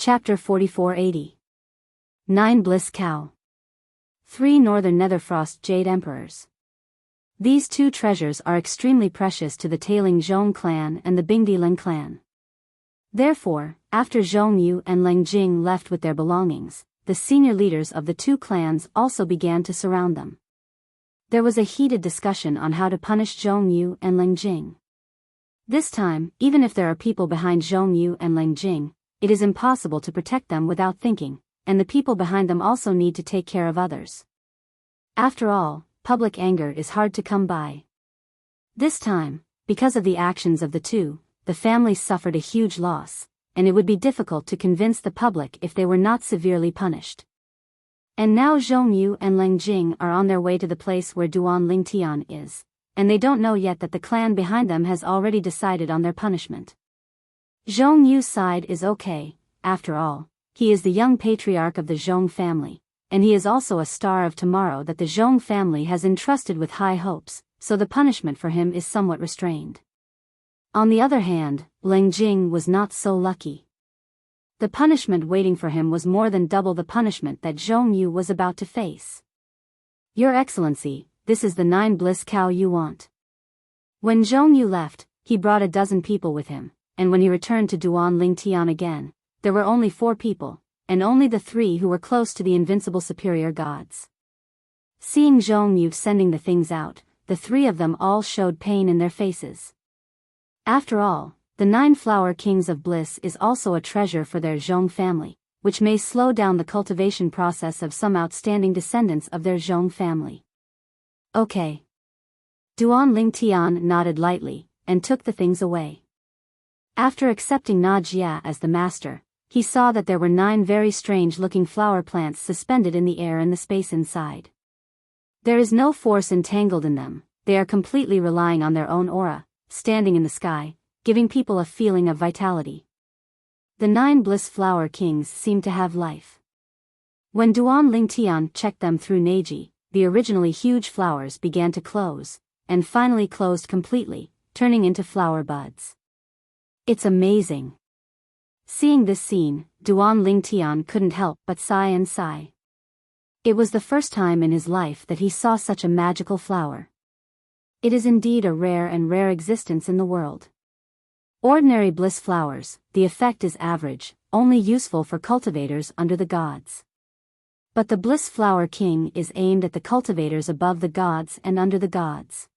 Chapter 4480. 9 Bliss Cow. 3 Northern Netherfrost Jade Emperors. These two treasures are extremely precious to the Tailing Zhong clan and the Bingdi Leng clan. Therefore, after Zhong Yu and Leng Jing left with their belongings, the senior leaders of the two clans also began to surround them. There was a heated discussion on how to punish Zhong Yu and Leng Jing. This time, even if there are people behind Zhong Yu and Leng Jing, it is impossible to protect them without thinking, and the people behind them also need to take care of others. After all, public anger is hard to come by. This time, because of the actions of the two, the families suffered a huge loss, and it would be difficult to convince the public if they were not severely punished. And now Zhong Yu and Leng Jing are on their way to the place where Duan Ling Tian is, and they don't know yet that the clan behind them has already decided on their punishment. Zhong Yu's side is okay, after all, he is the young patriarch of the Zhong family, and he is also a star of tomorrow that the Zhong family has entrusted with high hopes, so the punishment for him is somewhat restrained. On the other hand, Leng Jing was not so lucky. The punishment waiting for him was more than double the punishment that Zhong Yu was about to face. Your Excellency, this is the 9 bliss cow you want. When Zhong Yu left, he brought a dozen people with him, and when he returned to Duan Ling Tian again, there were only 4 people, and only the 3 who were close to the invincible superior gods. Seeing Zhong Yu sending the things out, the 3 of them all showed pain in their faces. After all, the 9 flower kings of bliss is also a treasure for their Zhong family, which may slow down the cultivation process of some outstanding descendants of their Zhong family. Okay. Duan Ling Tian nodded lightly, and took the things away. After accepting Na Jia as the master, he saw that there were 9 very strange-looking flower plants suspended in the air in the space inside. There is no force entangled in them, they are completely relying on their own aura, standing in the sky, giving people a feeling of vitality. The 9 bliss flower kings seem to have life. When Duan Ling Tian checked them through Neji, the originally huge flowers began to close, and finally closed completely, turning into flower buds. It's amazing. Seeing this scene, Duan Ling Tian couldn't help but sigh and sigh. It was the first time in his life that he saw such a magical flower. It is indeed a rare existence in the world. Ordinary bliss flowers, the effect is average, only useful for cultivators under the gods. But the bliss flower king is aimed at the cultivators above the gods and under the gods.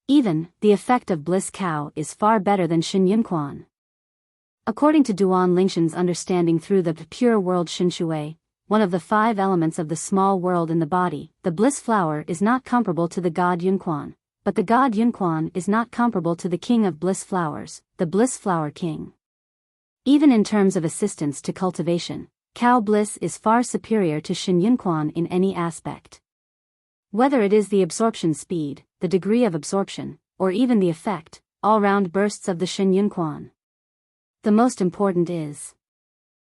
Even, the effect of bliss cow is far better than Shen Yunquan. According to Duan Lingshan's understanding through the pure world Shinshui, one of the 5 elements of the small world in the body, the bliss flower is not comparable to the god Yunquan, but the god Yunquan is not comparable to the king of bliss flowers, the bliss flower king. Even in terms of assistance to cultivation, cow bliss is far superior to Shen Yunquan in any aspect. Whether it is the absorption speed, the degree of absorption, or even the effect, all-round bursts of the Shen Yunquan. The most important is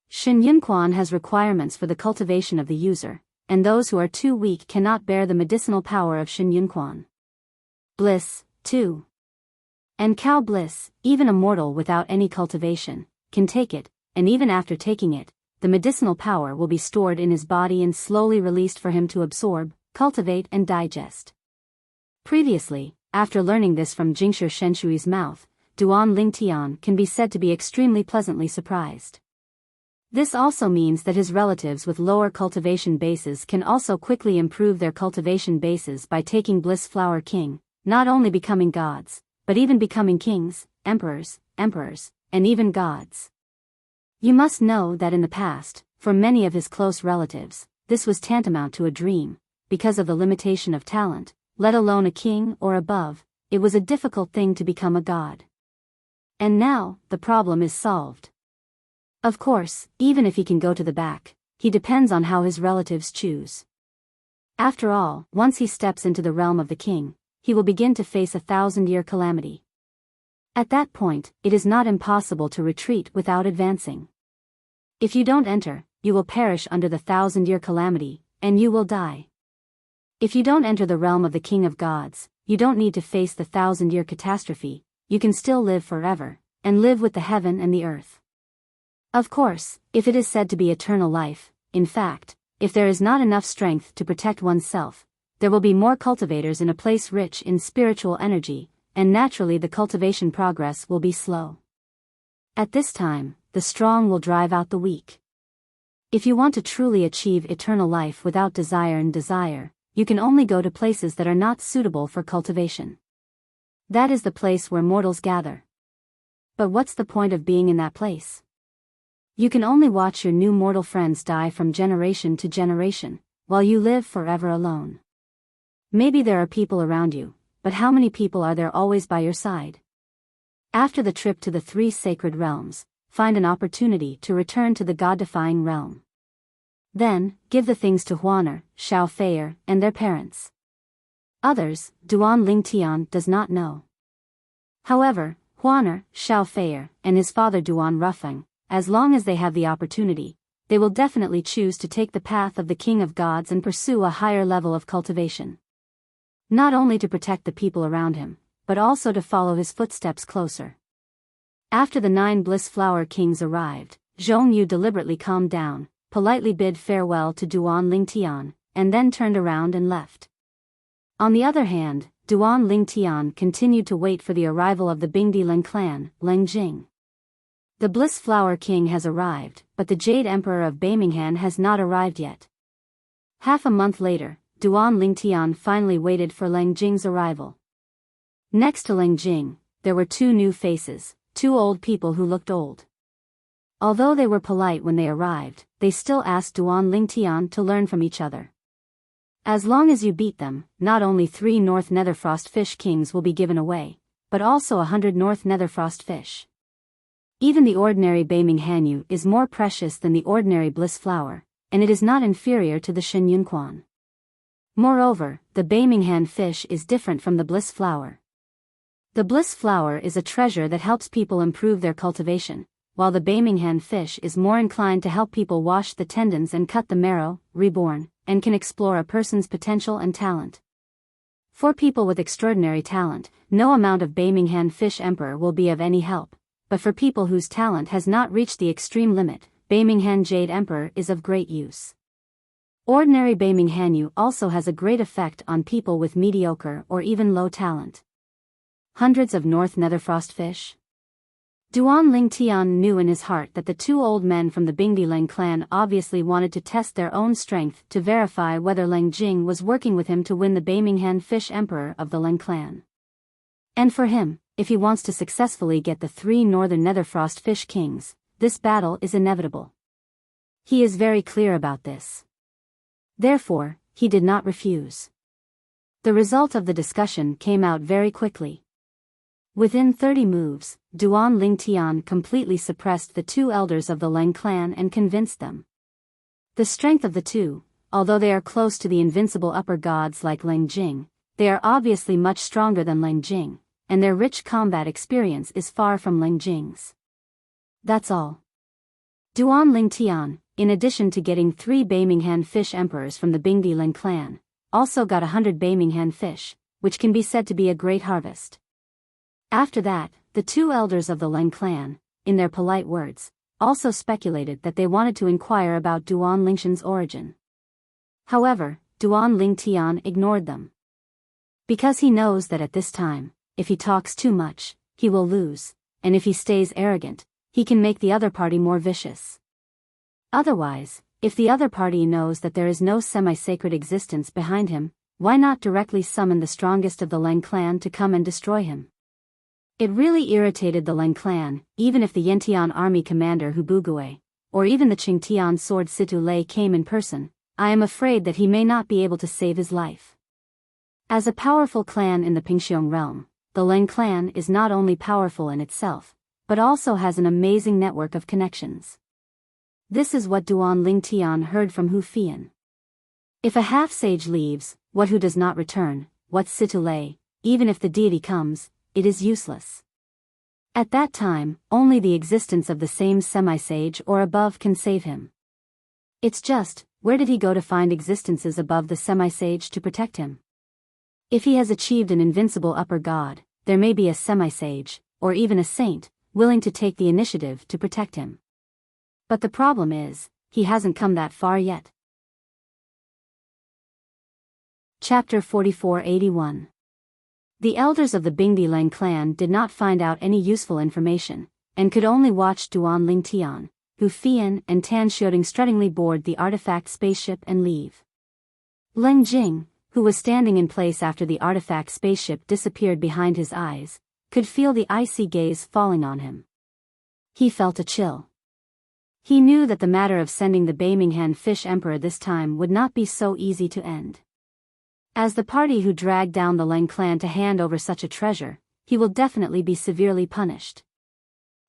Shen Yunquan has requirements for the cultivation of the user, and those who are too weak cannot bear the medicinal power of Shen Yunquan. Bliss, too. And cow bliss, even a mortal without any cultivation, can take it, and even after taking it, the medicinal power will be stored in his body and slowly released for him to absorb, cultivate and digest. Previously, after learning this from Jingshi Shenshui's mouth, Duan Ling Tian can be said to be extremely pleasantly surprised. This also means that his relatives with lower cultivation bases can also quickly improve their cultivation bases by taking Bliss Flower King, not only becoming gods, but even becoming kings, emperors, and even gods. You must know that in the past, for many of his close relatives, this was tantamount to a dream, because of the limitation of talent, let alone a king or above, it was a difficult thing to become a god. And now, the problem is solved. Of course, even if he can go to the back, he depends on how his relatives choose. After all, once he steps into the realm of the king, he will begin to face a 1,000-year calamity. At that point, it is not impossible to retreat without advancing. If you don't enter, you will perish under the 1,000-year calamity, and you will die. If you don't enter the realm of the King of Gods, you don't need to face the 1,000-year catastrophe, you can still live forever, and live with the heaven and the earth. Of course, if it is said to be eternal life, in fact, if there is not enough strength to protect oneself, there will be more cultivators in a place rich in spiritual energy, and naturally the cultivation progress will be slow. At this time, the strong will drive out the weak. If you want to truly achieve eternal life without desire, you can only go to places that are not suitable for cultivation. That is the place where mortals gather. But what's the point of being in that place? You can only watch your new mortal friends die from generation to generation, while you live forever alone. Maybe there are people around you, but how many people are there always by your side? After the trip to the 3 sacred realms, find an opportunity to return to the God-defying realm. Then, give the things to Huaner, Xiao Feier, and their parents. Others, Duan Ling Tian does not know. However, Huaner, Xiao Feier, and his father Duan Rufeng, as long as they have the opportunity, they will definitely choose to take the path of the King of Gods and pursue a higher level of cultivation. Not only to protect the people around him, but also to follow his footsteps closer. After the 9 bliss flower kings arrived, Zhong Yu deliberately calmed down, politely bid farewell to Duan Ling Tian, and then turned around and left. On the other hand, Duan Ling Tian continued to wait for the arrival of the Bingdi Ling clan, Leng Jing. The Bliss Flower King has arrived, but the Jade Emperor of Beiminghan has not arrived yet. Half a month later, Duan Ling Tian finally waited for Leng Jing's arrival. Next to Leng Jing, there were 2 new faces, 2 old people who looked old. Although they were polite when they arrived, they still asked Duan Ling Tian to learn from each other. As long as you beat them, not only 3 North Netherfrost Fish Kings will be given away, but also 100 North Netherfrost Fish. Even the ordinary Beiming Hanyu is more precious than the ordinary Bliss Flower, and it is not inferior to the Shen Yunquan. Moreover, the Beiminghan fish is different from the Bliss Flower. The Bliss Flower is a treasure that helps people improve their cultivation, while the Beiminghan fish is more inclined to help people wash the tendons and cut the marrow, reborn, and can explore a person's potential and talent. For people with extraordinary talent, no amount of Beiminghan fish emperor will be of any help. But for people whose talent has not reached the extreme limit, Beiminghan Jade Emperor is of great use. Ordinary Beiminghanyu also has a great effect on people with mediocre or even low talent. Hundreds of North Netherfrost fish? Duan Ling Tian knew in his heart that the 2 old men from the Bingdi Leng clan obviously wanted to test their own strength to verify whether Leng Jing was working with him to win the Beiminghan Fish Emperor of the Leng clan. And for him, if he wants to successfully get the 3 Northern Netherfrost Fish Kings, this battle is inevitable. He is very clear about this. Therefore, he did not refuse. The result of the discussion came out very quickly. Within 30 moves, Duan Ling Tian completely suppressed the 2 elders of the Leng clan and convinced them. The strength of the 2, although they are close to the invincible upper gods like Leng Jing, they are obviously much stronger than Leng Jing, and their rich combat experience is far from Leng Jing's. That's all. Duan Ling Tian, in addition to getting 3 Beiminghan fish emperors from the Bingdi Leng clan, also got 100 Beiminghan fish, which can be said to be a great harvest. After that, the 2 elders of the Leng clan, in their polite words, also speculated that they wanted to inquire about Duan Lingshan's origin. However, Duan Ling Tian ignored them. Because he knows that at this time, if he talks too much, he will lose, and if he stays arrogant, he can make the other party more vicious. Otherwise, if the other party knows that there is no semi-sacred existence behind him, why not directly summon the strongest of the Leng clan to come and destroy him? It really irritated the Leng clan, even if the Yantian army commander Hubugue, or even the Qingtian sword Situ Lei came in person, I am afraid that he may not be able to save his life. As a powerful clan in the Pingxiong realm, the Leng clan is not only powerful in itself, but also has an amazing network of connections. This is what Duan Ling Tian heard from Hu Fian. If a half-sage leaves, what who does not return, what Situ Lei, even if the deity comes, it is useless. At that time, only the existence of the same semi-sage or above can save him. It's just, where did he go to find existences above the semi-sage to protect him? If he has achieved an invincible upper god, there may be a semi-sage, or even a saint, willing to take the initiative to protect him. But the problem is, he hasn't come that far yet. Chapter 4481. The elders of the Bingdilang clan did not find out any useful information, and could only watch Duan Lingtian, Hu Fian and Tan Xiaodong struttingly board the artifact spaceship and leave. Leng Jing, who was standing in place after the artifact spaceship disappeared behind his eyes, could feel the icy gaze falling on him. He felt a chill. He knew that the matter of sending the Beiminghan Fish Emperor this time would not be so easy to end. As the party who dragged down the Leng clan to hand over such a treasure, he will definitely be severely punished.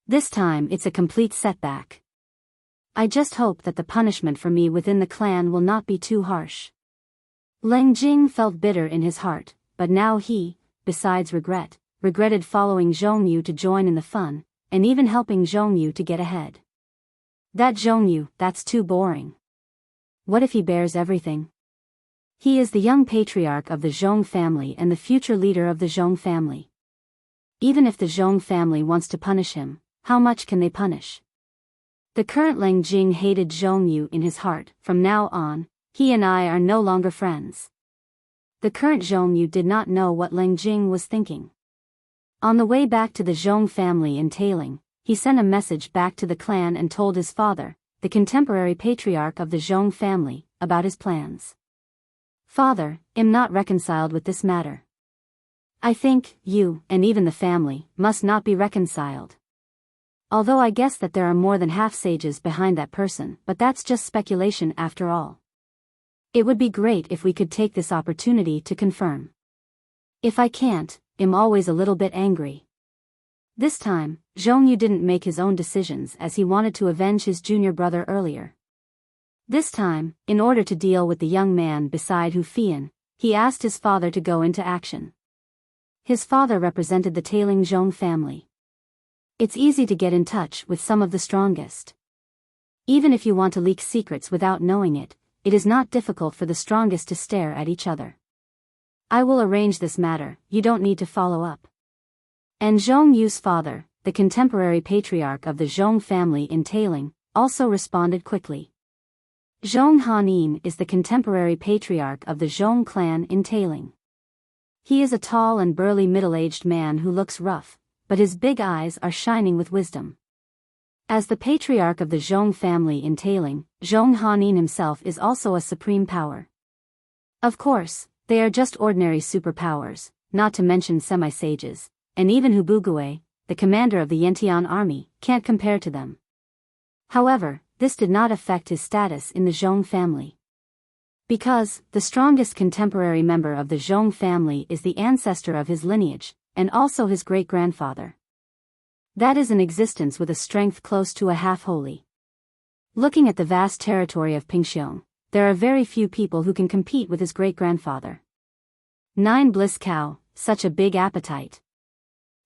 This time it's a complete setback. I just hope that the punishment for me within the clan will not be too harsh. Leng Jing felt bitter in his heart, but now he, besides regretted following Zhong Yu to join in the fun, and even helping Zhong Yu to get ahead. That Zhong Yu, that's too boring. What if he bears everything? He is the young patriarch of the Zhong family and the future leader of the Zhong family. Even if the Zhong family wants to punish him, how much can they punish? The current Leng Jing hated Zhong Yu in his heart. From now on, he and I are no longer friends. The current Zhong Yu did not know what Leng Jing was thinking. On the way back to the Zhong family in Tailing, he sent a message back to the clan and told his father, the contemporary patriarch of the Zhong family, about his plans. Father, I'm not reconciled with this matter. I think, you, and even the family, must not be reconciled. Although I guess that there are more than half sages behind that person, but that's just speculation after all. It would be great if we could take this opportunity to confirm. If I can't, I'm always a little bit angry. This time, Zhong Yu didn't make his own decisions as he wanted to avenge his junior brother earlier. This time, in order to deal with the young man beside Hu Fian, he asked his father to go into action. His father represented the Tailing Zhong family. It's easy to get in touch with some of the strongest. Even if you want to leak secrets without knowing it, it is not difficult for the strongest to stare at each other. I will arrange this matter, you don't need to follow up. And Zhong Yu's father, the contemporary patriarch of the Zhong family in Tailing, also responded quickly. Zhong Hanin is the contemporary patriarch of the Zhong clan in Tailing. He is a tall and burly middle-aged man who looks rough, but his big eyes are shining with wisdom. As the patriarch of the Zhong family in Tailing, Zhong Hanin himself is also a supreme power. Of course, they are just ordinary superpowers, not to mention semi-sages, and even Hubugue, the commander of the Yentian army, can't compare to them. However, this did not affect his status in the Zhong family. Because, the strongest contemporary member of the Zhong family is the ancestor of his lineage, and also his great-grandfather. That is an existence with a strength close to a half-holy. Looking at the vast territory of Pingxiong, there are very few people who can compete with his great-grandfather. 9 Bliss Cow, such a big appetite.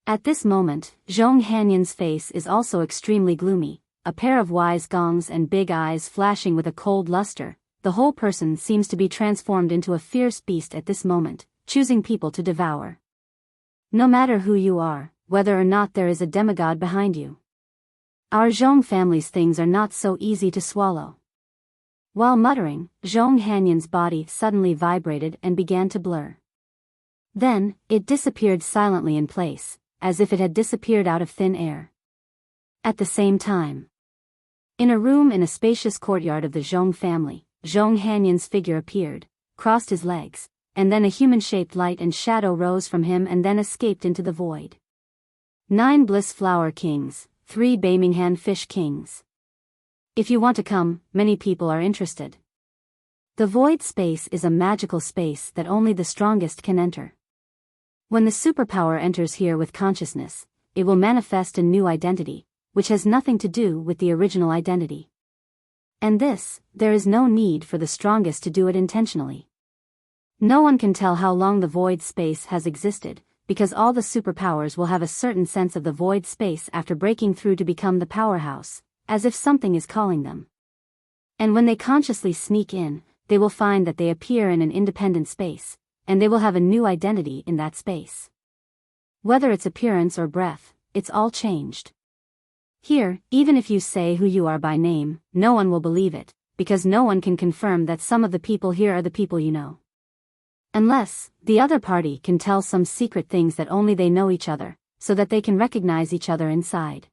At this moment, Zhong Hanyan's face is also extremely gloomy, a pair of wise gongs and big eyes flashing with a cold luster. The whole person seems to be transformed into a fierce beast at this moment, choosing people to devour. No matter who you are, whether or not there is a demigod behind you. Our Zhong family's things are not so easy to swallow. While muttering, Zhong Hanyan's body suddenly vibrated and began to blur. Then, it disappeared silently in place, as if it had disappeared out of thin air. At the same time, in a room in a spacious courtyard of the Zhong family, Zhong Hanyan's figure appeared, crossed his legs, and then a human-shaped light and shadow rose from him and then escaped into the void. 9 Bliss Flower Kings, 3 Beiminghan Fish Kings. If you want to come, many people are interested. The void space is a magical space that only the strongest can enter. When the superpower enters here with consciousness, it will manifest a new identity, which has nothing to do with the original identity. And this, there is no need for the strongest to do it intentionally. No one can tell how long the void space has existed, because all the superpowers will have a certain sense of the void space after breaking through to become the powerhouse, as if something is calling them. And when they consciously sneak in, they will find that they appear in an independent space, and they will have a new identity in that space. Whether it's appearance or breath, it's all changed. Here, even if you say who you are by name, no one will believe it, because no one can confirm that some of the people here are the people you know. Unless, the other party can tell some secret things that only they know each other, so that they can recognize each other inside.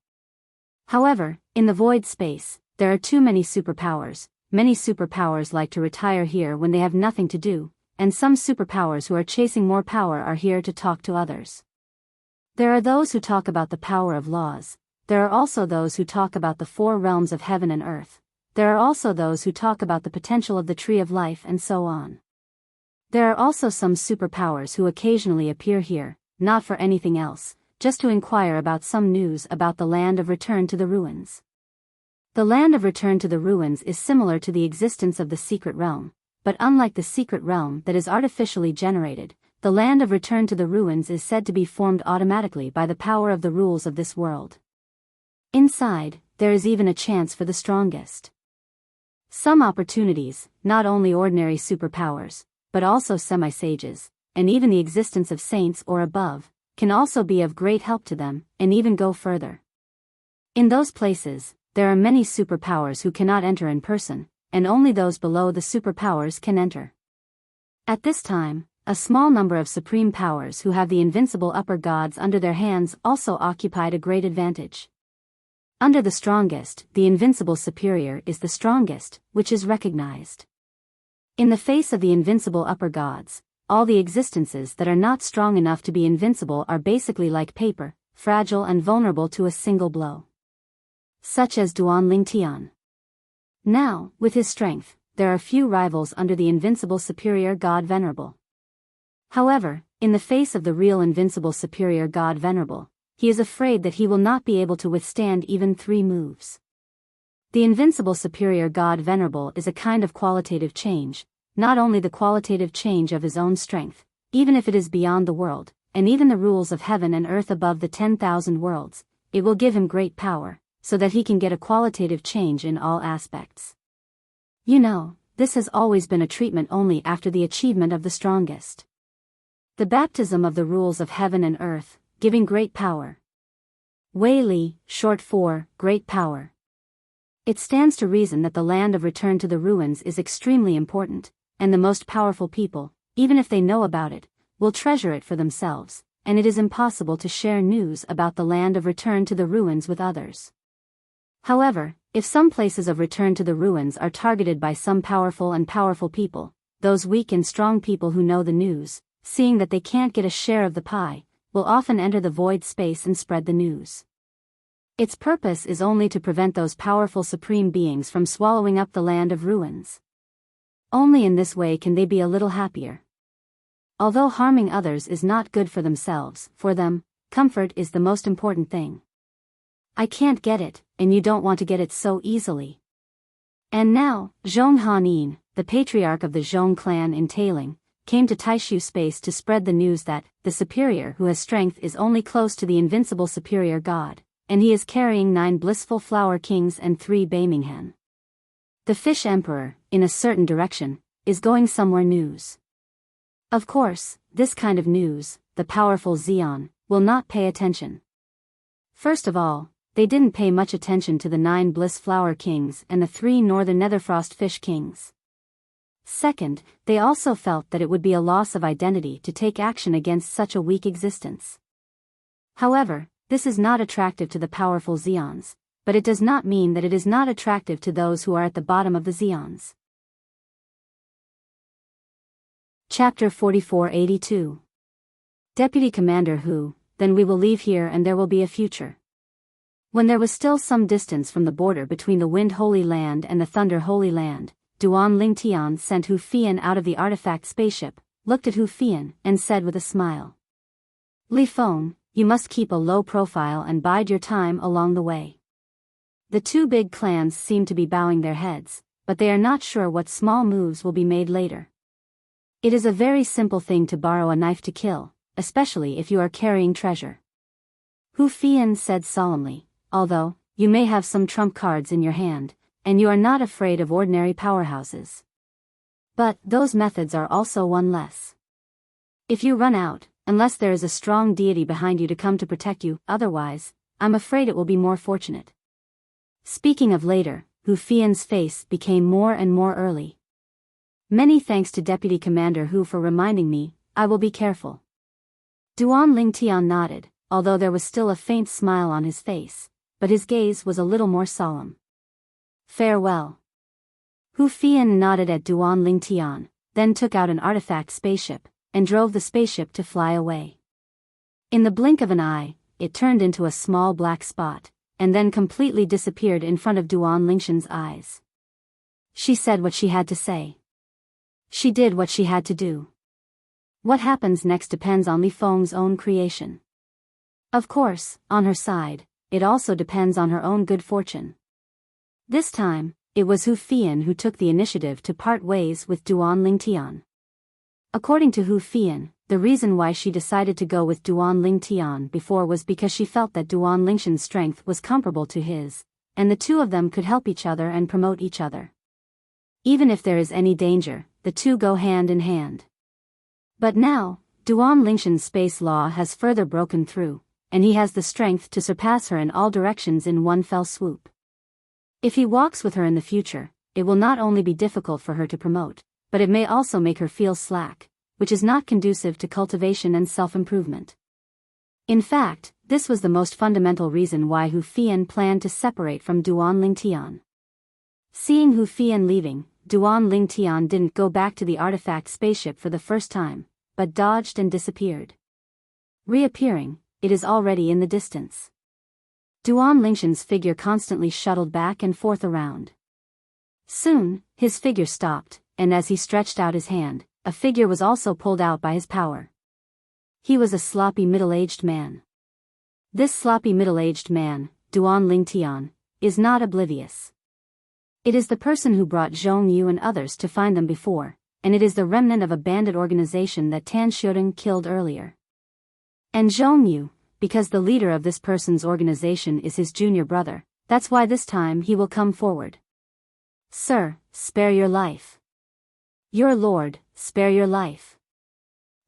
However, in the void space, there are too many superpowers. Many superpowers like to retire here when they have nothing to do, and some superpowers who are chasing more power are here to talk to others. There are those who talk about the power of laws. There are also those who talk about the 4 realms of heaven and earth. There are also those who talk about the potential of the tree of life and so on. There are also some superpowers who occasionally appear here, not for anything else, just to inquire about some news about the land of return to the ruins. The land of return to the ruins is similar to the existence of the secret realm, but unlike the secret realm that is artificially generated, the land of return to the ruins is said to be formed automatically by the power of the rules of this world. Inside, there is even a chance for the strongest. Some opportunities, not only ordinary superpowers, but also semi-sages, and even the existence of saints or above, can also be of great help to them, and even go further. In those places, there are many superpowers who cannot enter in person, and only those below the superpowers can enter. At this time, a small number of supreme powers who have the invincible upper gods under their hands also occupied a great advantage. Under the strongest, the invincible superior is the strongest, which is recognized. In the face of the invincible upper gods, all the existences that are not strong enough to be invincible are basically like paper, fragile and vulnerable to a single blow. Such as Duan Lingtian. Now, with his strength, there are few rivals under the invincible superior god Venerable. However, in the face of the real invincible superior god Venerable, he is afraid that he will not be able to withstand even 3 moves. The invincible superior god Venerable is a kind of qualitative change, not only the qualitative change of his own strength, even if it is beyond the world, and even the rules of heaven and earth above the 10,000 worlds, it will give him great power, so that he can get a qualitative change in all aspects. You know, this has always been a treatment only after the achievement of the strongest. The baptism of the rules of heaven and earth, giving great power. Wei Li, short for, great power. It stands to reason that the land of return to the ruins is extremely important, and the most powerful people, even if they know about it, will treasure it for themselves, and it is impossible to share news about the land of return to the ruins with others. However, if some places of return to the ruins are targeted by some powerful people, those weak and strong people who know the news, seeing that they can't get a share of the pie, will often enter the void space and spread the news. Its purpose is only to prevent those powerful supreme beings from swallowing up the land of ruins. Only in this way can they be a little happier. Although harming others is not good for themselves, for them, comfort is the most important thing. I can't get it, and you don't want to get it so easily. And now, Zhong Hanin, the patriarch of the Zhong clan in Tailing, came to Taishu space to spread the news that the superior who has strength is only close to the invincible superior god, and he is carrying 9 blissful flower kings and 3 Beiminghen. The fish emperor, in a certain direction, is going somewhere news. Of course, this kind of news, the powerful Xian, will not pay attention. First of all, they didn't pay much attention to the 9 bliss flower kings and the 3 northern netherfrost fish kings. Second, they also felt that it would be a loss of identity to take action against such a weak existence. However, this is not attractive to the powerful Xians, but it does not mean that it is not attractive to those who are at the bottom of the Xians. Chapter 4482. Deputy Commander Hu, then we will leave here and there will be a future. When there was still some distance from the border between the Wind Holy Land and the Thunder Holy Land, Duan Lingtian sent Hu Fian out of the artifact spaceship, looked at Hu Fian, and said with a smile. Li Feng, you must keep a low profile and bide your time along the way. The 2 big clans seem to be bowing their heads, but they are not sure what small moves will be made later. It is a very simple thing to borrow a knife to kill, especially if you are carrying treasure. Hu Fian said solemnly, although, you may have some trump cards in your hand, and you are not afraid of ordinary powerhouses. But, those methods are also one less. If you run out, unless there is a strong deity behind you to come to protect you, otherwise, I'm afraid it will be more fortunate, Speaking of later, Hu Fian's face became more and more early. Many thanks to Deputy Commander Hu for reminding me, I will be careful. Duan Lingtian nodded, although there was still a faint smile on his face, but his gaze was a little more solemn. Farewell. Hu Fian nodded at Duan Lingtian, then took out an artifact spaceship, and drove the spaceship to fly away. In the blink of an eye, it turned into a small black spot, and then completely disappeared in front of Duan Lingshan's eyes. She said what she had to say. She did what she had to do. What happens next depends on Li Feng's own creation. Of course, on her side, it also depends on her own good fortune. This time, it was Hu Fian who took the initiative to part ways with Duan Lingtian. According to Hu Fian, the reason why she decided to go with Duan Lingtian before was because she felt that Duan Lingshan's strength was comparable to his, and the two of them could help each other and promote each other. Even if there is any danger, the two go hand in hand. But now, Duan Lingshan's space law has further broken through, and he has the strength to surpass her in all directions in one fell swoop. If he walks with her in the future, it will not only be difficult for her to promote, but it may also make her feel slack, which is not conducive to cultivation and self-improvement. In fact, this was the most fundamental reason why Hu Fian planned to separate from Duan Lingtian. Seeing Hu Fian leaving, Duan Lingtian didn't go back to the artifact spaceship for the first time, but dodged and disappeared. Reappearing, it is already in the distance. Duan Lingshan's figure constantly shuttled back and forth around. Soon, his figure stopped, and as he stretched out his hand, a figure was also pulled out by his power. He was a sloppy middle-aged man. This sloppy middle-aged man, Duan Lingtian, is not oblivious. It is the person who brought Zhong Yu and others to find them before, and it is the remnant of a bandit organization that Tan Xiudong killed earlier. And Zhong Yu, because the leader of this person's organization is his junior brother, that's why this time he will come forward. Sir, spare your life. Your lord, spare your life.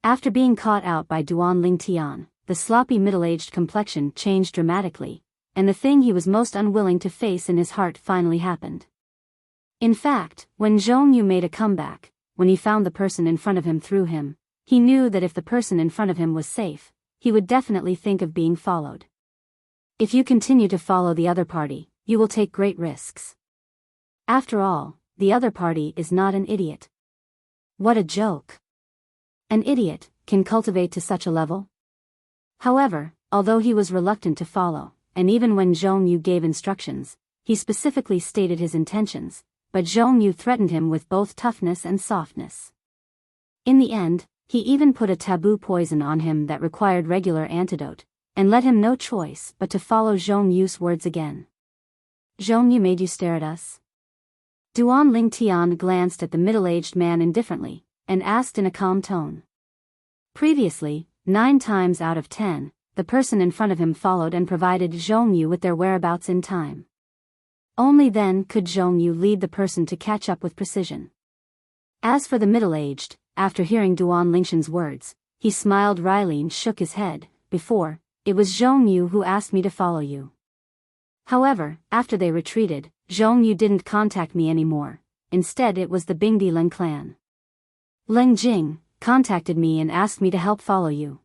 After being caught out by Duan Lingtian, the sloppy middle-aged complexion changed dramatically, and the thing he was most unwilling to face in his heart finally happened. In fact, when Zhong Yu made a comeback, when he found the person in front of him through him, he knew that if the person in front of him was safe, he would definitely think of being followed. If you continue to follow the other party, you will take great risks. After all, the other party is not an idiot. What a joke. An idiot can cultivate to such a level? However, although he was reluctant to follow, and even when Zhong Yu gave instructions, he specifically stated his intentions, but Zhong Yu threatened him with both toughness and softness. In the end, he even put a taboo poison on him that required regular antidote, and let him no choice but to follow Zhong Yu's words again. Zhong Yu made you stare at us? Duan Lingtian glanced at the middle-aged man indifferently, and asked in a calm tone. Previously, 9 times out of 10, the person in front of him followed and provided Zhong Yu with their whereabouts in time. Only then could Zhong Yu lead the person to catch up with precision. As for the middle-aged, after hearing Duan Lingshan's words, he smiled wryly and shook his head. Before, it was Zhong Yu who asked me to follow you. However, after they retreated, Zhong Yu didn't contact me anymore. Instead it was the Bingdi Leng clan. Leng Jing contacted me and asked me to help follow you.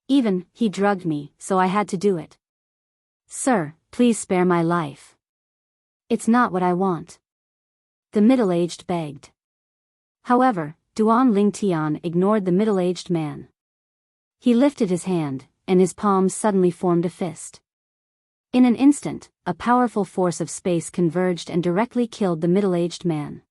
Even, he drugged me, so I had to do it. Sir, please spare my life. It's not what I want. The middle-aged begged. However, Duan Lingtian ignored the middle-aged man. He lifted his hand, and his palms suddenly formed a fist. In an instant, a powerful force of space converged and directly killed the middle-aged man.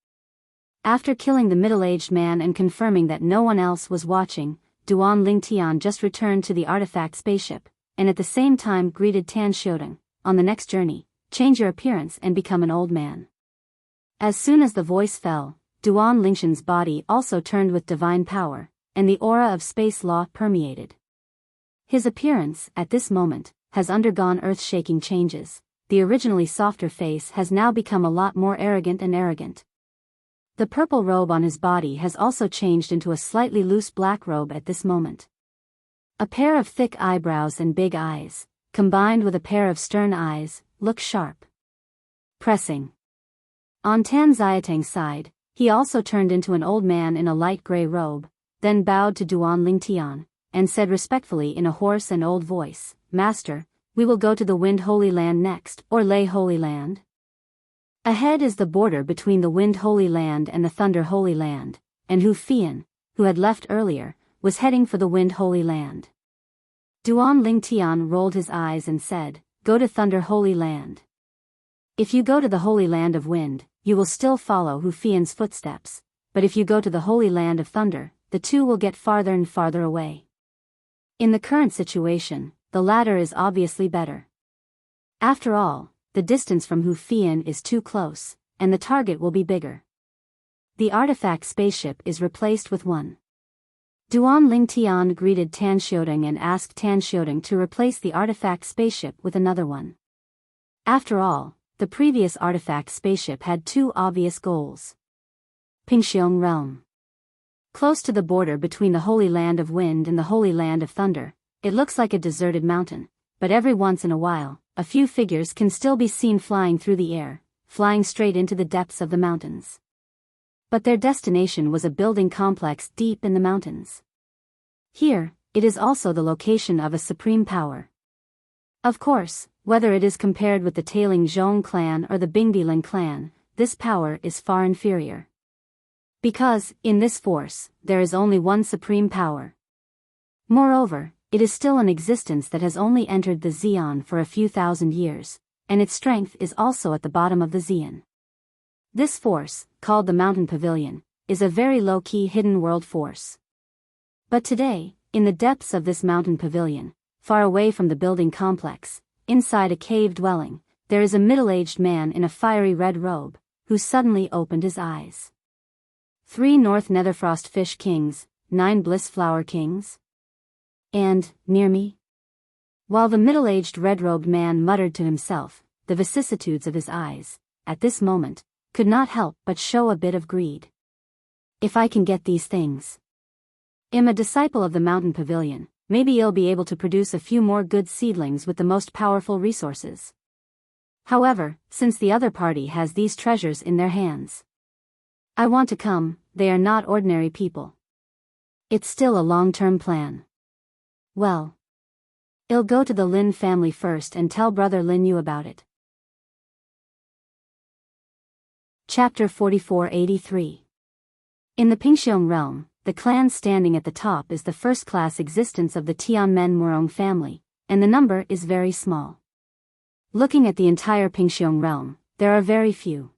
After killing the middle-aged man and confirming that no one else was watching, Duan Lingtian just returned to the artifact spaceship, and at the same time greeted Tan Xiudong, on the next journey, change your appearance and become an old man. As soon as the voice fell, Duan Lingshan's body also turned with divine power, and the aura of space law permeated. His appearance, at this moment, has undergone earth-shaking changes. The originally softer face has now become a lot more arrogant and arrogant. The purple robe on his body has also changed into a slightly loose black robe at this moment. A pair of thick eyebrows and big eyes, combined with a pair of stern eyes, look sharp. pressing. On Tan Xiatang's side, he also turned into an old man in a light gray robe, then bowed to Duan Lingtian, and said respectfully in a hoarse and old voice, "Master, we will go to the Wind Holy Land next, or Lei Holy Land." Ahead is the border between the Wind Holy Land and the Thunder Holy Land, and Hu Fian, who had left earlier, was heading for the Wind Holy Land. Duan Lingtian rolled his eyes and said, "Go to Thunder Holy Land. If you go to the Holy Land of Wind, you will still follow Hu Fian's footsteps, but if you go to the Holy Land of Thunder, the two will get farther and farther away. In the current situation, the latter is obviously better. After all, the distance from Hu Fian is too close, and the target will be bigger. The artifact spaceship is replaced with one." Duan Lingtian greeted Tan Xiaodong and asked Tan Xiaodong to replace the artifact spaceship with another one. After all, the previous artifact spaceship had two obvious goals. Pingxiong Realm. Close to the border between the Holy Land of Wind and the Holy Land of Thunder, it looks like a deserted mountain, but every once in a while, a few figures can still be seen flying through the air, flying straight into the depths of the mountains. But their destination was a building complex deep in the mountains. Here, it is also the location of a supreme power. Of course, whether it is compared with the Tailing Zhong clan or the Bingdilan clan, this power is far inferior. Because, in this force, there is only one supreme power. Moreover, it is still an existence that has only entered the Xian for a few thousand years, and its strength is also at the bottom of the Xian. This force, called the Mountain Pavilion, is a very low-key hidden world force. But today, in the depths of this Mountain Pavilion, far away from the building complex, inside a cave dwelling, there is a middle-aged man in a fiery red robe, who suddenly opened his eyes. 3 North Netherfrost Fish Kings, 9 Bliss Flower Kings? And, near me? While the middle-aged red-robed man muttered to himself, the vicissitudes of his eyes, at this moment, could not help but show a bit of greed. If I can get these things. I'm a disciple of the Mountain Pavilion, maybe I'll be able to produce a few more good seedlings with the most powerful resources. However, since the other party has these treasures in their hands, I want to come. They are not ordinary people. It's still a long-term plan. Well, I'll go to the Lin family first and tell brother Lin Yu about it. Chapter 4483. In the Pingxiong realm, the clan standing at the top is the first-class existence of the Tianmen Murong family, and the number is very small. Looking at the entire Pingxiong realm, there are very few.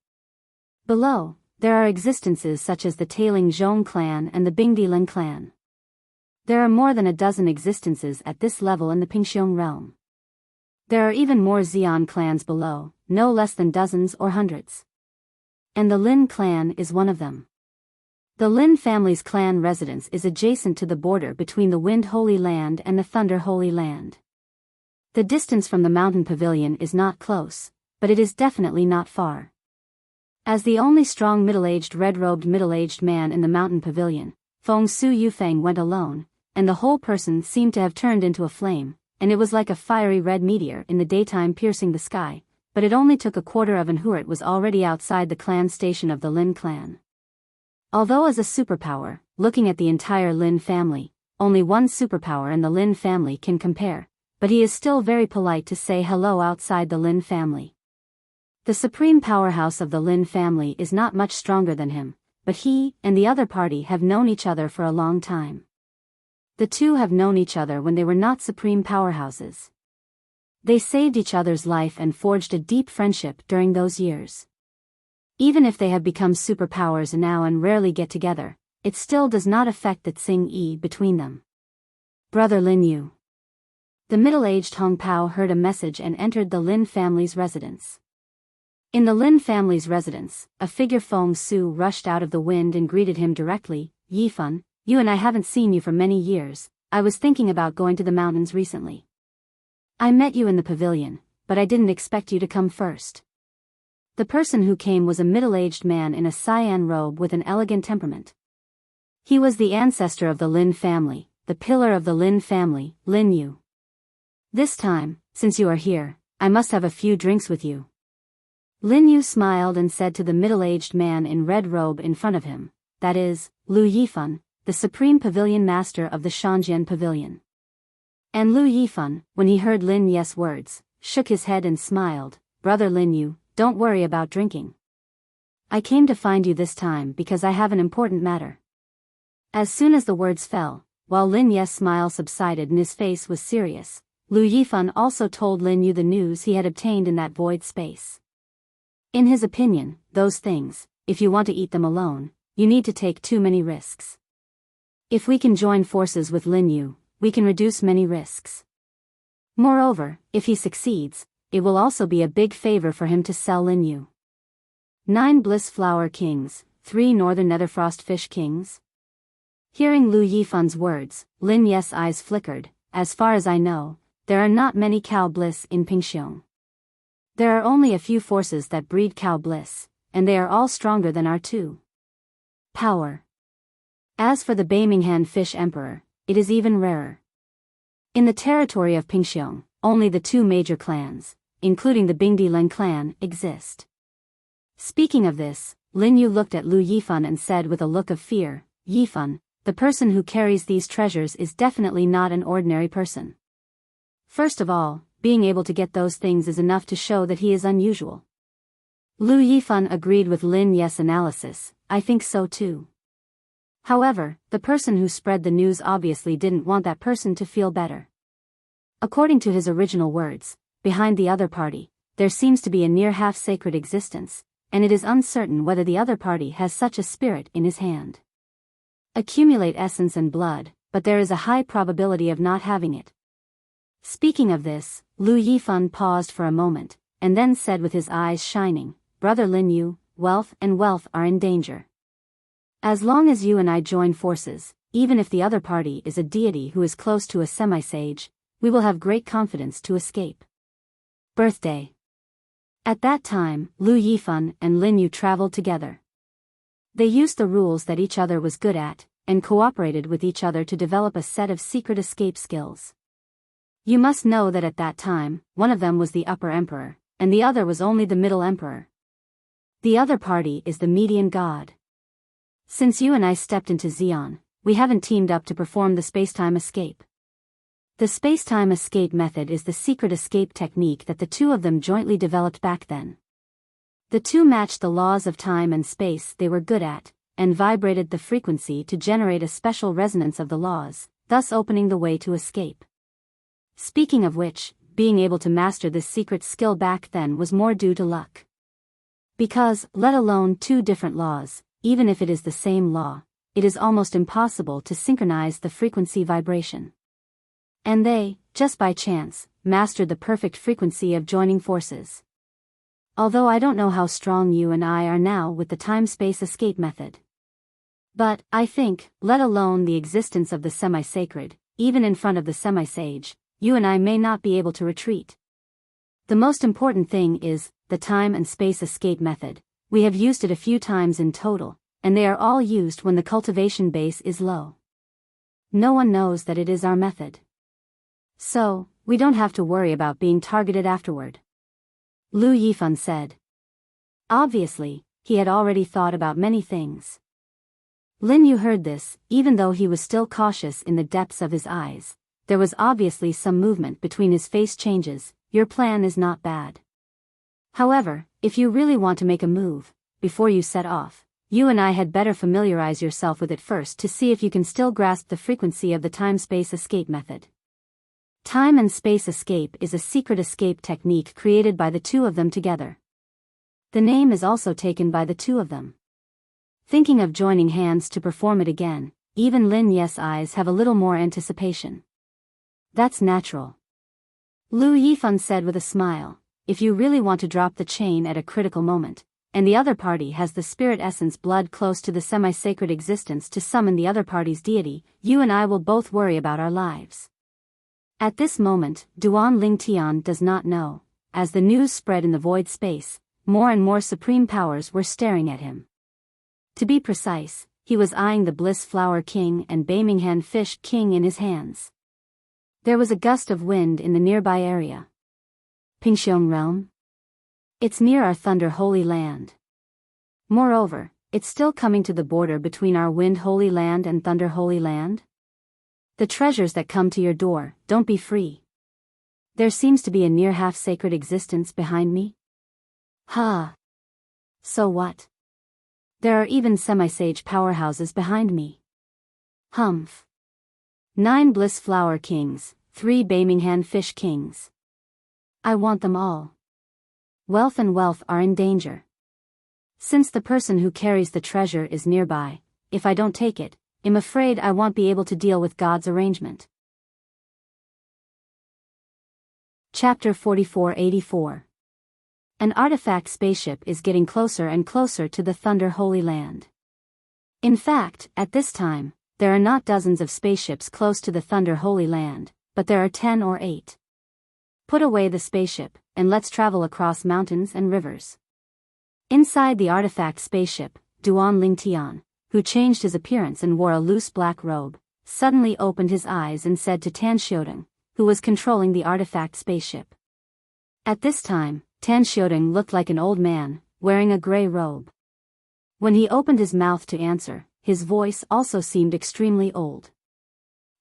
Below, there are existences such as the Tailing Zhong clan and the Bingdilan clan. There are more than a dozen existences at this level in the Pingxiong realm. There are even more Xian clans below, no less than dozens or hundreds. And the Lin clan is one of them. The Lin family's clan residence is adjacent to the border between the Wind Holy Land and the Thunder Holy Land. The distance from the Mountain Pavilion is not close, but it is definitely not far. As the only strong middle-aged red-robed middle-aged man in the Mountain Pavilion, Feng Su Yufeng went alone, and the whole person seemed to have turned into a flame, and it was like a fiery red meteor in the daytime piercing the sky, but it only took a quarter of an hour. It was already outside the clan station of the Lin clan. Although as a superpower, looking at the entire Lin family, only one superpower in the Lin family can compare, but he is still very polite to say hello outside the Lin family. The supreme powerhouse of the Lin family is not much stronger than him, but he and the other party have known each other for a long time. The two have known each other when they were not supreme powerhouses. They saved each other's life and forged a deep friendship during those years. Even if they have become superpowers now and rarely get together, it still does not affect the Tsing-yi between them. Brother Lin Yu. The middle-aged Hong Pao heard a message and entered the Lin family's residence. In the Lin family's residence, a figure Feng Su rushed out of the wind and greeted him directly. Yifan, you and I haven't seen you for many years. I was thinking about going to the mountains recently. I met you in the pavilion, but I didn't expect you to come first. The person who came was a middle-aged man in a cyan robe with an elegant temperament. He was the ancestor of the Lin family, the pillar of the Lin family, Lin Yu. This time, since you are here, I must have a few drinks with you. Lin Yu smiled and said to the middle-aged man in red robe in front of him, that is, Lu Yifan, the supreme pavilion master of the Shangjian pavilion. And Lu Yifan, when he heard Lin Ye's words, shook his head and smiled, Brother Lin Yu, don't worry about drinking. I came to find you this time because I have an important matter. As soon as the words fell, while Lin Ye's smile subsided and his face was serious, Lu Yifan also told Lin Yu the news he had obtained in that void space. In his opinion, those things, if you want to eat them alone, you need to take too many risks. If we can join forces with Lin Yu, we can reduce many risks. Moreover, if he succeeds, it will also be a big favor for him to sell Lin Yu. 9 Bliss Flower Kings, 3 Northern Netherfrost Fish Kings. Hearing Lu Yifan's words, Lin Ye's eyes flickered. As far as I know, there are not many cow bliss in Pingxiong. There are only a few forces that breed cow bliss, and they are all stronger than our 2. Power. As for the Birmingham Fish Emperor, it is even rarer. In the territory of Pingxiong, only the 2 major clans, including the Bingdilen clan, exist. Speaking of this, Lin Yu looked at Lu Yifan and said with a look of fear, Yifan, the person who carries these treasures is definitely not an ordinary person. First of all, being able to get those things is enough to show that he is unusual. Lu Yifan agreed with Lin Ye's analysis, I think so too. However, the person who spread the news obviously didn't want that person to feel better. According to his original words, behind the other party, there seems to be a near half-sacred existence, and it is uncertain whether the other party has such a spirit in his hand. Accumulate essence and blood, but there is a high probability of not having it. Speaking of this, Lu Yifan paused for a moment, and then said with his eyes shining, Brother Lin Yu, wealth and wealth are in danger. As long as you and I join forces, even if the other party is a deity who is close to a semi-sage, we will have great confidence to escape. Birthday. At that time, Lu Yifan and Lin Yu traveled together. They used the rules that each other was good at, and cooperated with each other to develop a set of secret escape skills. You must know that at that time, one of them was the upper emperor, and the other was only the middle emperor. The other party is the median god. Since you and I stepped into Xi'an, we haven't teamed up to perform the spacetime escape. The spacetime escape method is the secret escape technique that the 2 of them jointly developed back then. The 2 matched the laws of time and space they were good at, and vibrated the frequency to generate a special resonance of the laws, thus opening the way to escape. Speaking of which, being able to master this secret skill back then was more due to luck. Because, let alone 2 different laws, even if it is the same law, it is almost impossible to synchronize the frequency vibration. And they, just by chance, mastered the perfect frequency of joining forces. Although I don't know how strong you and I are now with the time-space escape method. But, I think, let alone the existence of the semi-sacred, even in front of the semi-sage, you and I may not be able to retreat. The most important thing is, the time and space escape method. We have used it a few times in total, and they are all used when the cultivation base is low. No one knows that it is our method. So, we don't have to worry about being targeted afterward. Lu Yifan said. Obviously, he had already thought about many things. Lin Yu heard this, even though he was still cautious in the depths of his eyes. There was obviously some movement between his face changes. Your plan is not bad. However, if you really want to make a move, before you set off, you and I had better familiarize yourself with it first to see if you can still grasp the frequency of the time-space escape method. Time and space escape is a secret escape technique created by the 2 of them together. The name is also taken by the 2 of them. Thinking of joining hands to perform it again, even Lin Ye's eyes have a little more anticipation. That's natural. Lu Yifan said with a smile, if you really want to drop the chain at a critical moment, and the other party has the spirit essence blood close to the semi-sacred existence to summon the other party's deity, you and I will both worry about our lives. At this moment, Duan Lingtian does not know. As the news spread in the void space, more and more supreme powers were staring at him. To be precise, he was eyeing the Bliss Flower King and Birmingham Fish King in his hands. There was a gust of wind in the nearby area. Pingxiong realm? It's near our Thunder Holy Land. Moreover, it's still coming to the border between our Wind Holy Land and Thunder Holy Land. The treasures that come to your door, don't be free. There seems to be a near half-sacred existence behind me. Ha! So what? There are even semi-sage powerhouses behind me. Humph. 9 Bliss Flower Kings, 3 Birmingham Fish Kings. I want them all. Wealth and wealth are in danger. Since the person who carries the treasure is nearby, if I don't take it, I'm afraid I won't be able to deal with God's arrangement. Chapter 4484. An artifact spaceship is getting closer and closer to the Thunder Holy Land. In fact, at this time, there are not dozens of spaceships close to the Thunder Holy Land, but there are 10 or 8. Put away the spaceship, and let's travel across mountains and rivers. Inside the artifact spaceship, Duan Lingtian, who changed his appearance and wore a loose black robe, suddenly opened his eyes and said to Tan Xiaodong, who was controlling the artifact spaceship. At this time, Tan Xiaodong looked like an old man, wearing a gray robe. When he opened his mouth to answer, his voice also seemed extremely old.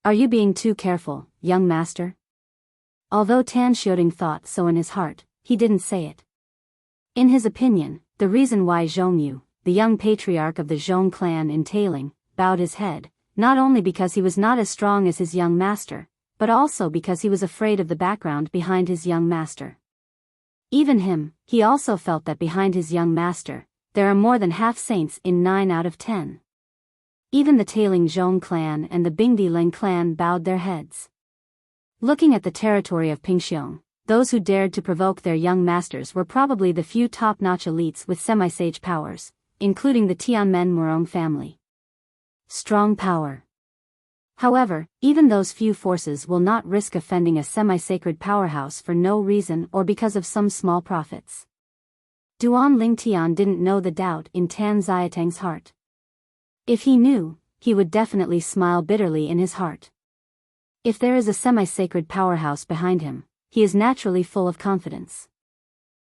Are you being too careful, young master? Although Tan Xiaodong thought so in his heart, he didn't say it. In his opinion, the reason why Zhongyu, the young patriarch of the Zhong clan in Tailing, bowed his head, not only because he was not as strong as his young master, but also because he was afraid of the background behind his young master. Even him, he also felt that behind his young master, there are more than half saints in 9 out of 10. Even the Tailing Zhong clan and the Bingdi Ling clan bowed their heads. Looking at the territory of Pingxiong, those who dared to provoke their young masters were probably the few top-notch elites with semi-sage powers, including the Tianmen Murong family. Strong power. However, even those few forces will not risk offending a semi-sacred powerhouse for no reason or because of some small profits. Duan Lingtian didn't know the doubt in Tan Xiatang's heart. If he knew, he would definitely smile bitterly in his heart. If there is a semi-sacred powerhouse behind him, he is naturally full of confidence.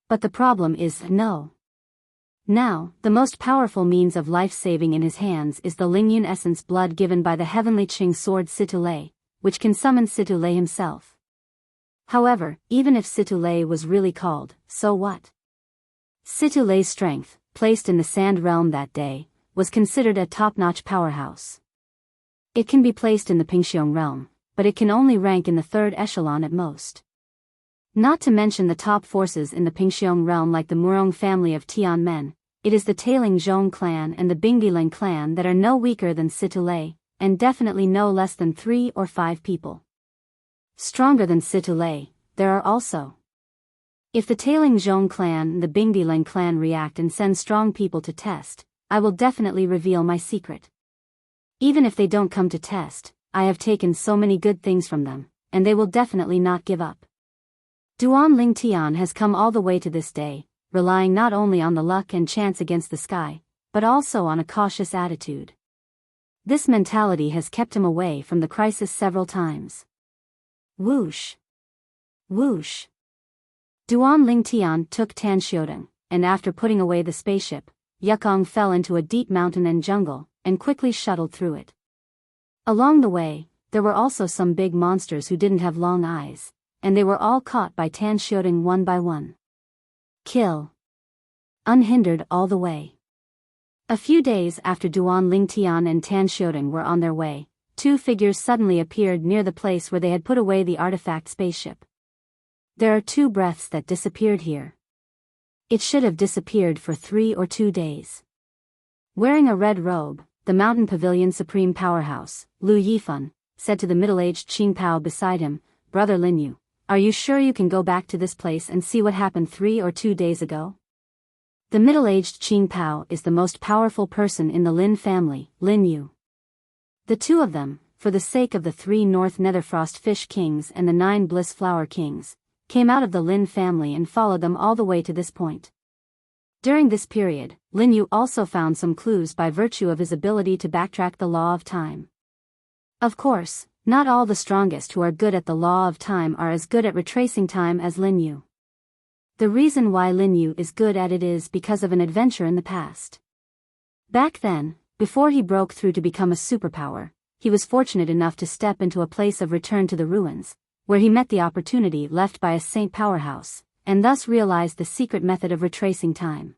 But the problem is no. Now, the most powerful means of life-saving in his hands is the Lingyun essence blood given by the heavenly Qing sword Situlei, which can summon Situlei himself. However, even if Situlei was really called, so what? Situlei's strength, placed in the Sand Realm that day, was considered a top-notch powerhouse. It can be placed in the Pingxiong realm, but it can only rank in the 3rd echelon at most. Not to mention the top forces in the Pingxiong realm like the Murong family of Tianmen, it is the Tailing Zhong clan and the Bingdiling clan that are no weaker than Situlei, and definitely no less than 3 or 5 people. Stronger than Situlei, there are also. If the Tailing Zhong clan and the Bingdiling clan react and send strong people to test, I will definitely reveal my secret. Even if they don't come to test, I have taken so many good things from them, and they will definitely not give up. Duan Lingtian has come all the way to this day, relying not only on the luck and chance against the sky, but also on a cautious attitude. This mentality has kept him away from the crisis several times. Whoosh! Whoosh! Duan Lingtian took Tan Xiaodong, and after putting away the spaceship, Yukong fell into a deep mountain and jungle, and quickly shuttled through it. Along the way, there were also some big monsters who didn't have long eyes, and they were all caught by Tan Xiaodong one by one. Kill. Unhindered all the way. A few days after Duan Lingtian and Tan Xiaodong were on their way, 2 figures suddenly appeared near the place where they had put away the artifact spaceship. There are 2 breaths that disappeared here. It should have disappeared for 3 or 2 days. Wearing a red robe, the Mountain Pavilion Supreme Powerhouse, Lu Yifan, said to the middle-aged Qing Pao beside him, Brother Linyu, are you sure you can go back to this place and see what happened 3 or 2 days ago? The middle-aged Qing Pao is the most powerful person in the Lin family, Linyu. The 2 of them, for the sake of the 3 North Netherfrost Fish Kings and the 9 Bliss Flower Kings, came out of the Lin family and followed them all the way to this point. During this period, Linyu also found some clues by virtue of his ability to backtrack the law of time. Of course, not all the strongest who are good at the law of time are as good at retracing time as Linyu. The reason why Lin Yu is good at it is because of an adventure in the past. Back then, before he broke through to become a superpower, he was fortunate enough to step into a place of return to the ruins, where he met the opportunity left by a saint powerhouse, and thus realized the secret method of retracing time.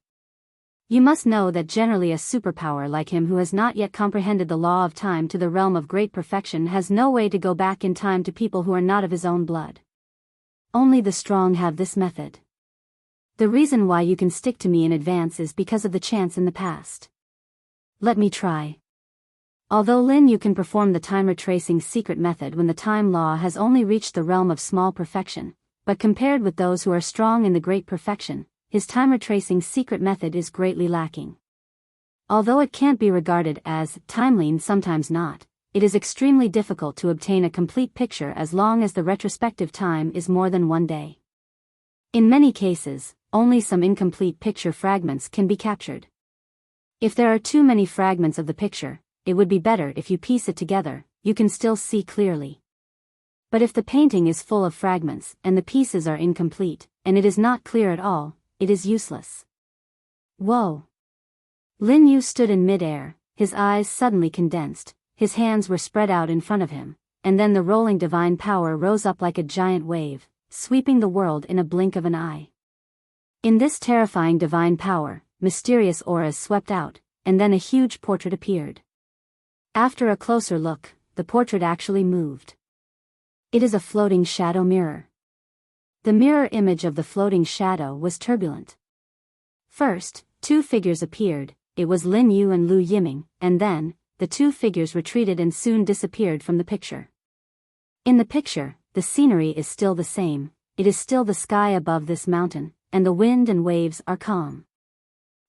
You must know that generally a superpower like him who has not yet comprehended the law of time to the realm of great perfection has no way to go back in time to people who are not of his own blood. Only the strong have this method. The reason why you can stick to me in advance is because of the chance in the past. Let me try. Although Lin Yu can perform the time retracing secret method when the time law has only reached the realm of small perfection, but compared with those who are strong in the great perfection, his time retracing secret method is greatly lacking. Although it can't be regarded as timely and sometimes not, it is extremely difficult to obtain a complete picture as long as the retrospective time is more than one day. In many cases, only some incomplete picture fragments can be captured. If there are too many fragments of the picture, it would be better if you piece it together, you can still see clearly. But if the painting is full of fragments and the pieces are incomplete, and it is not clear at all, it is useless. Whoa! Lin Yu stood in mid-air, his eyes suddenly condensed, his hands were spread out in front of him, and then the rolling divine power rose up like a giant wave, sweeping the world in a blink of an eye. In this terrifying divine power, mysterious auras swept out, and then a huge portrait appeared. After a closer look, the portrait actually moved. It is a floating shadow mirror. The mirror image of the floating shadow was turbulent. First, two figures appeared, it was Lin Yu and Lu Yiming, and then, the two figures retreated and soon disappeared from the picture. In the picture, the scenery is still the same, it is still the sky above this mountain, and the wind and waves are calm.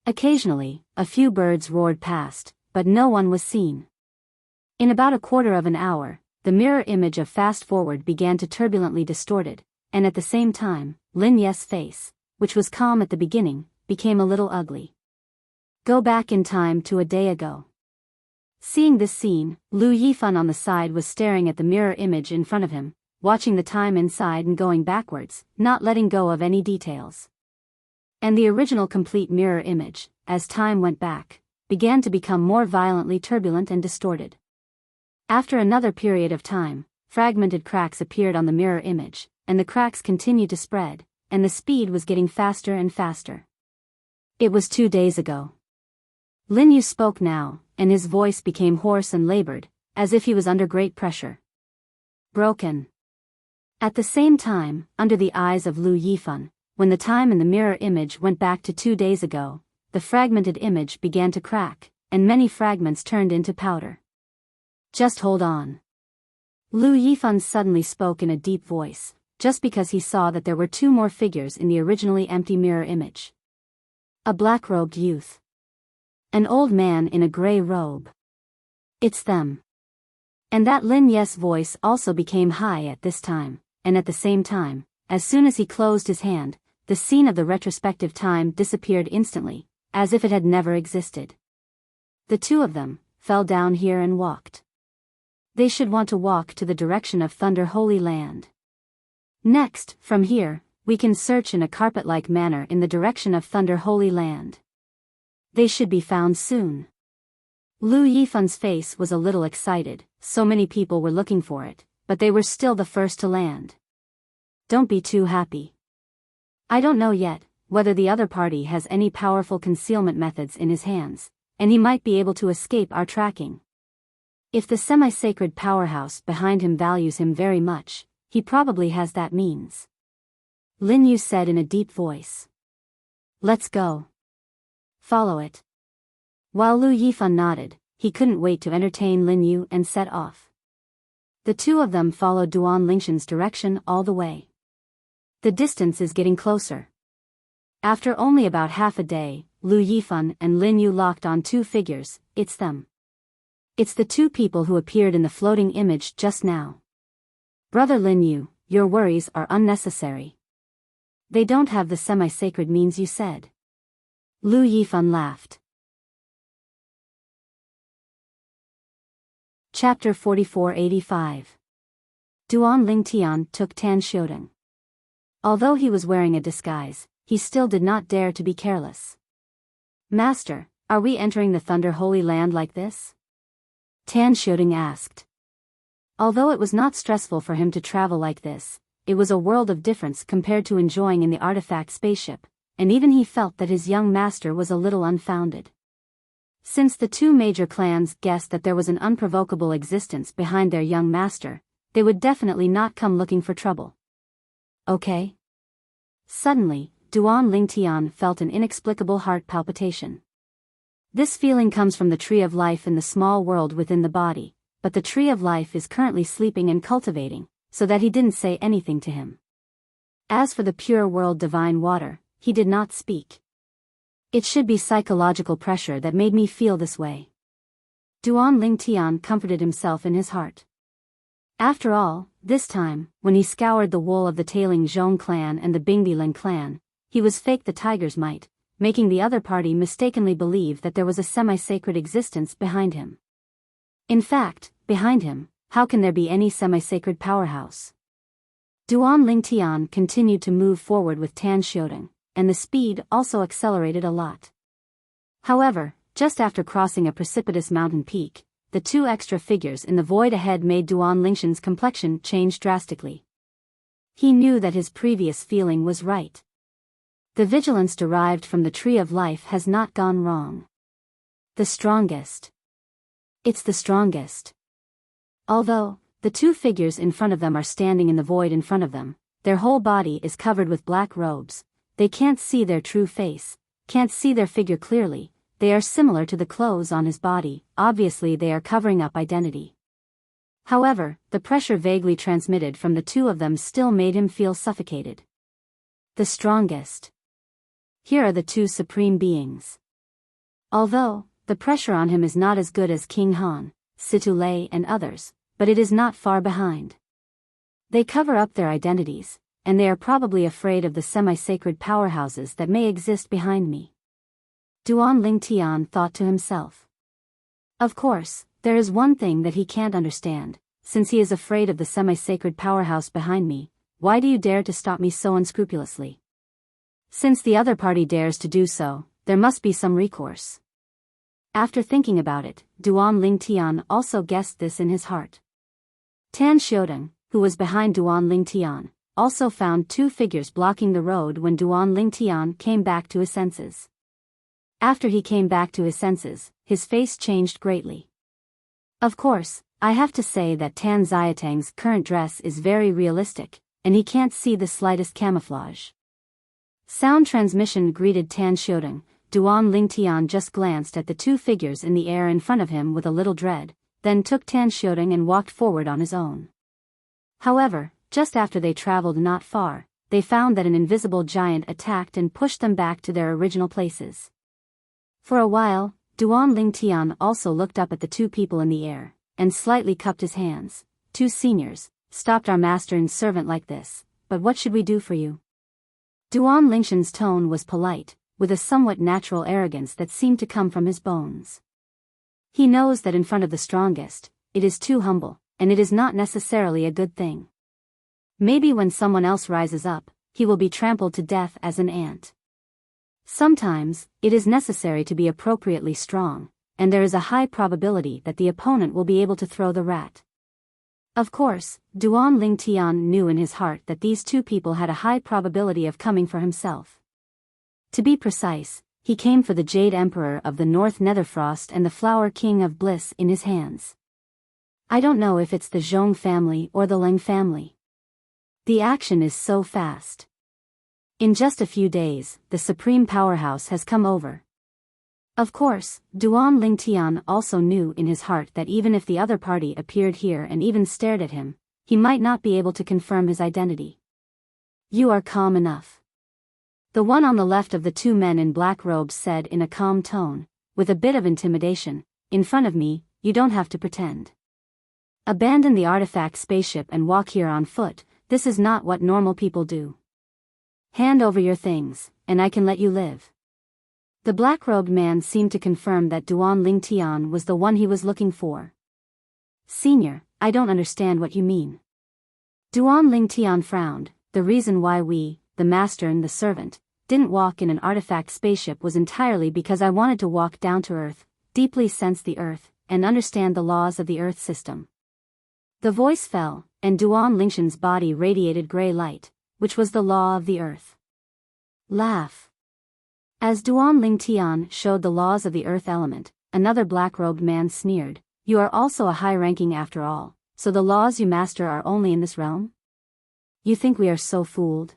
Occasionally, a few birds roared past, but no one was seen. In about a quarter of an hour, the mirror image of Fast Forward began to turbulently distorted, and at the same time, Lin Ye's face, which was calm at the beginning, became a little ugly. Go back in time to a day ago. Seeing this scene, Lu Yifan on the side was staring at the mirror image in front of him, watching the time inside and going backwards, not letting go of any details. And the original complete mirror image, as time went back, began to become more violently turbulent and distorted. After another period of time, fragmented cracks appeared on the mirror image, and the cracks continued to spread, and the speed was getting faster and faster. It was 2 days ago. Lin Yu spoke now, and his voice became hoarse and labored, as if he was under great pressure. Broken. At the same time, under the eyes of Lu Yifan, when the time in the mirror image went back to 2 days ago, the fragmented image began to crack, and many fragments turned into powder. Just hold on. Lu Yifan suddenly spoke in a deep voice, just because he saw that there were 2 more figures in the originally empty mirror image. A black-robed youth. An old man in a gray robe. It's them. And that Lin Ye's voice also became high at this time, and at the same time, as soon as he closed his hand, the scene of the retrospective time disappeared instantly, as if it had never existed. The 2 of them fell down here and walked. They should want to walk to the direction of Thunder Holy Land. Next, from here, we can search in a carpet-like manner in the direction of Thunder Holy Land. They should be found soon. Lu Yifan's face was a little excited, so many people were looking for it, but they were still the first to land. Don't be too happy. I don't know yet whether the other party has any powerful concealment methods in his hands, and he might be able to escape our tracking. If the semi-sacred powerhouse behind him values him very much, he probably has that means. Lin Yu said in a deep voice. Let's go. Follow it. While Lu Yifan nodded, he couldn't wait to entertain Lin Yu and set off. The 2 of them followed Duan Lingshan's direction all the way. The distance is getting closer. After only about half a day, Lu Yifan and Lin Yu locked on 2 figures, it's them. It's the 2 people who appeared in the floating image just now. Brother Lin Yu, your worries are unnecessary. They don't have the semi-sacred means you said. Lu Yifan laughed. Chapter 4485. Duan Lingtian took Tan Xiudong. Although he was wearing a disguise, he still did not dare to be careless. "Master, are we entering the Thunder Holy Land like this?" Tan Xiaodong asked. Although it was not stressful for him to travel like this, it was a world of difference compared to enjoying in the artifact spaceship, and even he felt that his young master was a little unfounded. Since the two major clans guessed that there was an unprovocable existence behind their young master, they would definitely not come looking for trouble. Okay? Suddenly, Duan Lingtian felt an inexplicable heart palpitation. This feeling comes from the tree of life in the small world within the body, but the tree of life is currently sleeping and cultivating, so that he didn't say anything to him. As for the pure world divine water, he did not speak. It should be psychological pressure that made me feel this way. Duan Lingtian comforted himself in his heart. After all, this time, when he scoured the wool of the Tailing Zhong clan and the Bingbilan clan, he was fake the tiger's might, making the other party mistakenly believe that there was a semi-sacred existence behind him. In fact, behind him, how can there be any semi-sacred powerhouse? Duan Lingtian continued to move forward with Tan Xiaodong, and the speed also accelerated a lot. However, just after crossing a precipitous mountain peak, the two extra figures in the void ahead made Duan Lingshan's complexion change drastically. He knew that his previous feeling was right. The vigilance derived from the tree of life has not gone wrong. The strongest. It's the strongest. Although, the two figures in front of them are standing in the void in front of them, their whole body is covered with black robes, they can't see their true face, can't see their figure clearly, they are similar to the clothes on his body, obviously they are covering up identity. However, the pressure vaguely transmitted from the two of them still made him feel suffocated. The strongest. Here are the two supreme beings. Although, the pressure on him is not as good as King Han, Situ Lei and others, but it is not far behind. They cover up their identities, and they are probably afraid of the semi-sacred powerhouses that may exist behind me. Duan Lingtian thought to himself. Of course, there is one thing that he can't understand, since he is afraid of the semi-sacred powerhouse behind me, why do you dare to stop me so unscrupulously? Since the other party dares to do so, there must be some recourse. After thinking about it, Duan Lingtian also guessed this in his heart. Tan Xiaodong, who was behind Duan Lingtian, also found two figures blocking the road when Duan Lingtian came back to his senses. After he came back to his senses, his face changed greatly. Of course, I have to say that Tan Xiatang's current dress is very realistic, and he can't see the slightest camouflage. Sound transmission greeted Tan Xiaodong. Duan Lingtian just glanced at the two figures in the air in front of him with a little dread, then took Tan Xiaodong and walked forward on his own. However, just after they traveled not far, they found that an invisible giant attacked and pushed them back to their original places. For a while, Duan Lingtian also looked up at the two people in the air, and slightly cupped his hands. Two seniors, stopped our master and servant like this, but what should we do for you? Duan Lingshan's tone was polite, with a somewhat natural arrogance that seemed to come from his bones. He knows that in front of the strongest, it is too humble, and it is not necessarily a good thing. Maybe when someone else rises up, he will be trampled to death as an ant. Sometimes, it is necessary to be appropriately strong, and there is a high probability that the opponent will be able to throw the rat. Of course, Duan Lingtian knew in his heart that these two people had a high probability of coming for himself. To be precise, he came for the Jade Emperor of the North Netherfrost and the Flower King of Bliss in his hands. I don't know if it's the Zhong family or the Leng family. The action is so fast. In just a few days, the supreme powerhouse has come over. Of course, Duan Lingtian also knew in his heart that even if the other party appeared here and even stared at him, he might not be able to confirm his identity. You are calm enough. The one on the left of the two men in black robes said in a calm tone, with a bit of intimidation, in front of me, you don't have to pretend. Abandon the artifact spaceship and walk here on foot, this is not what normal people do. Hand over your things, and I can let you live. The black-robed man seemed to confirm that Duan Lingtian was the one he was looking for. Senior, I don't understand what you mean. Duan Lingtian frowned, the reason why we, the master and the servant, didn't walk in an artifact spaceship was entirely because I wanted to walk down to Earth, deeply sense the Earth, and understand the laws of the Earth system. The voice fell, and Duan Lingshan's body radiated gray light, which was the law of the Earth. Laugh. As Duan Ling Tian showed the laws of the Earth element, another black-robed man sneered, "You are also a high-ranking after all, so the laws you master are only in this realm? You think we are so fooled?"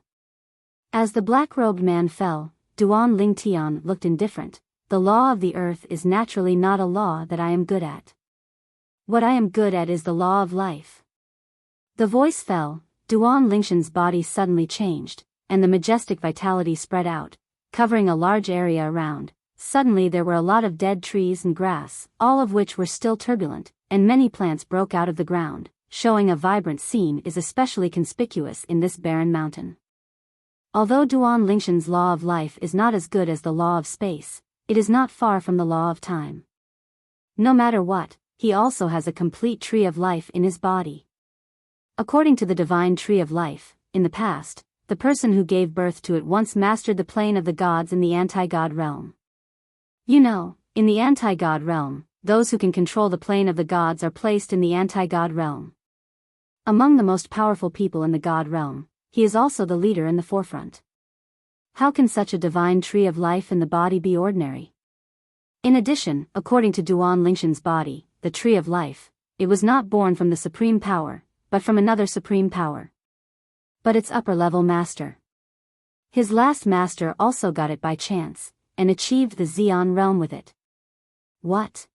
As the black-robed man fell, Duan Ling Tian looked indifferent. "The law of the Earth is naturally not a law that I am good at. What I am good at is the law of life." The voice fell, Duan Lingshan's body suddenly changed, and the majestic vitality spread out, covering a large area around. Suddenly there were a lot of dead trees and grass, all of which were still turbulent, and many plants broke out of the ground, showing a vibrant scene is especially conspicuous in this barren mountain. Although Duan Lingshan's law of life is not as good as the law of space, it is not far from the law of time. No matter what, he also has a complete tree of life in his body. According to the divine tree of life, in the past, the person who gave birth to it once mastered the plane of the gods in the anti-god realm. You know, in the anti-god realm, those who can control the plane of the gods are placed in the anti-god realm. Among the most powerful people in the god realm, he is also the leader in the forefront. How can such a divine tree of life in the body be ordinary? In addition, according to Duan Lingshan's body, the tree of life, it was not born from the supreme power, but from another supreme power. But its upper-level master. His last master also got it by chance, and achieved the Xian realm with it. What?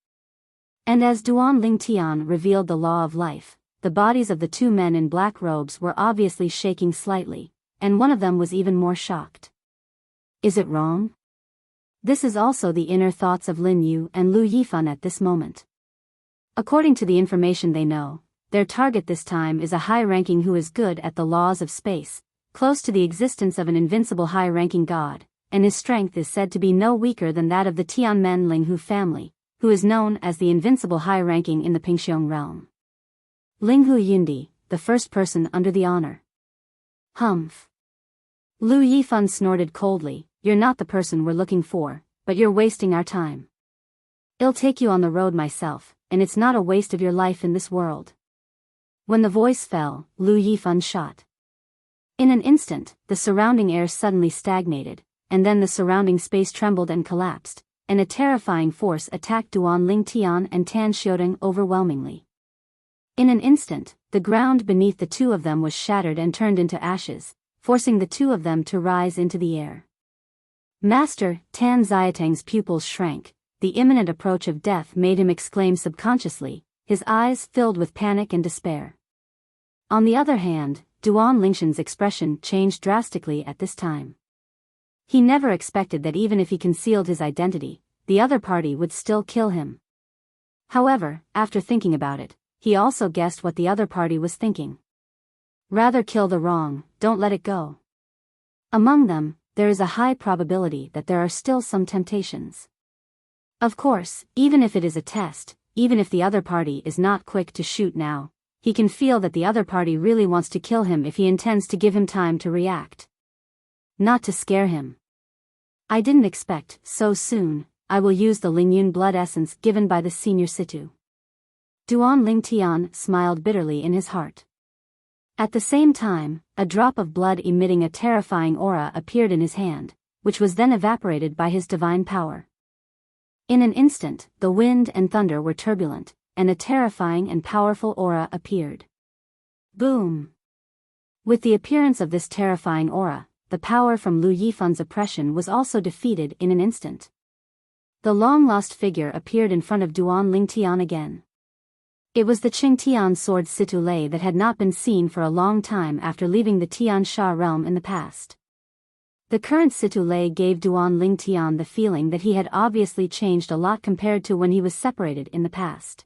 And as Duan Ling Tian revealed the law of life, the bodies of the two men in black robes were obviously shaking slightly, and one of them was even more shocked. Is it wrong? This is also the inner thoughts of Lin Yu and Lu Yifan at this moment. According to the information they know, their target this time is a high-ranking who is good at the laws of space, close to the existence of an invincible high-ranking god, and his strength is said to be no weaker than that of the Tianmen Linghu family, who is known as the invincible high-ranking in the Pingxiong realm. Linghu Yundi, the first person under the honor. Humph. Lu Yifan snorted coldly, "You're not the person we're looking for, but you're wasting our time. I'll take you on the road myself, and it's not a waste of your life in this world." When the voice fell, Lu Yifan shot. In an instant, the surrounding air suddenly stagnated, and then the surrounding space trembled and collapsed, and a terrifying force attacked Duan Ling Tian and Tan Xiaodong overwhelmingly. In an instant, the ground beneath the two of them was shattered and turned into ashes, forcing the two of them to rise into the air. Master Tan Xiatang's pupils shrank. The imminent approach of death made him exclaim subconsciously, his eyes filled with panic and despair. On the other hand, Duan Lingshan's expression changed drastically at this time. He never expected that even if he concealed his identity, the other party would still kill him. However, after thinking about it, he also guessed what the other party was thinking. Rather kill the wrong, don't let it go. Among them, there is a high probability that there are still some temptations. Of course, even if it is a test, even if the other party is not quick to shoot now, he can feel that the other party really wants to kill him if he intends to give him time to react. Not to scare him. I didn't expect, so soon, I will use the Lingyun blood essence given by the senior Situ. Duan Ling Tian smiled bitterly in his heart. At the same time, a drop of blood emitting a terrifying aura appeared in his hand, which was then evaporated by his divine power. In an instant, the wind and thunder were turbulent, and a terrifying and powerful aura appeared. Boom! With the appearance of this terrifying aura, the power from Lu Yifan's oppression was also defeated in an instant. The long-lost figure appeared in front of Duan Ling Tian again. It was the Qingtian sword Situ Lei that had not been seen for a long time after leaving the Tian Sha realm in the past. The current Situ Lei gave Duan Ling Tian the feeling that he had obviously changed a lot compared to when he was separated in the past.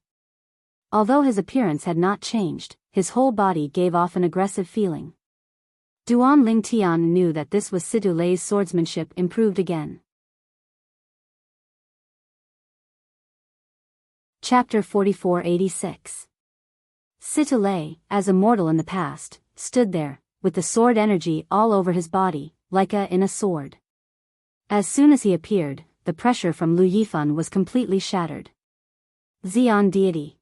Although his appearance had not changed, his whole body gave off an aggressive feeling. Duan Ling Tian knew that this was Situ Lei's swordsmanship improved again. Chapter 4486. Situ Lei, as immortal in the past, stood there, with the sword energy all over his body, like in a sword. As soon as he appeared, the pressure from Lu Yifan was completely shattered. Xian deity.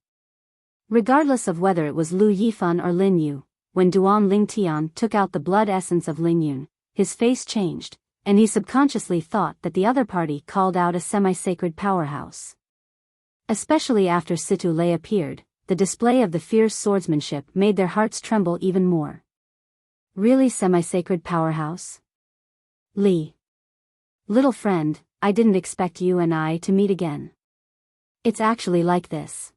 Regardless of whether it was Lu Yifan or Lin Yu, when Duan Ling Tian took out the blood essence of Ling Yun, his face changed, and he subconsciously thought that the other party called out a semi-sacred powerhouse. Especially after Situ Lei appeared, the display of the fierce swordsmanship made their hearts tremble even more. Really semi-sacred powerhouse? Li. Little friend, I didn't expect you and I to meet again. It's actually like this.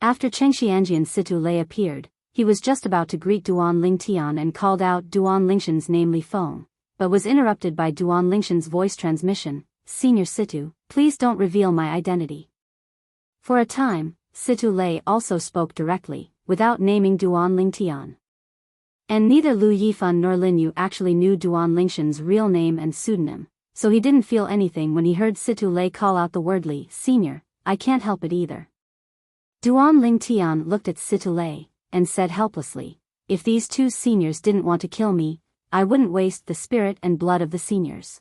After Cheng Xianjian Situ Lei appeared, he was just about to greet Duan Ling Tian and called out Duan Lingshan's name Li Feng, but was interrupted by Duan Lingshan's voice transmission, Senior Situ, please don't reveal my identity. For a time, Situ Lei also spoke directly, without naming Duan Ling Tian. And neither Lu Yifan nor Lin Yu actually knew Duan Lingshan's real name and pseudonym, so he didn't feel anything when he heard Situ Lei call out the word Li, Senior, I can't help it either. Duan Ling Tian looked at Situ Lei, and said helplessly, if these two seniors didn't want to kill me, I wouldn't waste the spirit and blood of the seniors.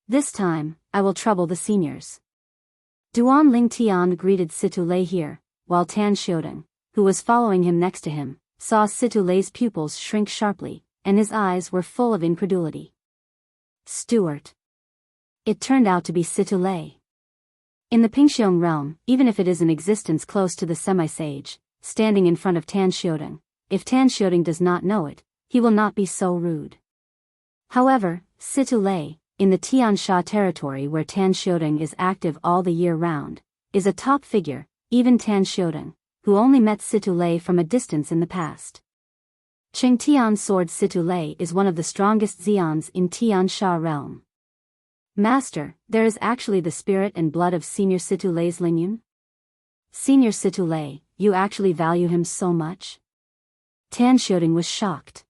This time, I will trouble the seniors. Duan Ling Tian greeted Situ Lei here, while Tan Xiaodong, who was following him next to him, saw Situ Lei's pupils shrink sharply, and his eyes were full of incredulity. Stuart. It turned out to be Situ Lei. In the Pingxiong realm, even if it is an existence close to the semi-sage, standing in front of Tan Xiaodong, if Tan Xiaodong does not know it, he will not be so rude. However, Situ Lei, in the Tiansha territory where Tan Xiaodong is active all the year round, is a top figure, even Tan Xiaodong, who only met Situ Lei from a distance in the past. Cheng Tian's sword Situ Lei is one of the strongest Xians in Tiansha realm. Master, there is actually the spirit and blood of Senior Situ Lei's Ling Yun? Senior Situ Lei, you actually value him so much? Tan Xiaodong was shocked.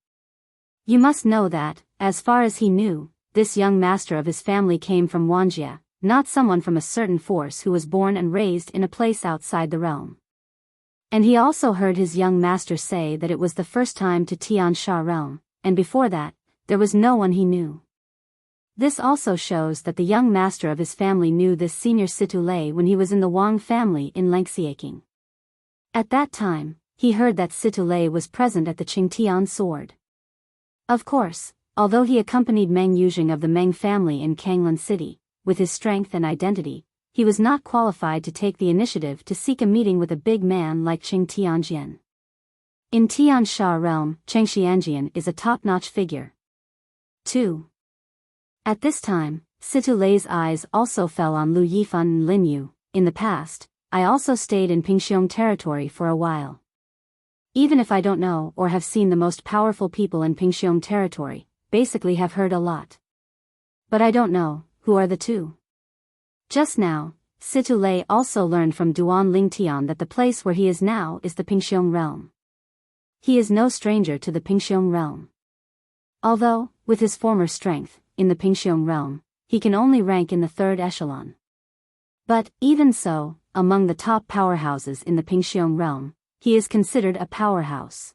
You must know that, as far as he knew, this young master of his family came from Wanjia, not someone from a certain force who was born and raised in a place outside the realm. And he also heard his young master say that it was the first time to Tiansha realm, and before that, there was no one he knew. This also shows that the young master of his family knew this Senior Situ Lei when he was in the Wang family in Lengxiaking. At that time, he heard that Situ Lei was present at the Qingtian sword. Of course, although he accompanied Meng Yuzheng of the Meng family in Kanglan City, with his strength and identity, he was not qualified to take the initiative to seek a meeting with a big man like Cheng Tianjian. In Tiansha realm, Cheng Xianjian is a top-notch figure. 2. At this time, Situ Lei's eyes also fell on Lu Yifan and Lin Yu. In the past, I also stayed in Pingxiong territory for a while. Even if I don't know or have seen the most powerful people in Pingxiong territory, basically have heard a lot. But I don't know, who are the two? Just now, Situ Lei also learned from Duan Ling Tian that the place where he is now is the Pingxiong realm. He is no stranger to the Pingxiong realm. Although, with his former strength, in the Pingxiong realm, he can only rank in the third echelon. But, even so, among the top powerhouses in the Pingxiong realm, he is considered a powerhouse.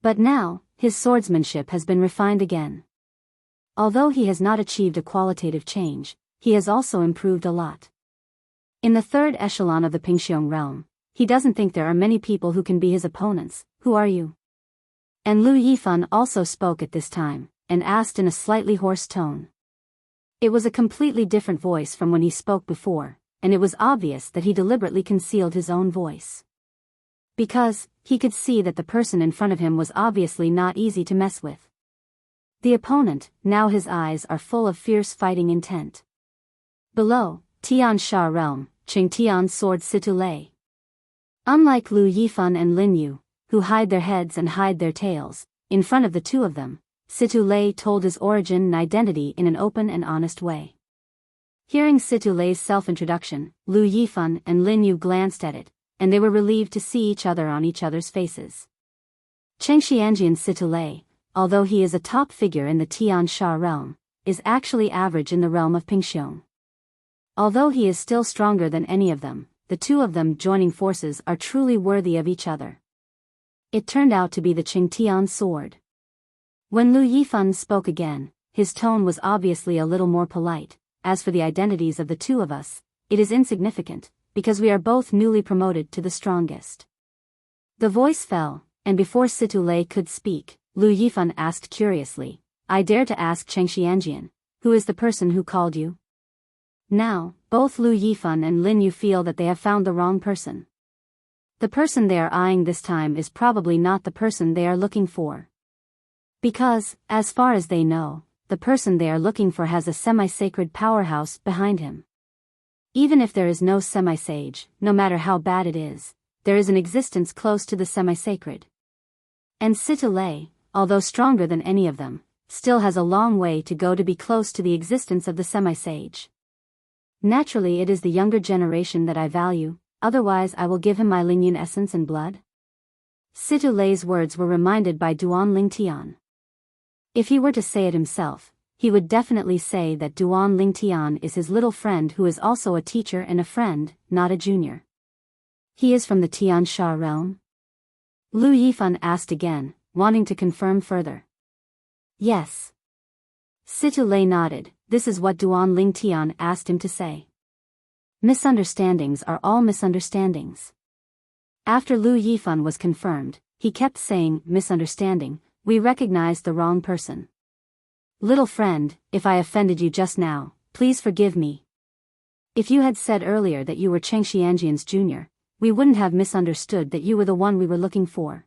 But now, his swordsmanship has been refined again. Although he has not achieved a qualitative change, he has also improved a lot. In the third echelon of the Pingxiong realm, he doesn't think there are many people who can be his opponents. Who are you? And Lu Yifan also spoke at this time, and asked in a slightly hoarse tone. It was a completely different voice from when he spoke before, and it was obvious that he deliberately concealed his own voice. Because, he could see that the person in front of him was obviously not easy to mess with. The opponent, now his eyes are full of fierce fighting intent. Below, Tiansha realm, Cheng Tian's sword Situ Lei. Unlike Lu Yifan and Lin Yu, who hide their heads and hide their tails, in front of the two of them, Situ Lei told his origin and identity in an open and honest way. Hearing Situ Lei's self-introduction, Lu Yifan and Lin Yu glanced at it, and they were relieved to see each other on each other's faces. Cheng Xianjian Situ Lei, although he is a top figure in the Tiansha realm, is actually average in the realm of Pingxiong. Although he is still stronger than any of them, the two of them joining forces are truly worthy of each other. It turned out to be the Qingtian sword. When Lu Yifan spoke again, his tone was obviously a little more polite. As for the identities of the two of us, it is insignificant, because we are both newly promoted to the strongest. The voice fell, and before Situ Lei could speak, Lu Yifan asked curiously, I dare to ask Cheng Xianjian, who is the person who called you? Now, both Lu Yifan and Lin Yu feel that they have found the wrong person. The person they are eyeing this time is probably not the person they are looking for. Because, as far as they know, the person they are looking for has a semi-sacred powerhouse behind him. Even if there is no semi-sage, no matter how bad it is, there is an existence close to the semi-sacred. And Situ Lei, although stronger than any of them, still has a long way to go to be close to the existence of the semi-sage. Naturally it is the younger generation that I value, otherwise I will give him my Lingyan essence and blood. Situ Lei's words were reminded by Duan Lingtian. If he were to say it himself, he would definitely say that Duan Lingtian is his little friend who is also a teacher and a friend, not a junior. He is from the Tiansha realm? Lu Yifan asked again, wanting to confirm further. Yes. Situ Lei nodded. This is what Duan Lingtian asked him to say. Misunderstandings are all misunderstandings. After Lu Yifan was confirmed, he kept saying, misunderstanding, we recognized the wrong person. Little friend, if I offended you just now, please forgive me. If you had said earlier that you were Cheng Xianjian's junior, we wouldn't have misunderstood that you were the one we were looking for.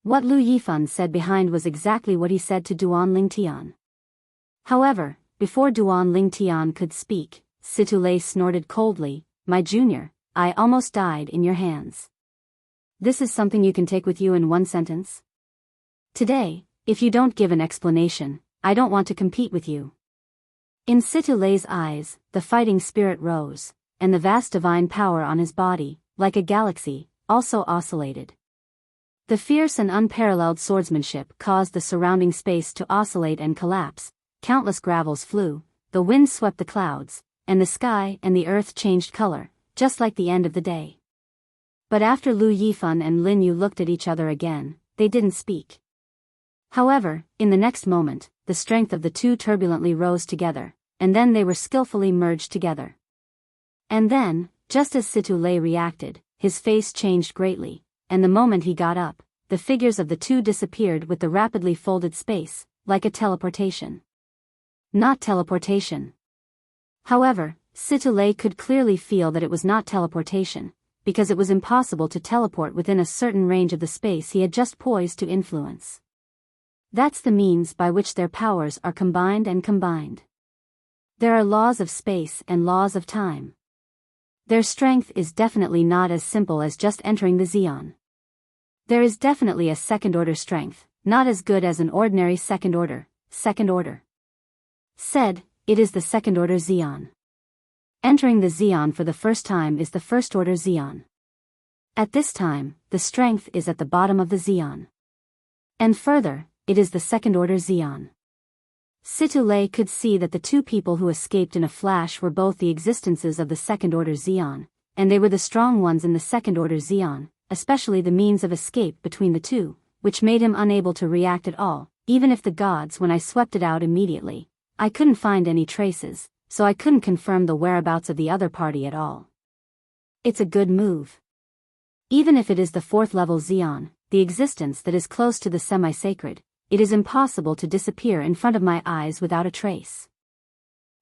What Lu Yifan said behind was exactly what he said to Duan Lingtian. However, before Duan Lingtian could speak, Situ Lei snorted coldly, my junior, I almost died in your hands. This is something you can take with you in one sentence? Today, if you don't give an explanation, I don't want to compete with you. In Situ Lei's eyes, the fighting spirit rose, and the vast divine power on his body, like a galaxy, also oscillated. The fierce and unparalleled swordsmanship caused the surrounding space to oscillate and collapse, countless gravels flew, the wind swept the clouds, and the sky and the earth changed color, just like the end of the day. But after Lu Yifan and Lin Yu looked at each other again, they didn't speak. However, in the next moment, the strength of the two turbulently rose together, and then they were skillfully merged together. And then, just as Situ Lei reacted, his face changed greatly, and the moment he got up, the figures of the two disappeared with the rapidly folded space, like a teleportation. Not teleportation. However, Situ Lei could clearly feel that it was not teleportation, because it was impossible to teleport within a certain range of the space he had just poised to influence. That's the means by which their powers are combined and combined. There are laws of space and laws of time. Their strength is definitely not as simple as just entering the Xeon. There is definitely a second-order strength, not as good as an ordinary second order. Said, it is the second-order Xeon. Entering the Xeon for the first time is the first-order Xeon. At this time, the strength is at the bottom of the Xeon. And further, it is the second-order Xeon. Situ Lei could see that the two people who escaped in a flash were both the existences of the second-order Xeon, and they were the strong ones in the second-order Xeon, especially the means of escape between the two, which made him unable to react at all, even if the gods when I swept it out immediately. I couldn't find any traces, so I couldn't confirm the whereabouts of the other party at all. It's a good move. Even if it is the fourth-level Xeon, the existence that is close to the semi-sacred, it is impossible to disappear in front of my eyes without a trace.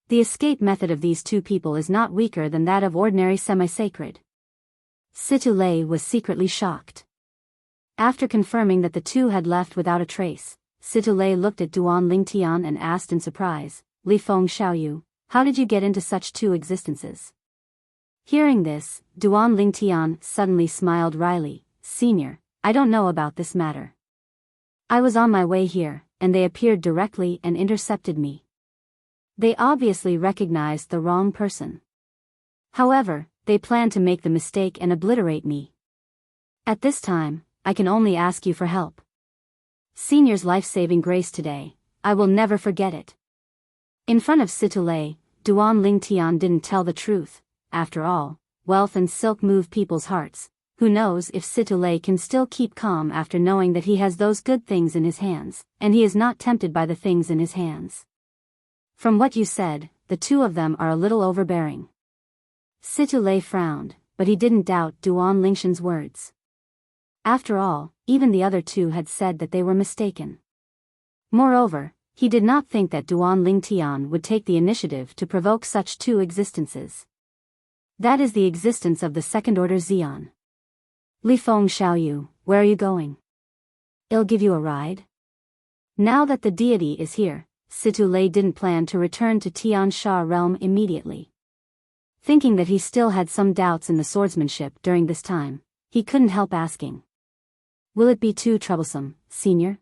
The escape method of these two people is not weaker than that of ordinary semi-sacred. Situ Lei was secretly shocked. After confirming that the two had left without a trace, Situ Lei looked at Duan Lingtian and asked in surprise, Li Feng Xiaoyu, how did you get into such two existences? Hearing this, Duan Lingtian suddenly smiled wryly, Senior, I don't know about this matter. I was on my way here, and they appeared directly and intercepted me. They obviously recognized the wrong person. However, they planned to make the mistake and obliterate me. At this time, I can only ask you for help. Senior's life-saving grace today, I will never forget it. In front of Situ Lei, Duan Lingtian didn't tell the truth. After all, wealth and silk move people's hearts. Who knows if Situ Lei can still keep calm after knowing that he has those good things in his hands, and he is not tempted by the things in his hands. From what you said, the two of them are a little overbearing. Situ Lei frowned, but he didn't doubt Duan Lingshan's words. After all, even the other two had said that they were mistaken. Moreover, he did not think that Duan Lingtian would take the initiative to provoke such two existences. That is the existence of the second-order Xian. Li Feng Xiaoyu, where are you going? I'll give you a ride? Now that the deity is here, Situ Lei didn't plan to return to Tiansha realm immediately. Thinking that he still had some doubts in the swordsmanship during this time, he couldn't help asking. Will it be too troublesome, senior?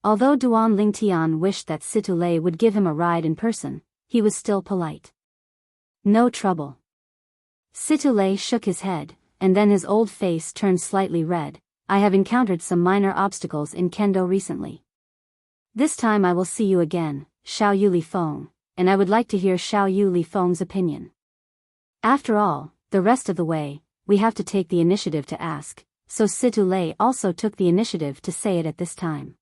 Although Duan Lingtian wished that Situ Lei would give him a ride in person, he was still polite. No trouble. Situ Lei shook his head, and then his old face turned slightly red. I have encountered some minor obstacles in Kendo recently. This time I will see you again, Xiaoyu Li Feng, and I would like to hear Xiaoyu Li Feng's opinion. After all, the rest of the way, we have to take the initiative to ask, so Situ Lei also took the initiative to say it at this time.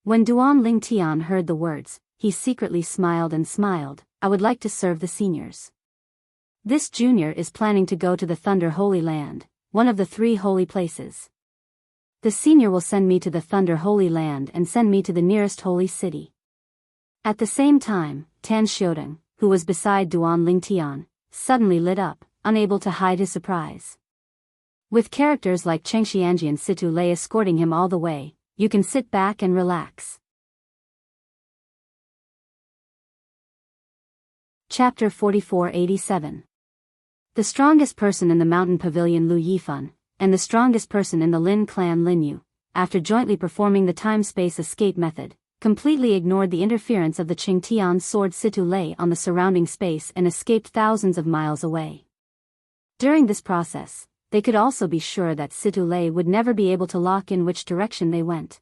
When Duan Lingtian heard the words, he secretly smiled and smiled. I would like to serve the seniors. This junior is planning to go to the Thunder Holy Land, one of the 3 holy places. The senior will send me to the Thunder Holy Land and send me to the nearest holy city. At the same time, Tan Xiodong, who was beside Duan Lingtian, suddenly lit up, unable to hide his surprise. With characters like Cheng Xianji and Situ Lei escorting him all the way, you can sit back and relax. Chapter 4487. The strongest person in the mountain pavilion Lu Yifan, and the strongest person in the Lin clan Lin Yu, after jointly performing the time-space escape method, completely ignored the interference of the Qingtian sword Situ Lei on the surrounding space and escaped thousands of miles away. During this process, they could also be sure that Situ Lei would never be able to lock in which direction they went.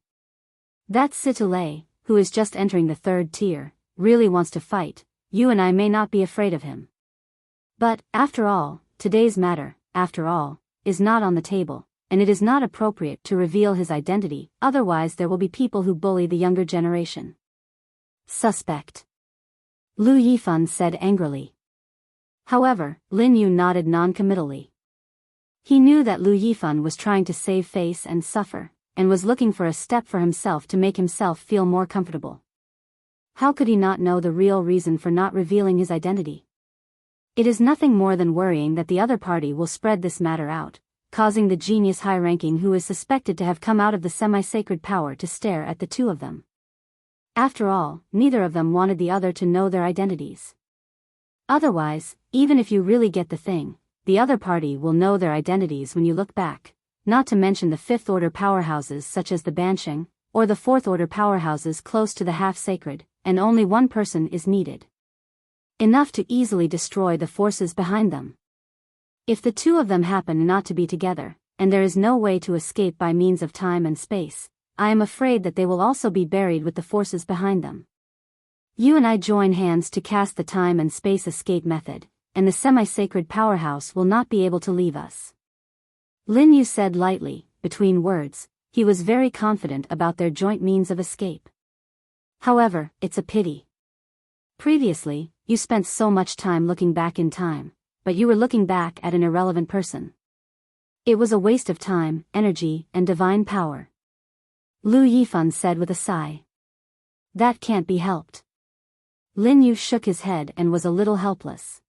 That Situ Lei, who is just entering the 3rd tier, really wants to fight. You and I may not be afraid of him. But, after all, today's matter, after all, is not on the table, and it is not appropriate to reveal his identity, otherwise there will be people who bully the younger generation. Suspect. Lu Yifan said angrily. However, Lin Yu nodded non-committally. He knew that Lu Yifan was trying to save face and suffer, and was looking for a step for himself to make himself feel more comfortable. How could he not know the real reason for not revealing his identity? It is nothing more than worrying that the other party will spread this matter out, causing the genius high-ranking who is suspected to have come out of the semi-sacred power to stare at the two of them. After all, neither of them wanted the other to know their identities. Otherwise, even if you really get the thing, the other party will know their identities when you look back, not to mention the 5th-order powerhouses such as the Bansheng, or the 4th-order powerhouses close to the half-sacred, and only one person is needed. Enough to easily destroy the forces behind them. If the two of them happen not to be together, and there is no way to escape by means of time and space, I am afraid that they will also be buried with the forces behind them. You and I join hands to cast the time and space escape method, and the semi-sacred powerhouse will not be able to leave us. Lin Yu said lightly, between words. He was very confident about their joint means of escape. However, it's a pity. Previously, you spent so much time looking back in time, but you were looking back at an irrelevant person. It was a waste of time, energy, and divine power. Lu Yifan said with a sigh. That can't be helped. Lin Yu shook his head and was a little helpless.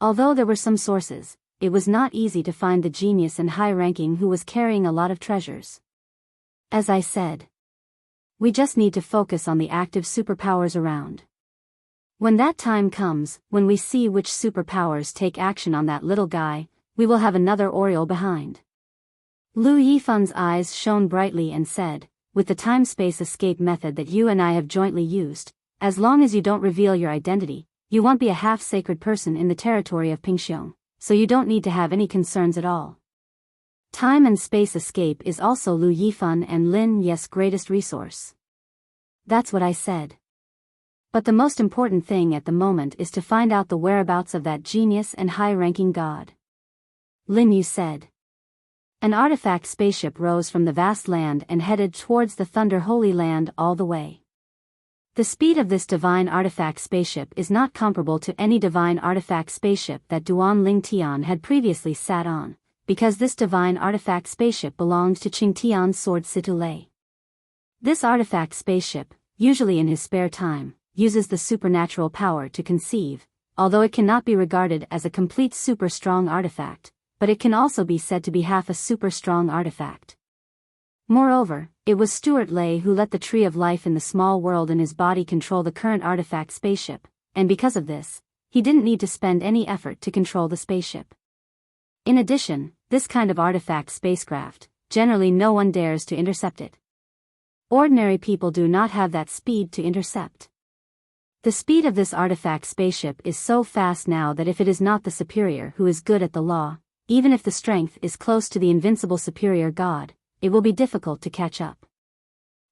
Although there were some sources, it was not easy to find the genius and high-ranking who was carrying a lot of treasures. As I said, we just need to focus on the active superpowers around. When that time comes, when we see which superpowers take action on that little guy, we will have another Oriole behind. Lu Yifan's eyes shone brightly and said, with the time-space escape method that you and I have jointly used, as long as you don't reveal your identity, you won't be a half-sacred person in the territory of Pingxiong, so you don't need to have any concerns at all. Time and space escape is also Lu Yifan and Lin Ye's greatest resource. That's what I said. But the most important thing at the moment is to find out the whereabouts of that genius and high-ranking god. Lin Yu said. An artifact spaceship rose from the vast land and headed towards the Thunder Holy Land all the way. The speed of this divine artifact spaceship is not comparable to any divine artifact spaceship that Duan Ling Tian had previously sat on, because this divine artifact spaceship belonged to Qing Tian's sword Situ Lei. This artifact spaceship, usually in his spare time, uses the supernatural power to conceive, although it cannot be regarded as a complete super strong artifact, but it can also be said to be half a super strong artifact. Moreover, it was Stuart Lei who let the tree of life in the small world in his body control the current artifact spaceship, and because of this, he didn't need to spend any effort to control the spaceship. In addition, this kind of artifact spacecraft, generally no one dares to intercept it. Ordinary people do not have that speed to intercept. The speed of this artifact spaceship is so fast now that if it is not the superior who is good at the law, even if the strength is close to the invincible superior god, it will be difficult to catch up.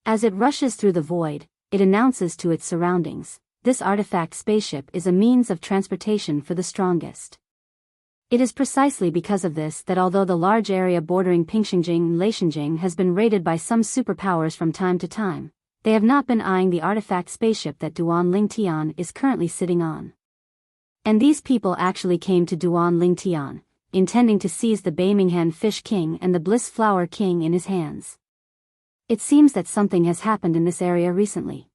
As it rushes through the void, it announces to its surroundings, this artifact spaceship is a means of transportation for the strongest. It is precisely because of this that although the large area bordering Pingxingjing and Leishanjing has been raided by some superpowers from time to time, they have not been eyeing the artifact spaceship that Duan Ling Tian is currently sitting on. And these people actually came to Duan Ling Tian, intending to seize the Beiminghan Fish King and the Bliss Flower King in his hands. It seems that something has happened in this area recently.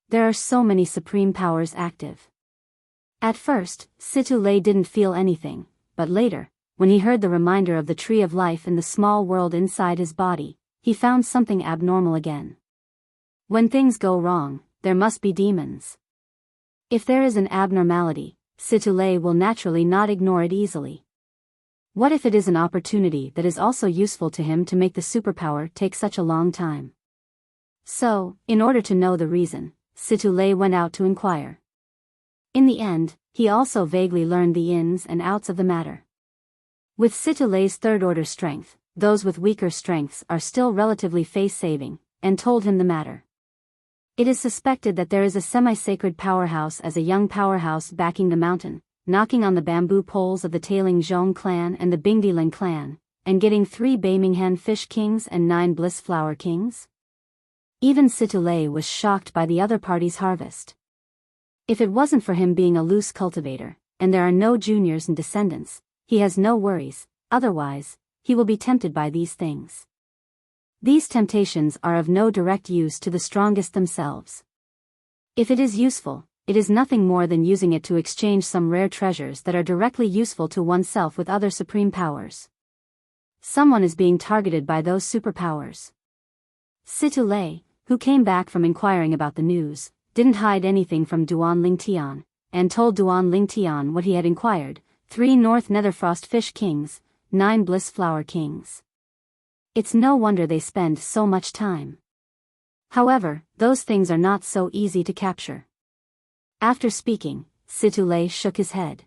There are so many supreme powers active. At first, Situ Lei didn't feel anything, but later, when he heard the reminder of the tree of life in the small world inside his body, he found something abnormal again. When things go wrong, there must be demons. If there is an abnormality, Situ Lei will naturally not ignore it easily. What if it is an opportunity that is also useful to him to make the superpower take such a long time? So, in order to know the reason, Situ Lei went out to inquire. In the end, he also vaguely learned the ins and outs of the matter. With Situ Lei's third-order strength, those with weaker strengths are still relatively face-saving, and told him the matter. It is suspected that there is a semi-sacred powerhouse as a young powerhouse backing the mountain, knocking on the bamboo poles of the Tailing Zhong clan and the Bingdiling clan, and getting 3 Beiminghan Fish Kings and 9 Bliss Flower Kings. Even Situ Lei was shocked by the other party's harvest. If it wasn't for him being a loose cultivator, and there are no juniors and descendants, he has no worries, otherwise, he will be tempted by these things. These temptations are of no direct use to the strongest themselves. If it is useful, it is nothing more than using it to exchange some rare treasures that are directly useful to oneself with other supreme powers. Someone is being targeted by those superpowers. Situ Lei, who came back from inquiring about the news, didn't hide anything from Duan Ling Tian, and told Duan Ling Tian what he had inquired: 3 North Netherfrost Fish Kings, 9 Bliss Flower Kings. It's no wonder they spend so much time. However, those things are not so easy to capture. After speaking, Situ Lei shook his head.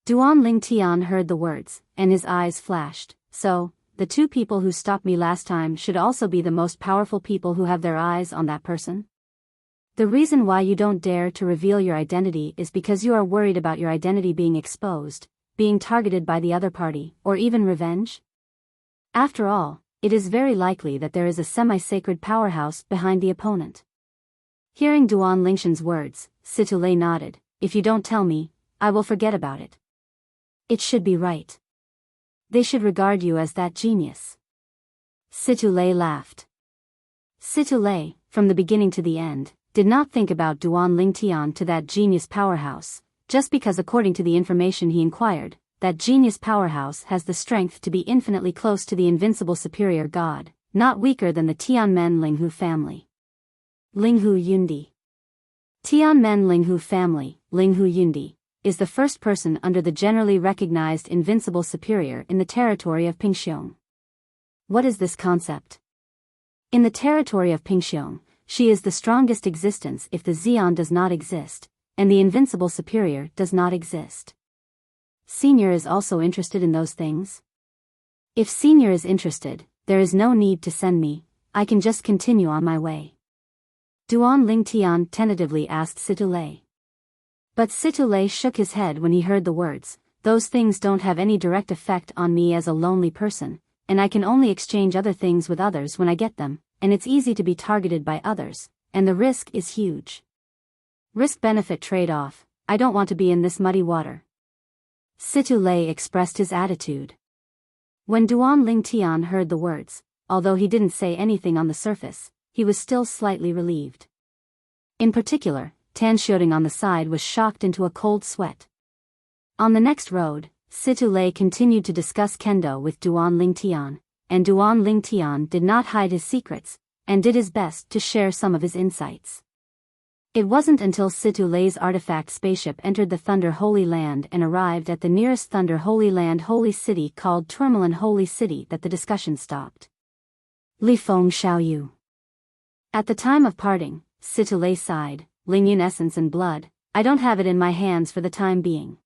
Duan Ling Tian heard the words, and his eyes flashed. So, the 2 people who stopped me last time should also be the most powerful people who have their eyes on that person? The reason why you don't dare to reveal your identity is because you are worried about your identity being exposed, being targeted by the other party, or even revenge? After all, it is very likely that there is a semi-sacred powerhouse behind the opponent. Hearing Duan Lingshan's words, Situ Lei nodded. If you don't tell me, I will forget about it. It should be right. They should regard you as that genius. Situ Lei laughed. Situ Lei, from the beginning to the end, did not think about Duan Ling Tian to that genius powerhouse, just because according to the information he inquired, that genius powerhouse has the strength to be infinitely close to the invincible superior god, not weaker than the Tianmen Linghu family. Linghu Yundi. Tianmen Linghu family, Linghu Yundi, is the first person under the generally recognized invincible superior in the territory of Pingxiong. What is this concept? In the territory of Pingxiong, she is the strongest existence if the Xian does not exist, and the invincible superior does not exist. Senior is also interested in those things. If Senior is interested, there is no need to send me, I can just continue on my way. Duan Ling Tian tentatively asked Situ Lei. But Situ Lei shook his head when he heard the words, those things don't have any direct effect on me as a lonely person, and I can only exchange other things with others when I get them, and it's easy to be targeted by others, and the risk is huge. Risk-benefit trade-off, I don't want to be in this muddy water. Situ Lei expressed his attitude. When Duan Lingtian heard the words, although he didn't say anything on the surface, he was still slightly relieved. In particular, Tan Xiaodong on the side was shocked into a cold sweat. On the next road, Situ Lei continued to discuss kendo with Duan Lingtian, and Duan Lingtian did not hide his secrets, and did his best to share some of his insights. It wasn't until Situ Lei's artifact spaceship entered the Thunder Holy Land and arrived at the nearest Thunder Holy Land holy city called Tourmaline Holy City that the discussion stopped. Li Feng Xiaoyu. At the time of parting, Situ Lei sighed, Lingyun essence and blood, I don't have it in my hands for the time being.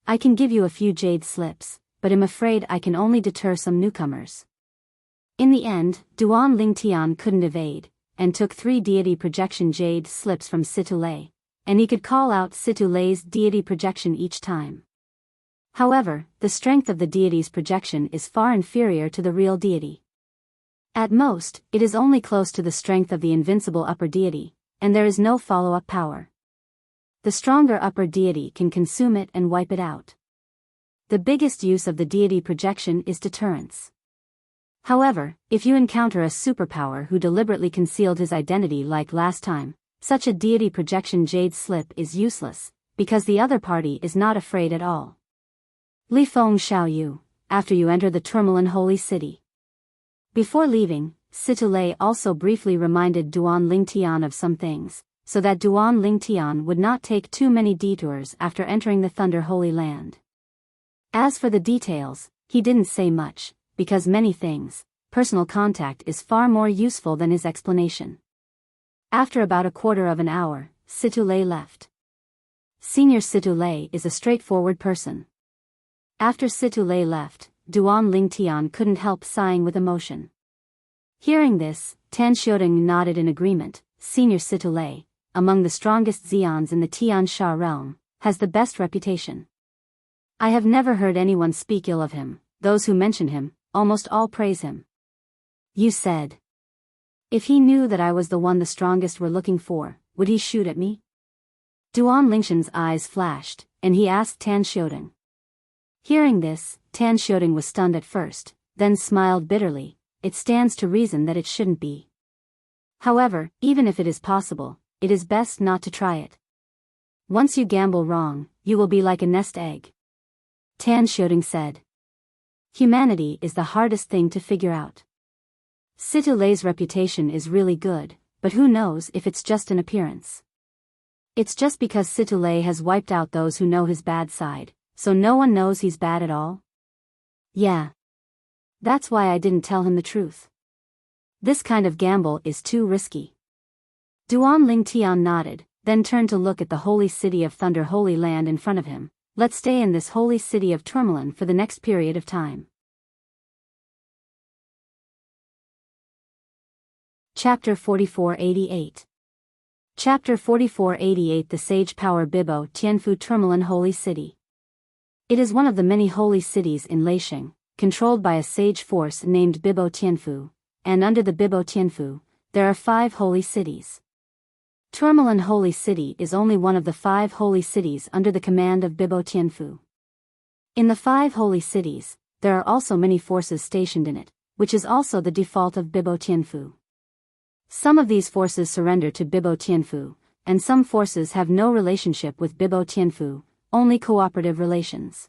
I can give you a few jade slips, but I'm afraid I can only deter some newcomers. In the end, Duan Lingtian couldn't evade, and took 3 deity projection jade slips from Situ Lei, and he could call out Situ Lei's deity projection each time. However, the strength of the deity's projection is far inferior to the real deity. At most, it is only close to the strength of the invincible upper deity, and there is no follow-up power. The stronger upper deity can consume it and wipe it out. The biggest use of the deity projection is deterrence. However, if you encounter a superpower who deliberately concealed his identity like last time, such a deity projection jade slip is useless, because the other party is not afraid at all. Li Feng Xiaoyu, after you enter the Tourmaline Holy City. Before leaving, Situ Lei also briefly reminded Duan Lingtian of some things, so that Duan Lingtian would not take too many detours after entering the Thunder Holy Land. As for the details, he didn't say much, because many things, personal contact is far more useful than his explanation. After about a quarter of an hour, Situ Lei left. Senior Situ Lei is a straightforward person. After Situ Lei left, Duan Lingtian couldn't help sighing with emotion. Hearing this, Tan Xiaodong nodded in agreement. Senior Situ Lei, among the strongest Xians in the Tian Sha realm, has the best reputation. I have never heard anyone speak ill of him. Those who mention him, almost all praise him. You said. If he knew that I was the one the strongest were looking for, would he shoot at me? Duan Lingshan's eyes flashed, and he asked Tan Xiaodong. Hearing this, Tan Xiaodong was stunned at first, then smiled bitterly. It stands to reason that it shouldn't be. However, even if it is possible, it is best not to try it. Once you gamble wrong, you will be like a nest egg. Tan Xiaodong said. Humanity is the hardest thing to figure out. Situ Lei's reputation is really good, but who knows if it's just an appearance. It's just because Situ Lei has wiped out those who know his bad side, so no one knows he's bad at all? Yeah. That's why I didn't tell him the truth. This kind of gamble is too risky. Duan Lingtian nodded, then turned to look at the holy city of Thunder Holy Land in front of him. Let's stay in this holy city of Tourmaline for the next period of time. Chapter 4488. Chapter 4488. The Sage Power Biyao Tianfu Tourmaline Holy City. It is one of the many holy cities in Leixing, controlled by a sage force named Biyao Tianfu, and under the Biyao Tianfu, there are 5 holy cities. Tourmaline Holy City is only one of the 5 holy cities under the command of Biyao Tianfu. In the 5 holy cities, there are also many forces stationed in it, which is also the default of Biyao Tianfu. Some of these forces surrender to Biyao Tianfu, and some forces have no relationship with Biyao Tianfu, only cooperative relations.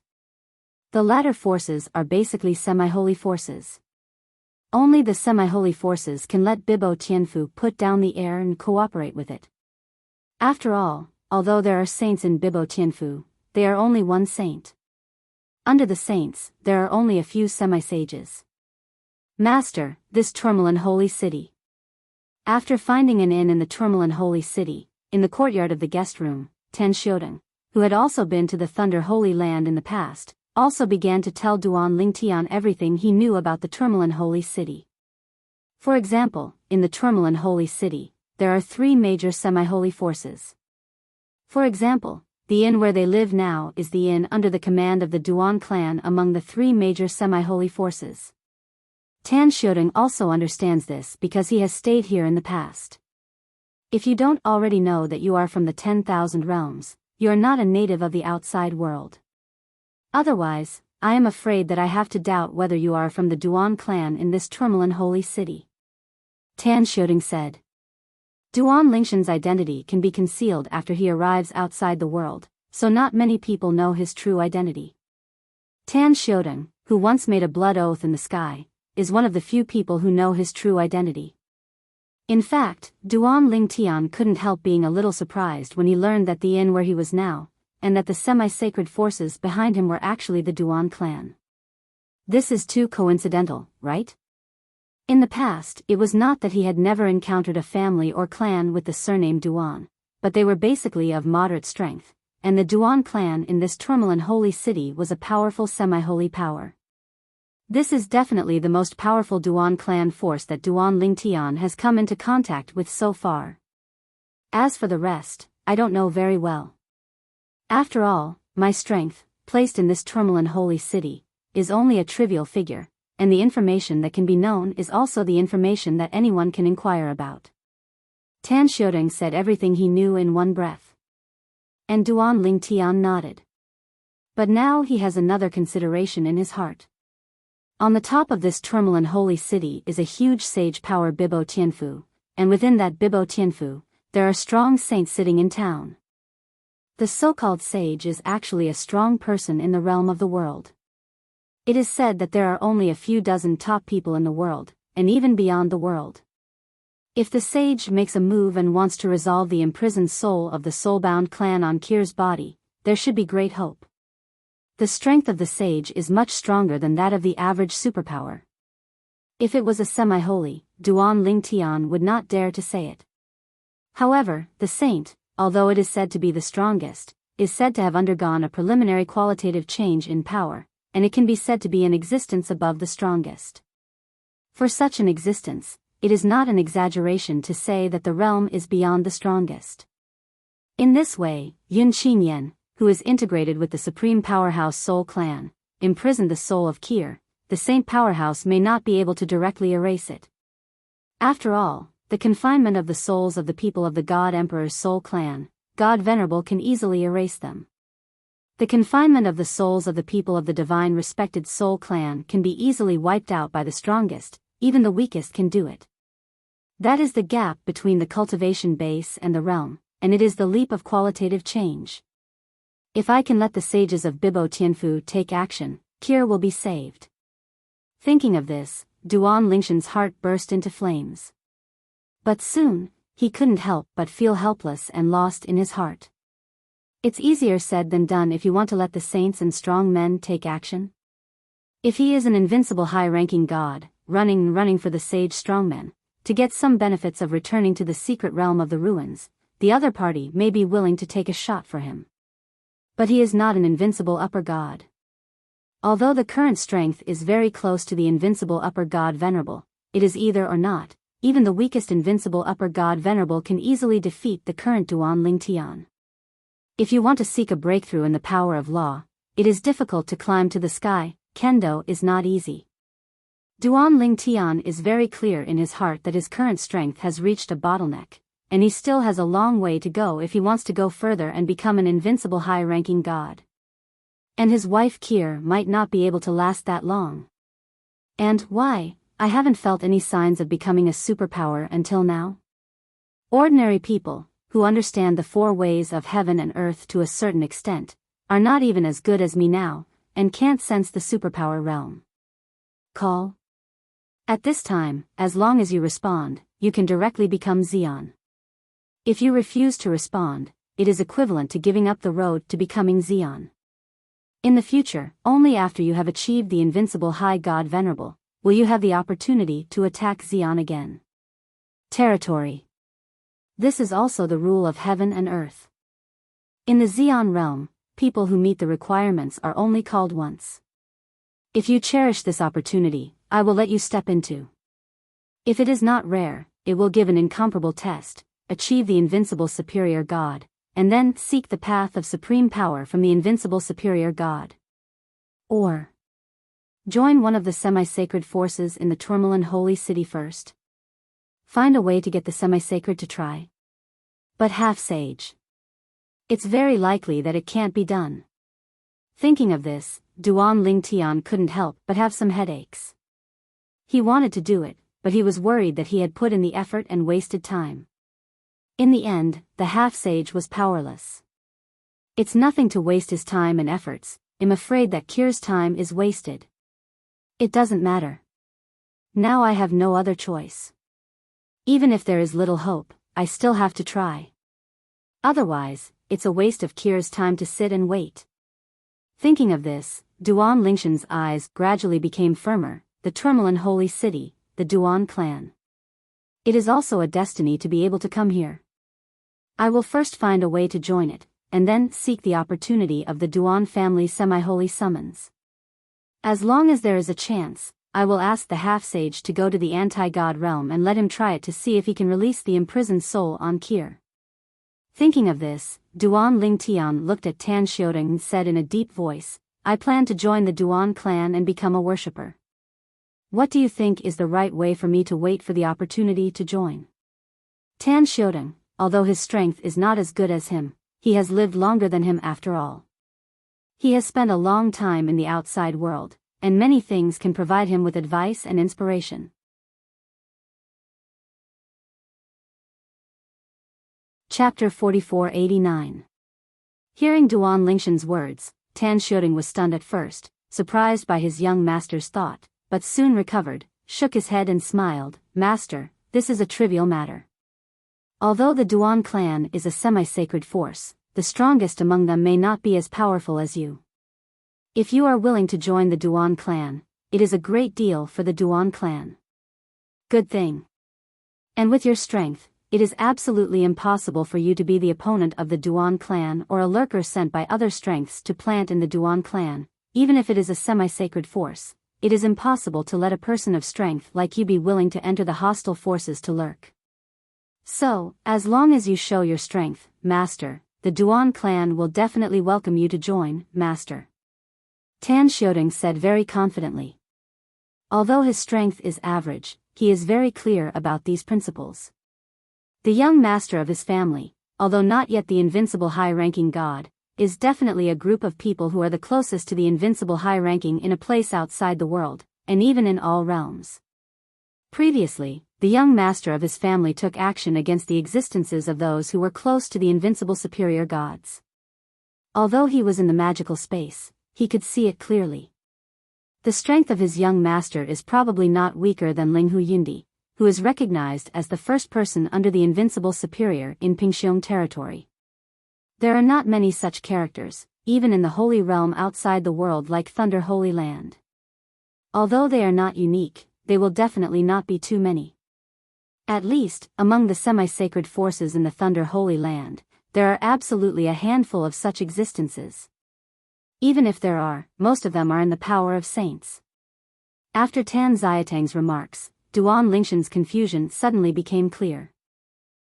The latter forces are basically semi-holy forces. Only the semi-holy forces can let Biyao Tianfu put down the air and cooperate with it. After all, although there are saints in Biyao Tianfu, they are only one saint. Under the saints, there are only a few semi-sages. Master, this Tourmaline Holy City. After finding an inn in the Tourmaline Holy City, in the courtyard of the guest room, Tan Xiaodong, who had also been to the Thunder Holy Land in the past, also began to tell Duan Lingtian everything he knew about the Tourmaline Holy City. For example, in the Tourmaline Holy City, there are 3 major semi-holy forces. For example, the inn where they live now is the inn under the command of the Duan clan among the 3 major semi-holy forces. Tan Xiaodong also understands this because he has stayed here in the past. If you don't already know that you are from the 10,000 realms, you are not a native of the outside world. Otherwise, I am afraid that I have to doubt whether you are from the Duan clan in this tourmaline holy city. Tan Xiaodong said. Duan Lingshan's identity can be concealed after he arrives outside the world, so not many people know his true identity. Tan Xiaodong, who once made a blood oath in the sky, is one of the few people who know his true identity. In fact, Duan Lingtian couldn't help being a little surprised when he learned that the inn where he was now, and that the semi-sacred forces behind him were actually the Duan clan. This is too coincidental, right? In the past, it was not that he had never encountered a family or clan with the surname Duan, but they were basically of moderate strength, and the Duan clan in this tourmaline holy city was a powerful semi-holy power. This is definitely the most powerful Duan clan force that Duan Lingtian has come into contact with so far. As for the rest, I don't know very well. After all, my strength, placed in this tourmaline holy city, is only a trivial figure, and the information that can be known is also the information that anyone can inquire about. Tan Xiaodong said everything he knew in one breath. And Duan Lingtian nodded. But now he has another consideration in his heart. On the top of this tourmaline holy city is a huge sage power Biyao Tianfu, and within that Biyao Tianfu, there are strong saints sitting in town. The so-called sage is actually a strong person in the realm of the world. It is said that there are only a few dozen top people in the world, and even beyond the world. If the sage makes a move and wants to resolve the imprisoned soul of the soulbound clan on Kir's body, there should be great hope. The strength of the sage is much stronger than that of the average superpower. If it was a semi-holy, Duan Lingtian would not dare to say it. However, the saint, although it is said to be the strongest, is said to have undergone a preliminary qualitative change in power, and it can be said to be in existence above the strongest. For such an existence, it is not an exaggeration to say that the realm is beyond the strongest. In this way, Yun Qinyan, who is integrated with the supreme powerhouse Soul Clan, imprisoned the soul of Kir. The saint powerhouse may not be able to directly erase it. After all, the confinement of the souls of the people of the God Emperor's Soul Clan, God Venerable, can easily erase them. The confinement of the souls of the people of the divine respected Soul Clan can be easily wiped out by the strongest, even the weakest can do it. That is the gap between the cultivation base and the realm, and it is the leap of qualitative change. If I can let the sages of Biyao Tianfu take action, Kir will be saved. Thinking of this, Duan Lingshan's heart burst into flames. But soon, he couldn't help but feel helpless and lost in his heart. It's easier said than done if you want to let the saints and strong men take action. If he is an invincible high-ranking god, running for the sage strongmen, to get some benefits of returning to the secret realm of the ruins, the other party may be willing to take a shot for him. But he is not an invincible upper god. Although the current strength is very close to the invincible upper god Venerable, it is either or not. Even the weakest invincible upper god Venerable can easily defeat the current Duan Lingtian. If you want to seek a breakthrough in the power of law, it is difficult to climb to the sky. Kendo is not easy. Duan Lingtian is very clear in his heart that his current strength has reached a bottleneck, and he still has a long way to go if he wants to go further and become an invincible high-ranking god. And his wife Kir might not be able to last that long. And why? I haven't felt any signs of becoming a superpower until now. Ordinary people, who understand the four ways of heaven and earth to a certain extent, are not even as good as me now, and can't sense the superpower realm. Call. At this time, as long as you respond, you can directly become Xian. If you refuse to respond, it is equivalent to giving up the road to becoming Xian. In the future, only after you have achieved the invincible high god Venerable, will you have the opportunity to attack Xian again. Territory. This is also the rule of heaven and earth. In the Xian realm, people who meet the requirements are only called once. If you cherish this opportunity, I will let you step into. If it is not rare, it will give an incomparable test, achieve the invincible superior god, and then seek the path of supreme power from the invincible superior god. Or join one of the semi-sacred forces in the tourmaline holy city first. Find a way to get the semi-sacred to try. But half-sage. It's very likely that it can't be done. Thinking of this, Duan Lingtian couldn't help but have some headaches. He wanted to do it, but he was worried that he had put in the effort and wasted time. In the end, the half-sage was powerless. It's nothing to waste his time and efforts. I'm afraid that Kyr's time is wasted. It doesn't matter. Now I have no other choice. Even if there is little hope, I still have to try. Otherwise, it's a waste of Kyr's time to sit and wait. Thinking of this, Duan Lingshan's eyes gradually became firmer. The Tourmaline Holy City, the Duan clan. It is also a destiny to be able to come here. I will first find a way to join it, and then seek the opportunity of the Duan family semi-holy summons. As long as there is a chance, I will ask the half-sage to go to the anti-god realm and let him try it to see if he can release the imprisoned soul on Kyr. Thinking of this, Duan Lingtian looked at Tan Xiaodong and said in a deep voice, I plan to join the Duan clan and become a worshipper. What do you think is the right way for me to wait for the opportunity to join? Tan Xiaodong, although his strength is not as good as him, he has lived longer than him after all. He has spent a long time in the outside world, and many things can provide him with advice and inspiration. Chapter 4489. Hearing Duan Lingshan's words, Tan Xiaodong was stunned at first, surprised by his young master's thought, but soon recovered, shook his head and smiled. Master, this is a trivial matter. Although the Duan clan is a semi-sacred force, the strongest among them may not be as powerful as you. If you are willing to join the Duan clan, it is a great deal for the Duan clan. Good thing. And with your strength, it is absolutely impossible for you to be the opponent of the Duan clan or a lurker sent by other strengths to plant in the Duan clan. Even if it is a semi-sacred force, it is impossible to let a person of strength like you be willing to enter the hostile forces to lurk. So, as long as you show your strength, Master, the Duan clan will definitely welcome you to join, Master. Tan Xiaodong said very confidently. Although his strength is average, he is very clear about these principles. The young master of his family, although not yet the invincible high-ranking god, is definitely a group of people who are the closest to the invincible high-ranking in a place outside the world, and even in all realms. Previously, the young master of his family took action against the existences of those who were close to the invincible superior gods. Although he was in the magical space, he could see it clearly. The strength of his young master is probably not weaker than Linghu Yundi, who is recognized as the first person under the invincible superior in Pingxiong territory. There are not many such characters, even in the holy realm outside the world like Thunder Holy Land. Although they are not unique, they will definitely not be too many. At least, among the semi-sacred forces in the Thunder Holy Land, there are absolutely a handful of such existences. Even if there are, most of them are in the power of saints. After Tan Xiatang's remarks, Duan Lingshan's confusion suddenly became clear.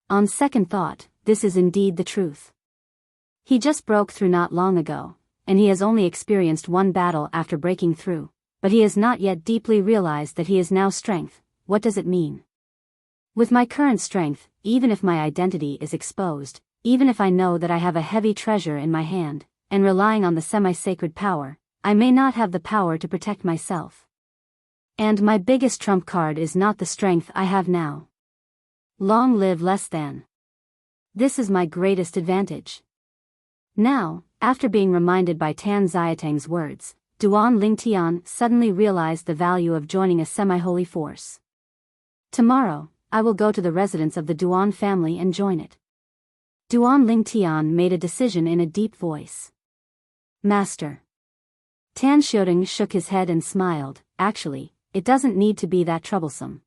On second thought, this is indeed the truth. He just broke through not long ago, and he has only experienced one battle after breaking through, but he has not yet deeply realized that he is now strength. What does it mean? With my current strength, even if my identity is exposed, even if I know that I have a heavy treasure in my hand, and relying on the semi-sacred power, I may not have the power to protect myself. And my biggest trump card is not the strength I have now. Long live less than. This is my greatest advantage. Now, after being reminded by Tan Xiatang's words, Duan Lingtian suddenly realized the value of joining a semi-holy force. Tomorrow, I will go to the residence of the Duan family and join it. Duan Lingtian made a decision in a deep voice. Master. Tan Xiaodong shook his head and smiled. Actually, it doesn't need to be that troublesome.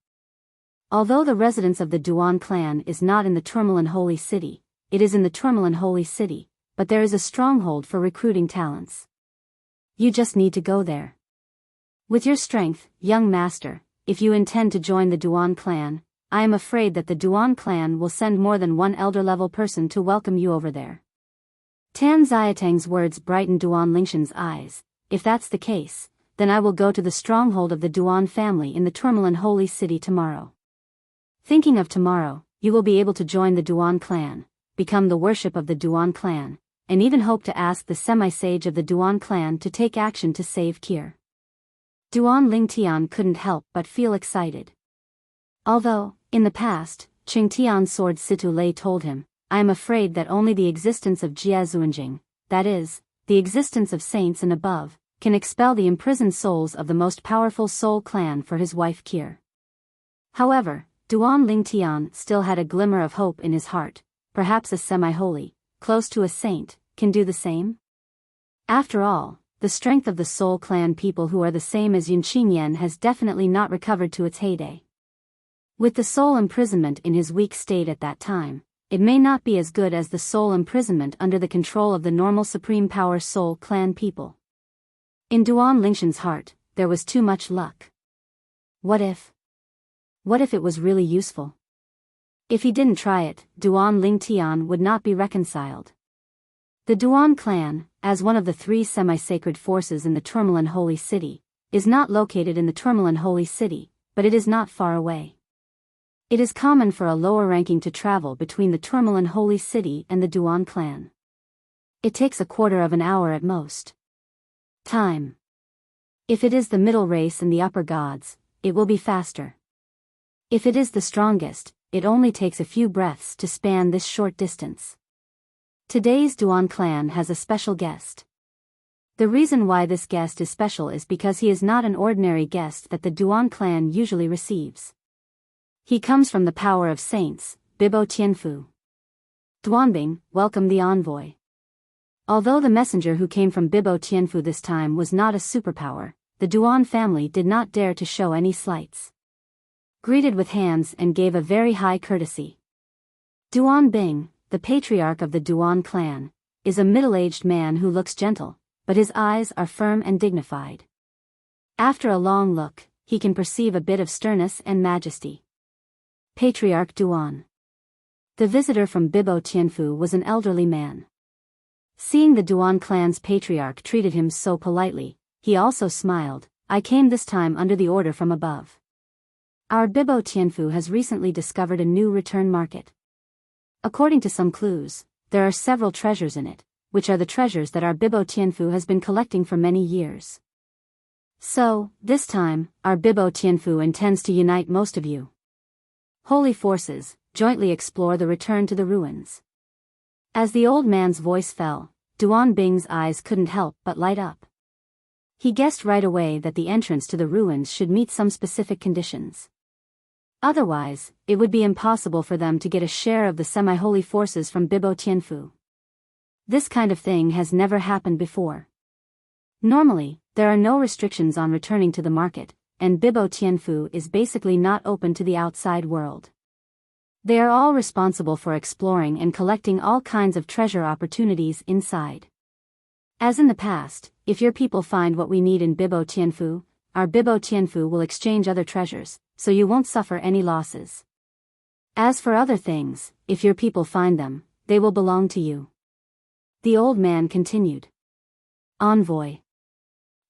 Although the residence of the Duan clan is not in the Tourmaline Holy City, it is in the Tourmaline Holy City, but there is a stronghold for recruiting talents. You just need to go there. With your strength, young master, if you intend to join the Duan clan, I am afraid that the Duan clan will send more than one elder-level person to welcome you over there. Tan Xiatang's words brightened Duan Lingshan's eyes. If that's the case, then I will go to the stronghold of the Duan family in the Tourmaline Holy City tomorrow. Thinking of tomorrow, you will be able to join the Duan clan, become the worship of the Duan clan, and even hoped to ask the semi-sage of the Duan clan to take action to save Kir. Duan Lingtian couldn't help but feel excited. Although, in the past, Qingtian's sword Situ Lei told him, I am afraid that only the existence of Jiazuanjing, that is, the existence of saints and above, can expel the imprisoned souls of the most powerful soul clan for his wife Kir. However, Duan Lingtian still had a glimmer of hope in his heart. Perhaps a semi-holy, close to a saint, can do the same? After all, the strength of the Soul Clan people who are the same as Yunqingyan has definitely not recovered to its heyday. With the soul imprisonment in his weak state at that time, it may not be as good as the soul imprisonment under the control of the normal supreme power Soul Clan people. In Duan Lingshan's heart, there was too much luck. What if it was really useful? If he didn't try it, Duan Lingtian would not be reconciled. The Duan clan, as one of the 3 semi-sacred forces in the Tourmaline Holy City, is not located in the Tourmaline Holy City, but it is not far away. It is common for a lower ranking to travel between the Tourmaline Holy City and the Duan clan. It takes a quarter of an hour at most. Time. If it is the middle race and the upper gods, it will be faster. If it is the strongest, it only takes a few breaths to span this short distance. Today's Duan clan has a special guest. The reason why this guest is special is because he is not an ordinary guest that the Duan clan usually receives. He comes from the power of saints, Bibo Tianfu. Duanbing, welcome the envoy. Although the messenger who came from Bibo Tianfu this time was not a superpower, the Duan family did not dare to show any slights. Greeted with hands and gave a very high courtesy. Duan Bing, the patriarch of the Duan clan, is a middle-aged man who looks gentle, but his eyes are firm and dignified. After a long look, he can perceive a bit of sternness and majesty. Patriarch Duan. The visitor from Bibo Tianfu was an elderly man. Seeing the Duan clan's patriarch treated him so politely, he also smiled. I came this time under the order from above. Our Bibo Tianfu has recently discovered a new return market. According to some clues, there are several treasures in it, which are the treasures that our Bibo Tianfu has been collecting for many years. So, this time, our Bibo Tianfu intends to unite most of you. Holy forces, jointly explore the return to the ruins. As the old man's voice fell, Duan Bing's eyes couldn't help but light up. He guessed right away that the entrance to the ruins should meet some specific conditions. Otherwise, it would be impossible for them to get a share of the semi-holy forces from Bibo Tianfu. This kind of thing has never happened before. Normally, there are no restrictions on returning to the market, and Bibo Tianfu is basically not open to the outside world. They are all responsible for exploring and collecting all kinds of treasure opportunities inside. As in the past, if your people find what we need in Bibo Tianfu, our Bibo Tianfu will exchange other treasures, so you won't suffer any losses. As for other things, if your people find them, they will belong to you. The old man continued. Envoy.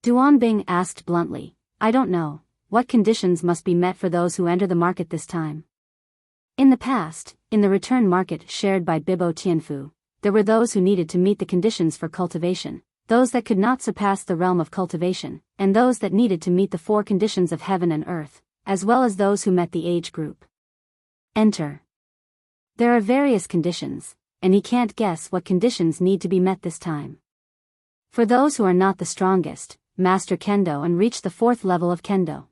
Duan Bing asked bluntly, I don't know, what conditions must be met for those who enter the market this time? In the past, in the return market shared by Bibo Tianfu, there were those who needed to meet the conditions for cultivation, those that could not surpass the realm of cultivation, and those that needed to meet the 4 conditions of heaven and earth, as well as those who met the age group. Enter. There are various conditions, and he can't guess what conditions need to be met this time. For those who are not the strongest, master Kendo and reach the 4th level of Kendo.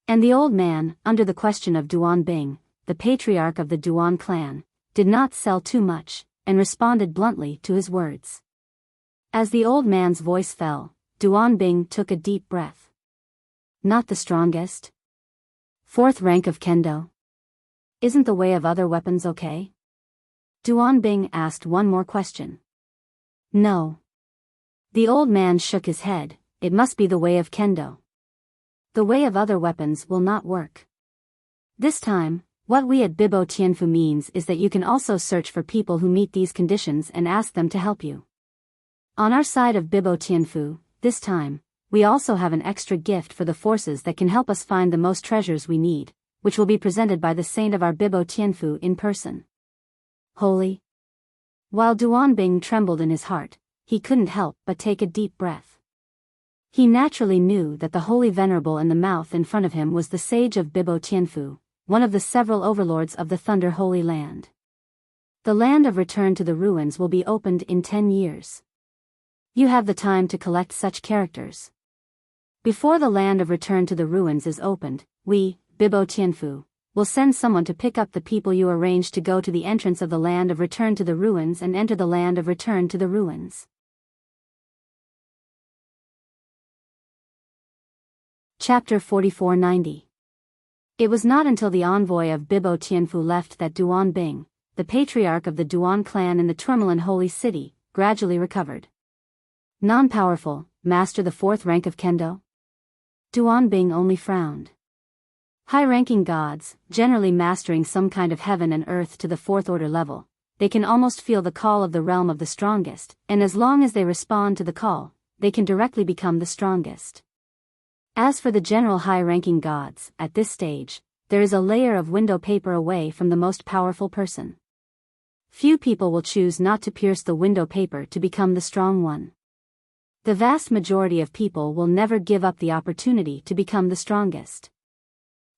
And the old man, under the question of Duan Bing, the patriarch of the Duan clan, did not sell too much, and responded bluntly to his words. As the old man's voice fell, Duan Bing took a deep breath. Not the strongest? 4th rank of Kendo? Isn't the way of other weapons okay? Duan Bing asked one more question. No. The old man shook his head, it must be the way of Kendo. The way of other weapons will not work. This time, what we at Bibo Tianfu means is that you can also search for people who meet these conditions and ask them to help you. On our side of Bibo Tianfu, this time, we also have an extra gift for the forces that can help us find the most treasures we need, which will be presented by the saint of our Bibo Tianfu in person. Holy While Duan trembled in his heart, he couldn't help but take a deep breath. He naturally knew that the holy venerable in the mouth in front of him was the sage of Bibo Tianfu, one of the several overlords of the Thunder Holy Land. The land of return to the ruins will be opened in 10 years. You have the time to collect such characters. Before the land of return to the ruins is opened, we, Bibo Tianfu, will send someone to pick up the people you arrange to go to the entrance of the land of return to the ruins and enter the land of return to the ruins. Chapter 4490. It was not until the envoy of Bibo Tianfu left that Duan Bing, the patriarch of the Duan clan in the Tourmaline Holy City, gradually recovered. Non-powerful, master the 4th rank of Kendo? Duan Bing only frowned. High-ranking gods, generally mastering some kind of heaven and earth to the 4th order level, they can almost feel the call of the realm of the strongest, and as long as they respond to the call, they can directly become the strongest. As for the general high-ranking gods, at this stage, there is a layer of window paper away from the most powerful person. Few people will choose not to pierce the window paper to become the strong one. The vast majority of people will never give up the opportunity to become the strongest.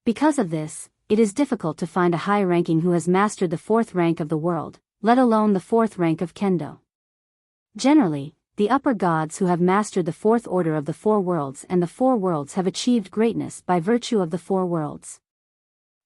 Because of this, it is difficult to find a high-ranking who has mastered the 4th rank of the world, let alone the 4th rank of Kendo. Generally, the upper gods who have mastered the 4th order of the 4 worlds and the 4 worlds have achieved greatness by virtue of the 4 worlds.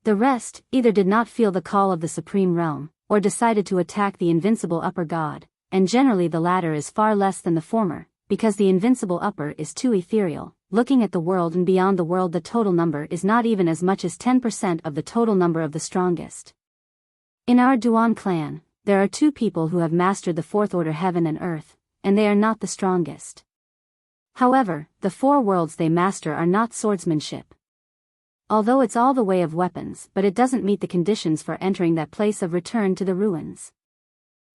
The rest either did not feel the call of the supreme realm, or decided to attack the invincible upper god, and generally the latter is far less than the former, because the invincible upper is too ethereal. Looking at the world and beyond the world, the total number is not even as much as 10% of the total number of the strongest. In our Duan clan, there are 2 people who have mastered the 4th order heaven and earth, and they are not the strongest. However, the 4 worlds they master are not swordsmanship. Although it's all the way of weapons, but it doesn't meet the conditions for entering that place of return to the ruins.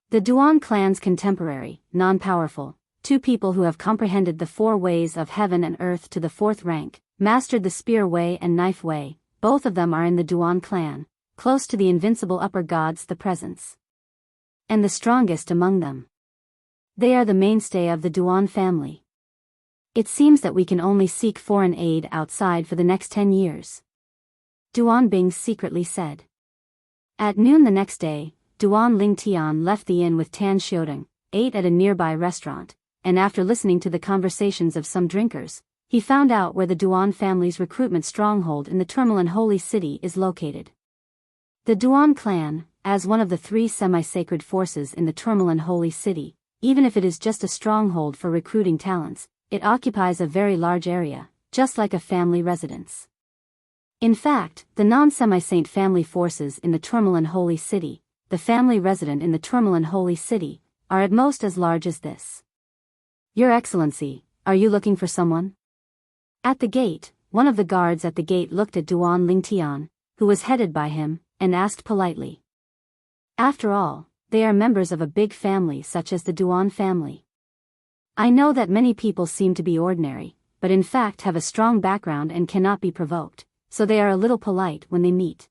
The Duan clan's contemporary, non-powerful, 2 people who have comprehended the 4 ways of heaven and earth to the 4th rank, mastered the spear way and knife way, both of them are in the Duan clan, close to the invincible upper gods, the presence. And the strongest among them. They are the mainstay of the Duan family. It seems that we can only seek foreign aid outside for the next 10 years. Duan Bing secretly said. At noon the next day, Duan Lingtian left the inn with Tan Xiudong, ate at a nearby restaurant, and after listening to the conversations of some drinkers, he found out where the Duan family's recruitment stronghold in the Tourmaline Holy City is located. The Duan clan, as one of the 3 semi-sacred forces in the Tourmaline Holy City, even if it is just a stronghold for recruiting talents, it occupies a very large area, just like a family residence. In fact, the non-semi-saint family forces in the Tourmaline Holy City, the family resident in the Tourmaline Holy City, are at most as large as this. Your Excellency, are you looking for someone? At the gate, one of the guards at the gate looked at Duan Lingtian, who was headed by him, and asked politely. After all, they are members of a big family such as the Duan family. I know that many people seem to be ordinary, but in fact have a strong background and cannot be provoked, so they are a little polite when they meet.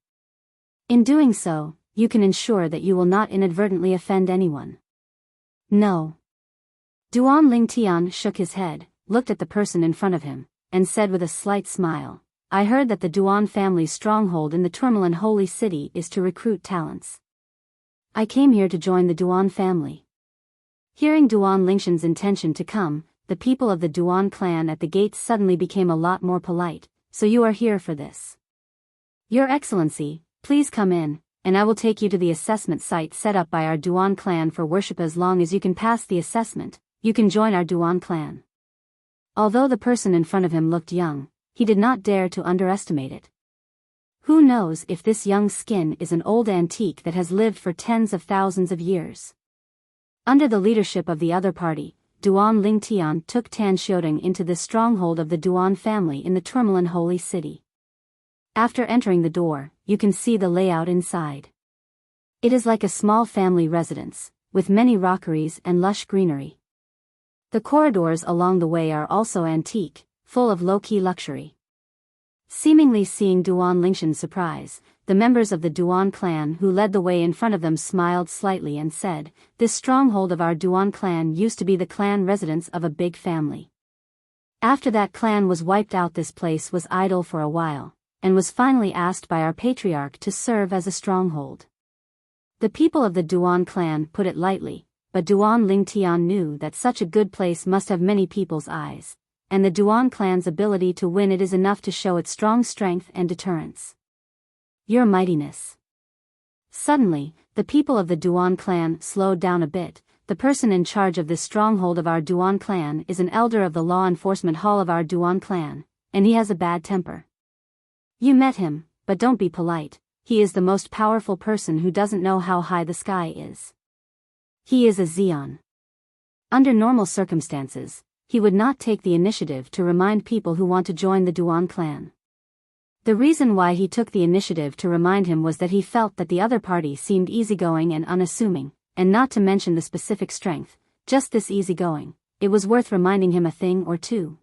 In doing so, you can ensure that you will not inadvertently offend anyone. No. Duan Lingtian shook his head, looked at the person in front of him, and said with a slight smile, I heard that the Duan family's stronghold in the Tourmaline Holy City is to recruit talents. I came here to join the Duan family. Hearing Duan Lingshan's intention to come, the people of the Duan clan at the gates suddenly became a lot more polite, so you are here for this. Your Excellency, please come in, and I will take you to the assessment site set up by our Duan clan for worship. As long as you can pass the assessment, you can join our Duan clan. Although the person in front of him looked young, he did not dare to underestimate it. Who knows if this young skin is an old antique that has lived for tens of thousands of years. Under the leadership of the other party, Duan Lingtian took Tan Xiudong into the stronghold of the Duan family in the Tourmaline Holy City. After entering the door, you can see the layout inside. It is like a small family residence, with many rockeries and lush greenery. The corridors along the way are also antique, full of low-key luxury. Seemingly seeing Duan Lingshan's surprise, the members of the Duan clan who led the way in front of them smiled slightly and said, "This stronghold of our Duan clan used to be the clan residence of a big family. After that clan was wiped out, this place was idle for a while, and was finally asked by our patriarch to serve as a stronghold." The people of the Duan clan put it lightly, but Duan Lingtian knew that such a good place must have many people's eyes, and the Duan clan's ability to win it is enough to show its strong strength and deterrence. "Your mightiness." Suddenly, the people of the Duan clan slowed down a bit. "The person in charge of this stronghold of our Duan clan is an elder of the law enforcement hall of our Duan clan, and he has a bad temper. You met him, but don't be polite. He is the most powerful person who doesn't know how high the sky is. He is a Zeon. Under normal circumstances, he would not take the initiative to remind people who want to join the Duan clan. The reason why he took the initiative to remind him was that he felt that the other party seemed easygoing and unassuming, and not to mention the specific strength, just this easygoing, it was worth reminding him a thing or two.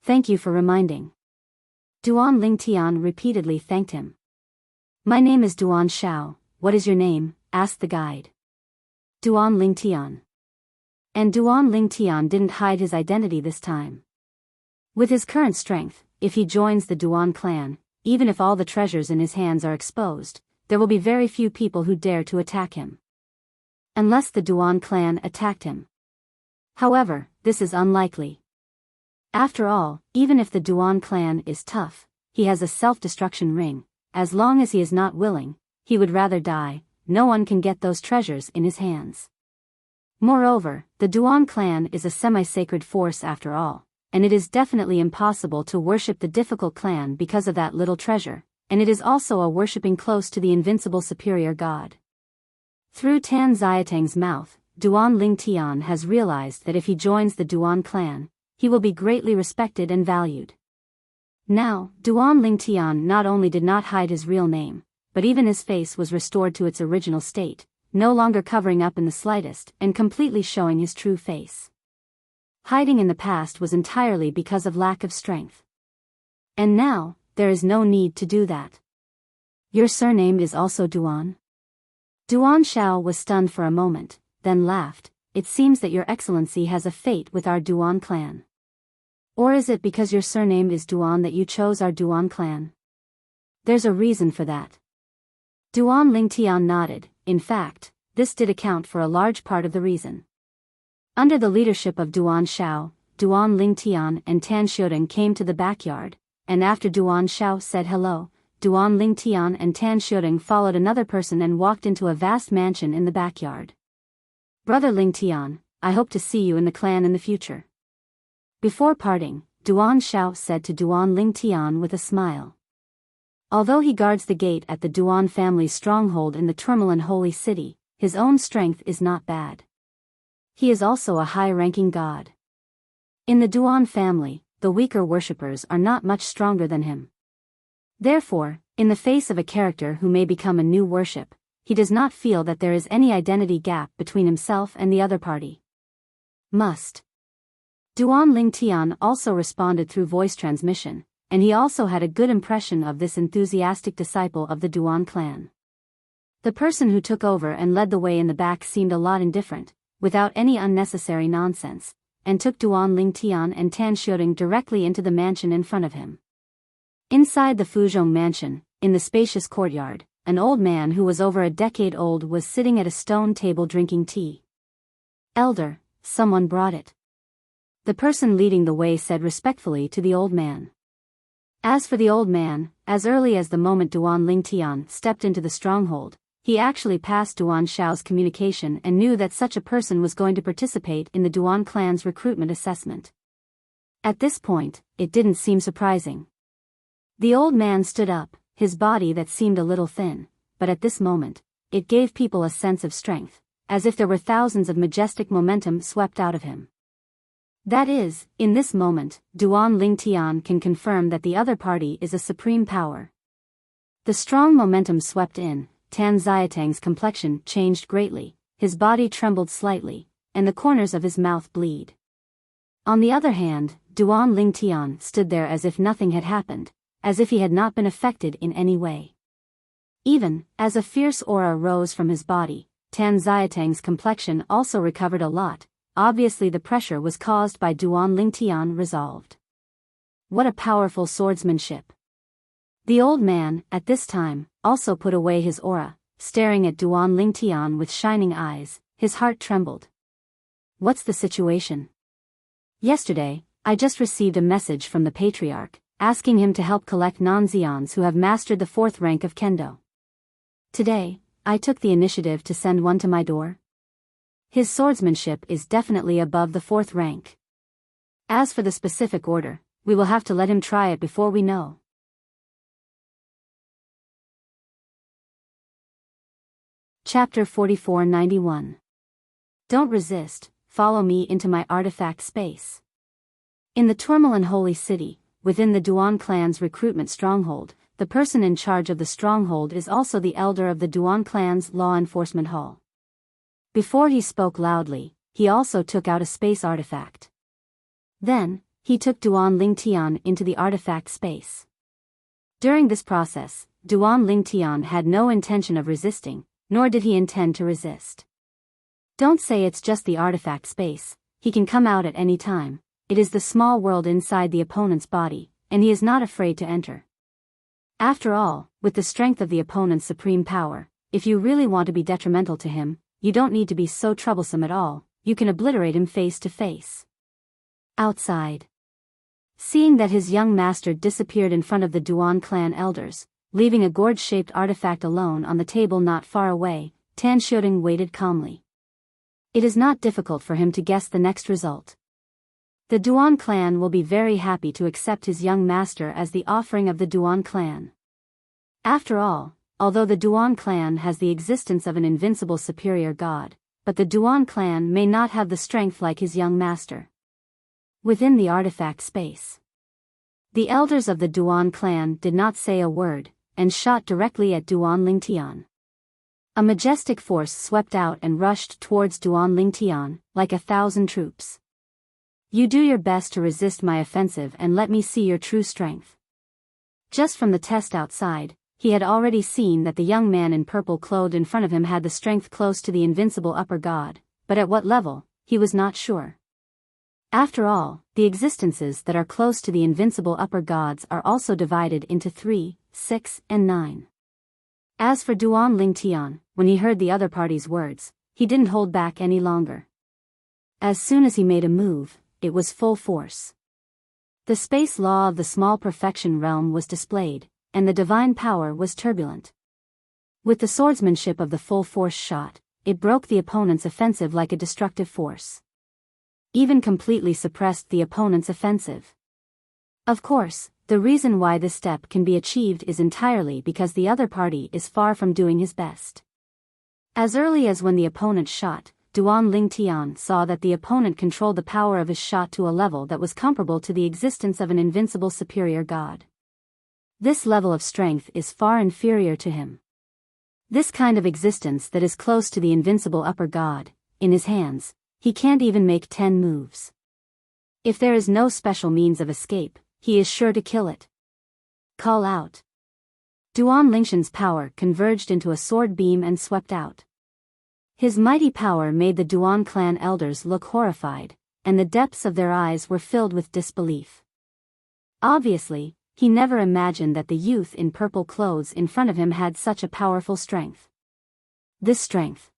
Thank you for reminding." Duan Lingtian repeatedly thanked him. "My name is Duan Shao, what is your name?" asked the guide. Duan Lingtian. And Duan Lingtian didn't hide his identity this time. With his current strength, if he joins the Duan clan, even if all the treasures in his hands are exposed, there will be very few people who dare to attack him. Unless the Duan clan attacked him. However, this is unlikely. After all, even if the Duan clan is tough, he has a self-destruction ring. As long as he is not willing, he would rather die. No one can get those treasures in his hands. Moreover, the Duan clan is a semi-sacred force after all, and it is definitely impossible to worship the difficult clan because of that little treasure, and it is also a worshipping close to the invincible superior god. Through Tan Xiatang's mouth, Duan Lingtian has realized that if he joins the Duan clan, he will be greatly respected and valued. Now, Duan Lingtian not only did not hide his real name, but even his face was restored to its original state, no longer covering up in the slightest and completely showing his true face. Hiding in the past was entirely because of lack of strength. And now, there is no need to do that. "Your surname is also Duan?" Duan Shao was stunned for a moment, then laughed. "It seems that your excellency has a fate with our Duan clan. Or is it because your surname is Duan that you chose our Duan clan?" "There's a reason for that." Duan Lingtian nodded. In fact, this did account for a large part of the reason. Under the leadership of Duan Shao, Duan Lingtian and Tan Xiudong came to the backyard, and after Duan Shao said hello, Duan Lingtian and Tan Xiudong followed another person and walked into a vast mansion in the backyard. "Brother Lingtian, I hope to see you in the clan in the future." Before parting, Duan Shao said to Duan Lingtian with a smile. Although he guards the gate at the Duan family's stronghold in the Tourmaline holy city, his own strength is not bad. He is also a high-ranking god. In the Duan family, the weaker worshippers are not much stronger than him. Therefore, in the face of a character who may become a new worship, he does not feel that there is any identity gap between himself and the other party. Must. Duan Lingtian also responded through voice transmission, and he also had a good impression of this enthusiastic disciple of the Duan clan. The person who took over and led the way in the back seemed a lot indifferent, without any unnecessary nonsense, and took Duan Lingtian and Tan Xiudong directly into the mansion in front of him. Inside the Fuzhong mansion, in the spacious courtyard, an old man who was over a decade old was sitting at a stone table drinking tea. "Elder, someone brought it." The person leading the way said respectfully to the old man. As for the old man, as early as the moment Duan Lingtian stepped into the stronghold, he actually passed Duan Shao's communication and knew that such a person was going to participate in the Duan clan's recruitment assessment. At this point, it didn't seem surprising. The old man stood up, his body that seemed a little thin, but at this moment, it gave people a sense of strength, as if there were thousands of majestic momentum swept out of him. That is, in this moment, Duan Lingtian can confirm that the other party is a supreme power. The strong momentum swept in, Tan Xiatang's complexion changed greatly, his body trembled slightly, and the corners of his mouth bleed. On the other hand, Duan Lingtian stood there as if nothing had happened, as if he had not been affected in any way. Even as a fierce aura rose from his body, Tan Xiatang's complexion also recovered a lot. Obviously the pressure was caused by Duan Lingtian resolved. What a powerful swordsmanship. The old man, at this time, also put away his aura, staring at Duan Lingtian with shining eyes. His heart trembled. What's the situation? Yesterday, I just received a message from the Patriarch, asking him to help collect non-Xians who have mastered the 4th rank of Kendo. Today, I took the initiative to send one to my door. His swordsmanship is definitely above the 4th rank. As for the specific order, we will have to let him try it before we know. Chapter 4491. Don't resist, follow me into my artifact space. In the Tourmaline Holy City, within the Duan clan's recruitment stronghold, the person in charge of the stronghold is also the elder of the Duan clan's law enforcement hall. Before he spoke loudly, he also took out a space artifact. Then, he took Duan Lingtian into the artifact space. During this process, Duan Lingtian had no intention of resisting, nor did he intend to resist. Don't say it's just the artifact space, he can come out at any time. It is the small world inside the opponent's body, and he is not afraid to enter. After all, with the strength of the opponent's supreme power, if you really want to be detrimental to him, you don't need to be so troublesome at all, you can obliterate him face to face. Outside. Seeing that his young master disappeared in front of the Duan clan elders, leaving a gourd-shaped artifact alone on the table not far away, Tan Xiaoting waited calmly. It is not difficult for him to guess the next result. The Duan clan will be very happy to accept his young master as the offering of the Duan clan. After all, although the Duan clan has the existence of an invincible superior god, but the Duan clan may not have the strength like his young master. Within the artifact space, the elders of the Duan clan did not say a word, and shot directly at Duan Lingtian. A majestic force swept out and rushed towards Duan Lingtian, like 1,000 troops. You do your best to resist my offensive and let me see your true strength. Just from the test outside, he had already seen that the young man in purple clothed in front of him had the strength close to the invincible upper god, but at what level, he was not sure. After all, the existences that are close to the invincible upper gods are also divided into 3, 6, and 9. As for Duan Lingtian, when he heard the other party's words, he didn't hold back any longer. As soon as he made a move, it was full force. The space law of the small perfection realm was displayed, and the divine power was turbulent. With the swordsmanship of the full force shot, it broke the opponent's offensive like a destructive force. Even completely suppressed the opponent's offensive. Of course, the reason why this step can be achieved is entirely because the other party is far from doing his best. As early as when the opponent shot, Duan Lingtian saw that the opponent controlled the power of his shot to a level that was comparable to the existence of an invincible superior god. This level of strength is far inferior to him. This kind of existence that is close to the invincible upper god, in his hands, he can't even make 10 moves. If there is no special means of escape, he is sure to kill it. Call out. Duan Lingtian's power converged into a sword beam and swept out. His mighty power made the Duan clan elders look horrified, and the depths of their eyes were filled with disbelief. Obviously, he never imagined that the youth in purple clothes in front of him had such a powerful strength. This strength.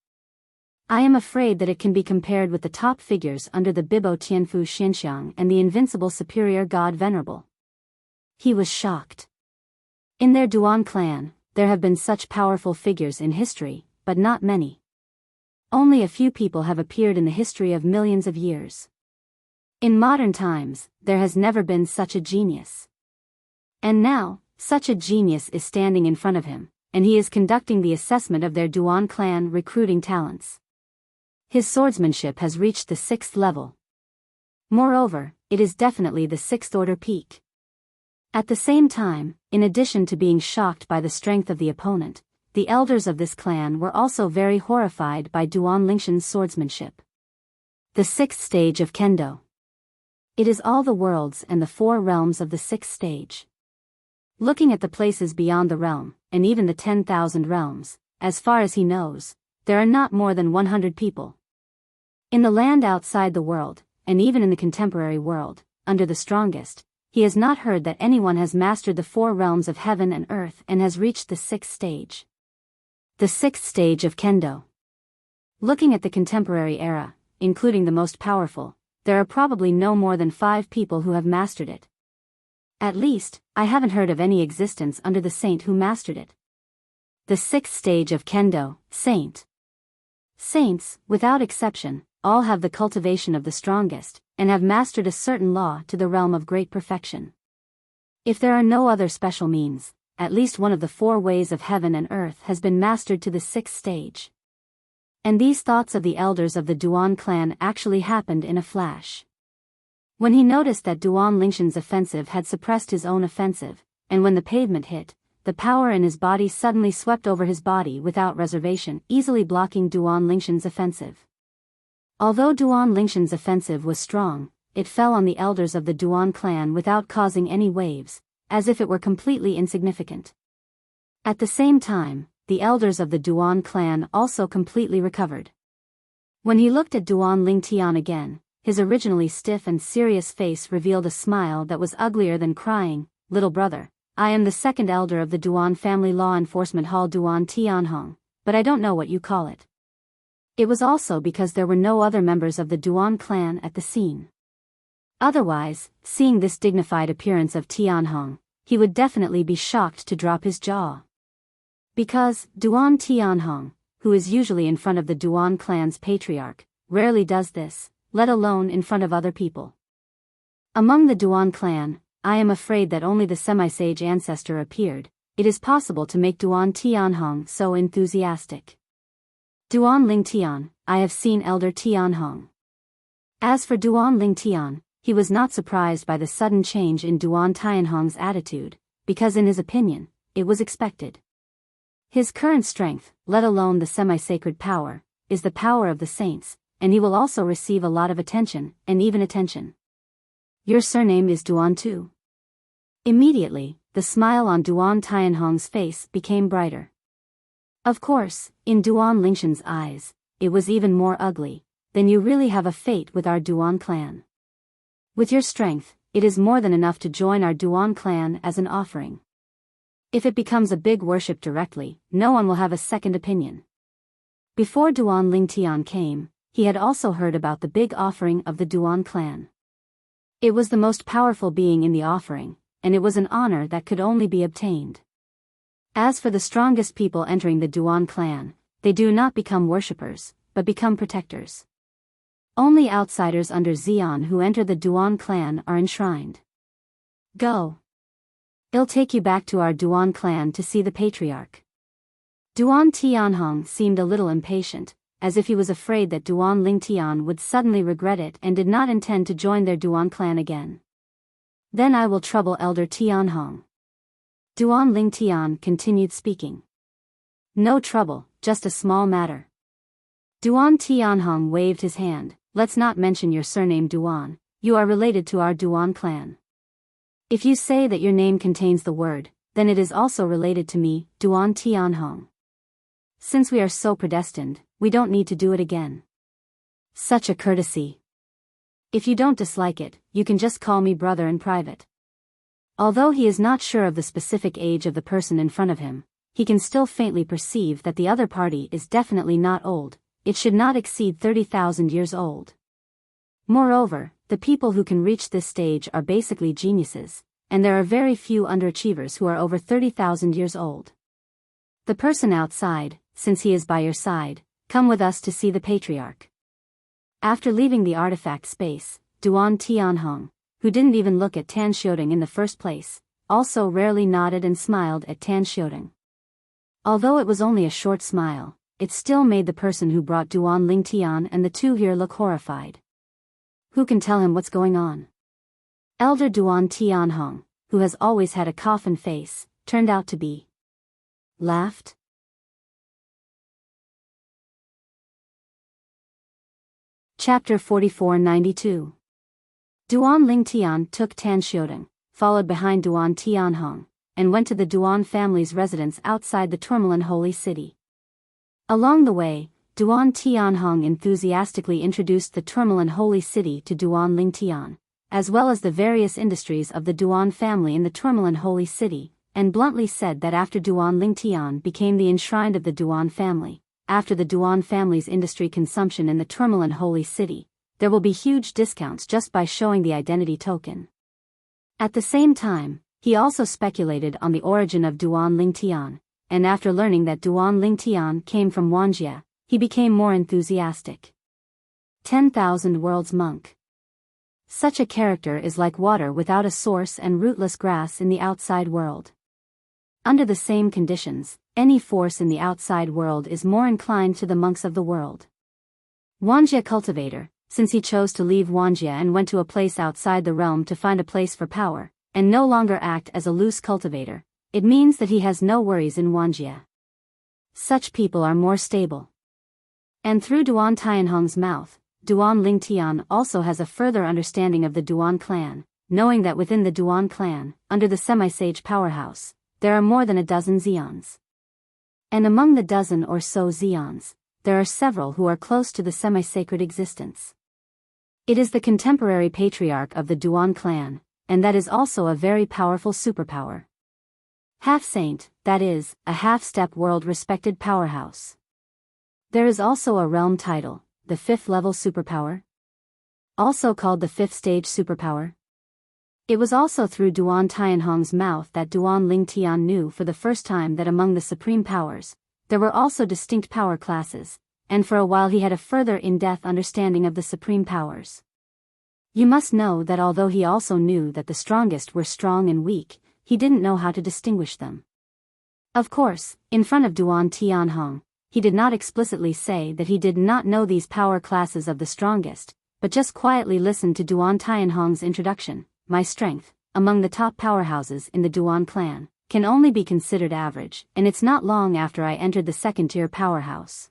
I am afraid that it can be compared with the top figures under the Bibo Tianfu Xinxiang and the invincible superior god Venerable. He was shocked. In their Duan clan, there have been such powerful figures in history, but not many. Only a few people have appeared in the history of millions of years. In modern times, there has never been such a genius. And now, such a genius is standing in front of him, and he is conducting the assessment of their Duan clan recruiting talents. His swordsmanship has reached the 6th level. Moreover, it is definitely the 6th order peak. At the same time, in addition to being shocked by the strength of the opponent, the elders of this clan were also very horrified by Duan Lingtian's swordsmanship. The 6th stage of Kendo. It is all the worlds and the 4 realms of the 6th stage. Looking at the places beyond the realm, and even the 10,000 realms, as far as he knows, there are not more than 100 people. In the land outside the world, and even in the contemporary world, under the strongest, he has not heard that anyone has mastered the 4 realms of heaven and earth and has reached the 6th stage. The 6th stage of Kendo. Looking at the contemporary era, including the most powerful, there are probably no more than 5 people who have mastered it. At least, I haven't heard of any existence under the saint who mastered it. The 6th stage of Kendo, Saint. Saints, without exception, all have the cultivation of the strongest, and have mastered a certain law to the realm of great perfection. If there are no other special means, at least one of the 4 ways of heaven and earth has been mastered to the 6th stage. And these thoughts of the elders of the Duan clan actually happened in a flash. When he noticed that Duan Lingshan's offensive had suppressed his own offensive, and when the pavement hit, the power in his body suddenly swept over his body without reservation, easily blocking Duan Lingshan's offensive. Although Duan Lingshan's offensive was strong, it fell on the elders of the Duan clan without causing any waves, as if it were completely insignificant. At the same time, the elders of the Duan clan also completely recovered. When he looked at Duan Lingtian again, his originally stiff and serious face revealed a smile that was uglier than crying. "Little brother, I am the 2nd elder of the Duan family law enforcement hall Duan Tianhong, but I don't know what you call it." It was also because there were no other members of the Duan clan at the scene. Otherwise, seeing this dignified appearance of Tianhong, he would definitely be shocked to drop his jaw. Because Duan Tianhong, who is usually in front of the Duan clan's patriarch, rarely does this, let alone in front of other people. Among the Duan clan, I am afraid that only the semi-sage ancestor appeared. It is possible to make Duan Tianhong so enthusiastic. Duan Lingtian, I have seen Elder Tianhong. As for Duan Lingtian, he was not surprised by the sudden change in Duan Tianhong's attitude, because in his opinion, it was expected. His current strength, let alone the semi-sacred power, is the power of the saints, and he will also receive a lot of attention, and even attention. Your surname is Duan too? Immediately, the smile on Duan Tianhong's face became brighter. Of course, in Duan Lingshan's eyes, it was even more ugly. Then you really have a fate with our Duan clan. With your strength, it is more than enough to join our Duan clan as an offering. If it becomes a big worship directly, no one will have a second opinion. Before Duan Lingtian came, he had also heard about the big offering of the Duan clan. It was the most powerful being in the offering, and it was an honor that could only be obtained. As for the strongest people entering the Duan clan, they do not become worshippers, but become protectors. Only outsiders under Xian who enter the Duan clan are enshrined. Go. I'll take you back to our Duan clan to see the patriarch. Duan Tianhong seemed a little impatient, as if he was afraid that Duan Lingtian would suddenly regret it and did not intend to join their Duan clan again. Then I will trouble Elder Tianhong. Duan Lingtian continued speaking. No trouble, just a small matter. Duan Tianhong waved his hand. Let's not mention your surname Duan, you are related to our Duan clan. If you say that your name contains the word, then it is also related to me, Duan Tianhong. Since we are so predestined, we don't need to do it again. Such a courtesy. If you don't dislike it, you can just call me brother in private. Although he is not sure of the specific age of the person in front of him, he can still faintly perceive that the other party is definitely not old. It should not exceed 30,000 years old. Moreover, the people who can reach this stage are basically geniuses, and there are very few underachievers who are over 30,000 years old. The person outside, since he is by your side, come with us to see the patriarch. After leaving the artifact space, Duan Tianhong, who didn't even look at Tan Xiaodong in the first place, also rarely nodded and smiled at Tan Xiaodong. Although it was only a short smile, it still made the person who brought Duan Lingtian and the two here look horrified. Who can tell him what's going on? Elder Duan Tianhong, who has always had a coffin face, turned out to be laughed. Chapter 4492. Duan Lingtian took Tan Xiaodong, followed behind Duan Tianhong, and went to the Duan family's residence outside the Tourmaline holy city. Along the way, Duan Tianhong enthusiastically introduced the Tourmaline holy city to Duan Lingtian, as well as the various industries of the Duan family in the Tourmaline holy city, and bluntly said that after Duan Lingtian became the enshrined of the Duan family, after the Duan family's industry consumption in the Tourmaline holy city, there will be huge discounts just by showing the identity token. At the same time, he also speculated on the origin of Duan Lingtian, and after learning that Duan Lingtian came from Wuxia, he became more enthusiastic. 10,000 Worlds Monk. Such a character is like water without a source and rootless grass in the outside world. Under the same conditions, any force in the outside world is more inclined to the monks of the world. Wuxia cultivator, since he chose to leave Wuxia and went to a place outside the realm to find a place for power, and no longer act as a loose cultivator, it means that he has no worries in Wuxia. Such people are more stable. And through Duan Tianhong's mouth, Duan Lingtian also has a further understanding of the Duan clan, knowing that within the Duan clan, under the semi-sage powerhouse, there are more than a dozen Zeons. And among the dozen or so Zeons, there are several who are close to the semi-sacred existence. It is the contemporary patriarch of the Duan clan, and that is also a very powerful superpower. Half-saint, that is, a half-step world-respected powerhouse. There is also a realm title, the 5th level superpower, also called the 5th stage superpower. It was also through Duan Tianhong's mouth that Duan Lingtian knew for the first time that among the supreme powers, there were also distinct power classes, and for a while he had a further in-depth understanding of the supreme powers. You must know that although he also knew that the strongest were strong and weak, he didn't know how to distinguish them. Of course, in front of Duan Tianhong, he did not explicitly say that he did not know these power classes of the strongest, but just quietly listened to Duan Tianhong's introduction. My strength, among the top powerhouses in the Duan clan, can only be considered average, and it's not long after I entered the second-tier powerhouse.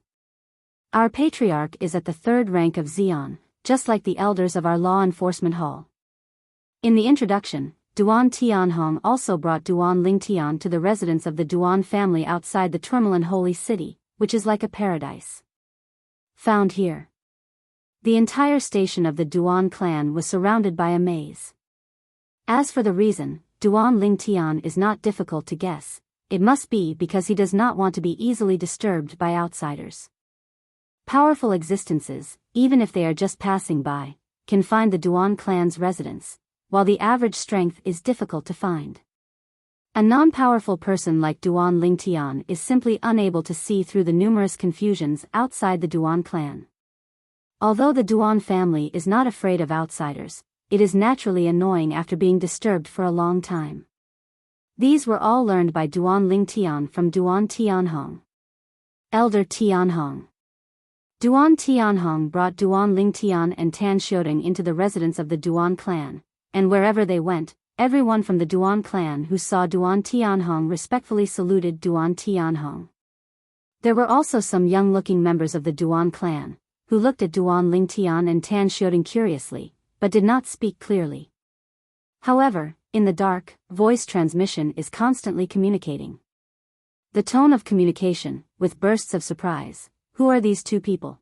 Our patriarch is at the 3rd rank of Zeon, just like the elders of our law enforcement hall. In the introduction, Duan Tianhong also brought Duan Lingtian to the residence of the Duan family outside the Tourmaline holy city, which is like a paradise. Found here. The entire station of the Duan clan was surrounded by a maze. As for the reason, Duan Lingtian is not difficult to guess. It must be because he does not want to be easily disturbed by outsiders. Powerful existences, even if they are just passing by, can find the Duan clan's residence, while the average strength is difficult to find. A non-powerful person like Duan Lingtian is simply unable to see through the numerous confusions outside the Duan clan. Although the Duan family is not afraid of outsiders, it is naturally annoying after being disturbed for a long time. These were all learned by Duan Lingtian from Duan Tianhong. Elder Tianhong. Duan Tianhong brought Duan Lingtian and Tan Xiudong into the residence of the Duan clan, and wherever they went, everyone from the Duan clan who saw Duan Tianhong respectfully saluted Duan Tianhong. There were also some young-looking members of the Duan clan, who looked at Duan Lingtian and Tan Xiudong curiously, but did not speak clearly. However, in the dark, voice transmission is constantly communicating. The tone of communication, with bursts of surprise. Who are these two people?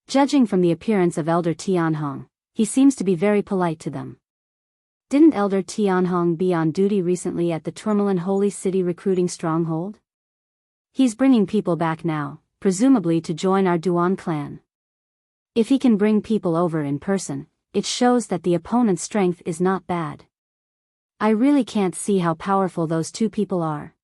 Judging from the appearance of Elder Tianhong, he seems to be very polite to them. Didn't Elder Tianhong be on duty recently at the Tourmaline Holy City recruiting stronghold? He's bringing people back now, presumably to join our Duan clan. If he can bring people over in person, it shows that the opponent's strength is not bad. I really can't see how powerful those two people are.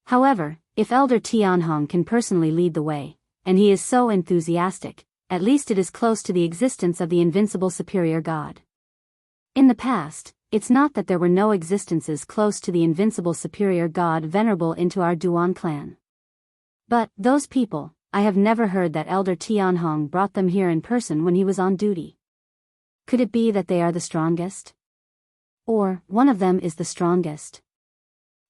However, if Elder Tianhong can personally lead the way, and he is so enthusiastic, at least it is close to the existence of the invincible superior god. In the past, it's not that there were no existences close to the invincible superior god venerable into our Duan clan. But, those people, I have never heard that Elder Tianhong brought them here in person when he was on duty. Could it be that they are the strongest? Or, one of them is the strongest?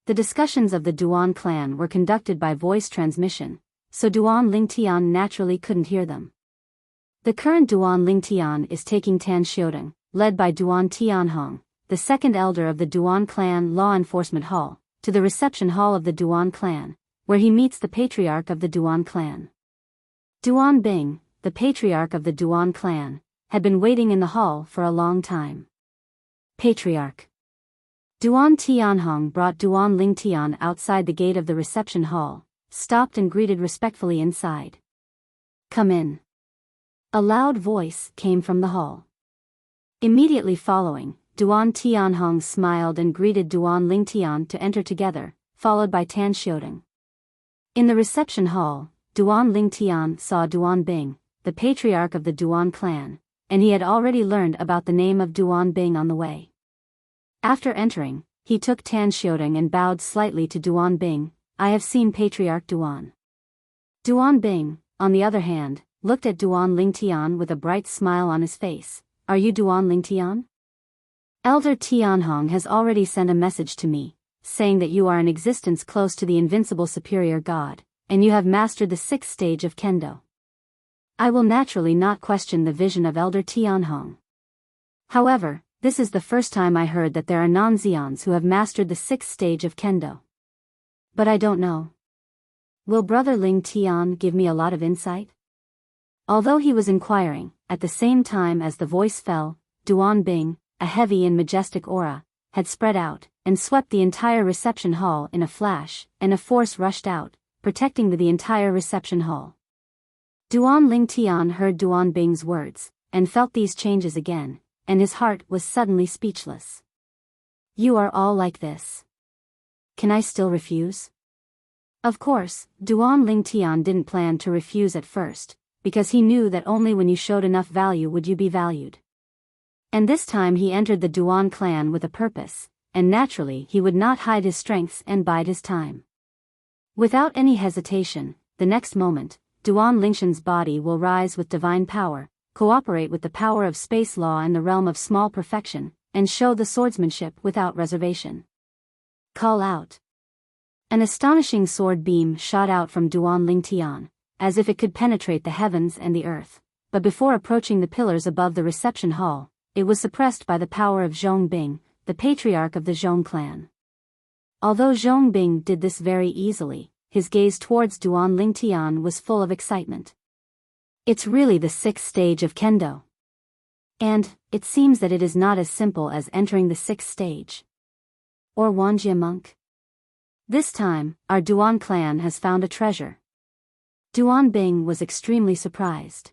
The discussions of the Duan clan were conducted by voice transmission, so Duan Lingtian naturally couldn't hear them. The current Duan Lingtian is taking Tan Xiudong, led by Duan Tianhong, the second elder of the Duan clan Law Enforcement Hall, to the reception hall of the Duan clan, where he meets the patriarch of the Duan clan. Duan Bing, the patriarch of the Duan clan, had been waiting in the hall for a long time. Patriarch. Duan Tianhong brought Duan Ling Tian outside the gate of the reception hall, stopped and greeted respectfully inside. Come in. A loud voice came from the hall. Immediately following, Duan Tianhong smiled and greeted Duan Ling Tian to enter together, followed by Tan Xiudong. In the reception hall, Duan Ling Tian saw Duan Bing, the patriarch of the Duan clan, and he had already learned about the name of Duan Bing on the way. After entering, he took Tan Xiudong and bowed slightly to Duan Bing. I have seen Patriarch Duan. Duan Bing, on the other hand, looked at Duan Ling Tian with a bright smile on his face. Are you Duan Ling Tian? Elder Tianhong has already sent a message to me, saying that you are in existence close to the invincible superior god, and you have mastered the 6th stage of Kendo. I will naturally not question the vision of Elder Tianhong. However, this is the first time I heard that there are non-Xians who have mastered the 6th stage of Kendo. But I don't know. Will Brother Ling Tian give me a lot of insight? Although he was inquiring, at the same time as the voice fell, Duan Bing, a heavy and majestic aura, had spread out, and swept the entire reception hall in a flash, and a force rushed out, protecting the entire reception hall. Duan Ling Tian heard Duan Bing's words, and felt these changes again, and his heart was suddenly speechless. You are all like this. Can I still refuse? Of course, Duan Ling Tian didn't plan to refuse at first, because he knew that only when you showed enough value would you be valued. And this time he entered the Duan clan with a purpose, and naturally he would not hide his strengths and bide his time. Without any hesitation, the next moment, Duan Lingshan's body will rise with divine power, cooperate with the power of space law and the realm of small perfection, and show the swordsmanship without reservation. Call out. An astonishing sword beam shot out from Duan Ling Tian, as if it could penetrate the heavens and the earth, but before approaching the pillars above the reception hall, it was suppressed by the power of Zhong Bing, the patriarch of the Zhong clan. Although Zhong Bing did this very easily, his gaze towards Duan Ling Tian was full of excitement. It's really the 6th stage of Kendo. And, it seems that it is not as simple as entering the 6th stage. Or Wanjia monk? This time, our Duan clan has found a treasure. Duan Bing was extremely surprised.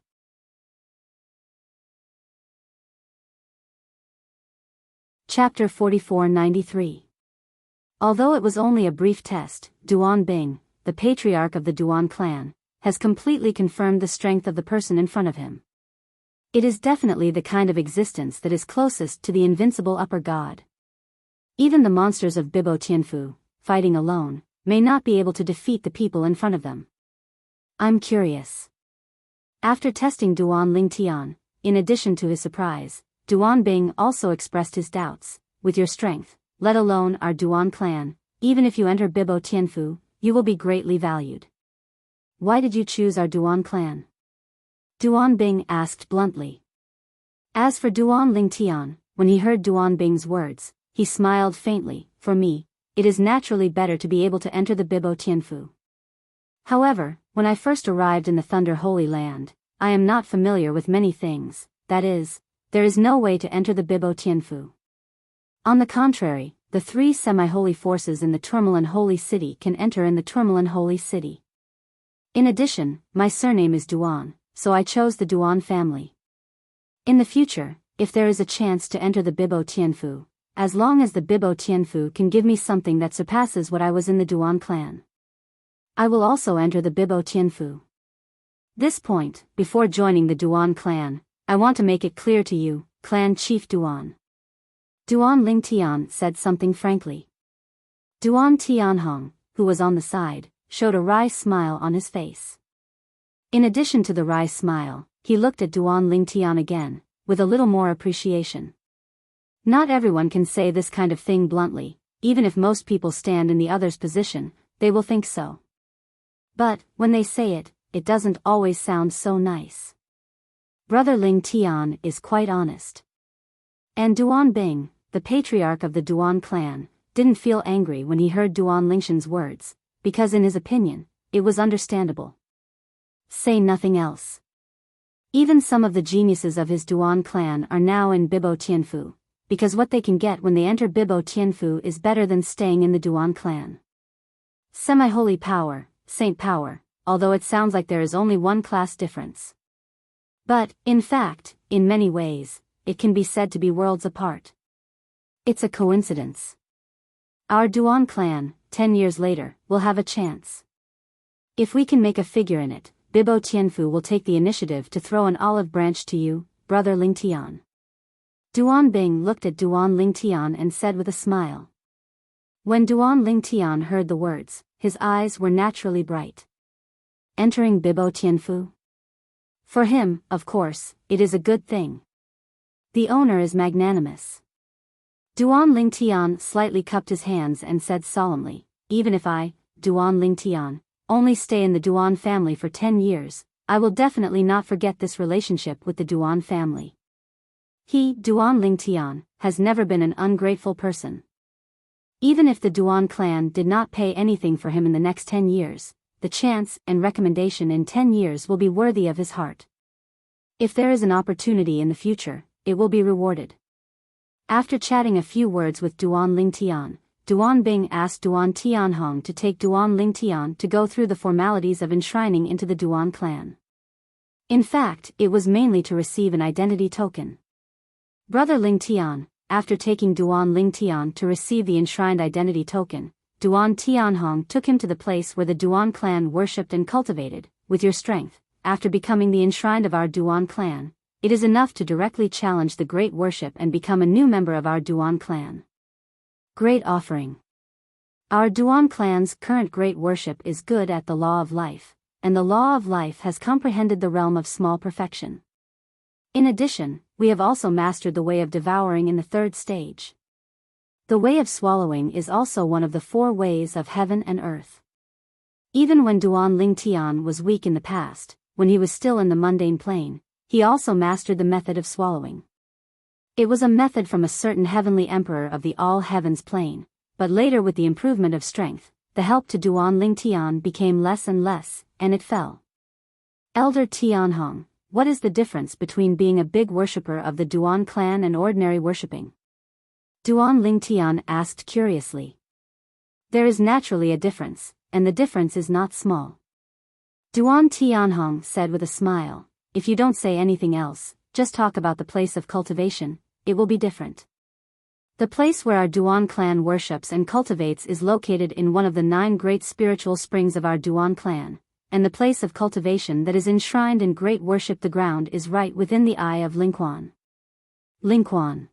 Chapter 4493. Although it was only a brief test, Duan Bing, the patriarch of the Duan clan, has completely confirmed the strength of the person in front of him. It is definitely the kind of existence that is closest to the invincible upper god. Even the monsters of Bibo Tianfu, fighting alone, may not be able to defeat the people in front of them. I'm curious. After testing Duan Ling Tian, in addition to his surprise, Duan Bing also expressed his doubts. With your strength, let alone our Duan clan, even if you enter Bibo Tianfu, you will be greatly valued. Why did you choose our Duan clan? Duan Bing asked bluntly. As for Duan Ling Tian, when he heard Duan Bing's words, he smiled faintly. For me, it is naturally better to be able to enter the Bibo Tianfu. However, when I first arrived in the Thunder Holy Land, I am not familiar with many things, that is, there is no way to enter the Bibo Tianfu. On the contrary, the 3 semi-holy forces in the Tourmaline Holy City can enter in the Tourmaline Holy City. In addition, my surname is Duan, so I chose the Duan family. In the future, if there is a chance to enter the Bibo Tianfu, as long as the Bibo Tianfu can give me something that surpasses what I was in the Duan clan, I will also enter the Bibo Tianfu. This point, before joining the Duan clan, I want to make it clear to you, Clan Chief Duan. Duan Ling Tian said something frankly. Duan Tianhong, who was on the side, showed a wry smile on his face. In addition to the wry smile, he looked at Duan Ling Tian again, with a little more appreciation. Not everyone can say this kind of thing bluntly, even if most people stand in the other's position, they will think so. But, when they say it, it doesn't always sound so nice. Brother Ling Tian is quite honest. And Duan Bing, the patriarch of the Duan clan, didn't feel angry when he heard Duan Lingshan's words, because in his opinion, it was understandable. Say nothing else. Even some of the geniuses of his Duan clan are now in Bibo Tianfu, because what they can get when they enter Bibo Tianfu is better than staying in the Duan clan. Semi-holy power, saint power, although it sounds like there is only one class difference. But, in fact, in many ways, it can be said to be worlds apart. It's a coincidence. Our Duan clan, 10 years later, will have a chance. If we can make a figure in it, Bibo Tianfu will take the initiative to throw an olive branch to you, brother Ling Tian. Duan Bing looked at Duan Ling Tian and said with a smile. When Duan Ling Tian heard the words, his eyes were naturally bright. Entering Bibo Tianfu? For him, of course, it is a good thing. The owner is magnanimous. Duan Ling Tian slightly cupped his hands and said solemnly, even if I, Duan Ling Tian, only stay in the Duan family for 10 years, I will definitely not forget this relationship with the Duan family. He, Duan Ling Tian, has never been an ungrateful person. Even if the Duan clan did not pay anything for him in the next 10 years, the chance and recommendation in 10 years will be worthy of his heart. If there is an opportunity in the future, it will be rewarded. After chatting a few words with Duan Ling Tian, Duan Bing asked Duan Tianhong to take Duan Ling Tian to go through the formalities of enshrining into the Duan clan. In fact, it was mainly to receive an identity token. Brother Ling Tian, after taking Duan Ling Tian to receive the enshrined identity token, Duan Tianhong took him to the place where the Duan clan worshipped and cultivated. With your strength, after becoming the enshrined of our Duan clan, it is enough to directly challenge the great worship and become a new member of our Duan clan. Great offering. Our Duan clan's current great worship is good at the law of life, and the law of life has comprehended the realm of small perfection. In addition, we have also mastered the way of devouring in the third stage. The way of swallowing is also one of the 4 ways of heaven and earth. Even when Duan Ling Tian was weak in the past, when he was still in the mundane plane, he also mastered the method of swallowing. It was a method from a certain heavenly emperor of the all heavens plane, but later with the improvement of strength, the help to Duan Ling Tian became less and less, and it fell. Elder Tianhong, what is the difference between being a big worshipper of the Duan clan and ordinary worshipping? Duan Ling Tian asked curiously. There is naturally a difference, and the difference is not small. Duan Tianhong said with a smile, if you don't say anything else, just talk about the place of cultivation, it will be different. The place where our Duan clan worships and cultivates is located in one of the 9 great spiritual springs of our Duan clan, and the place of cultivation that is enshrined in great worship the ground is right within the eye of Lingquan. Lingquan.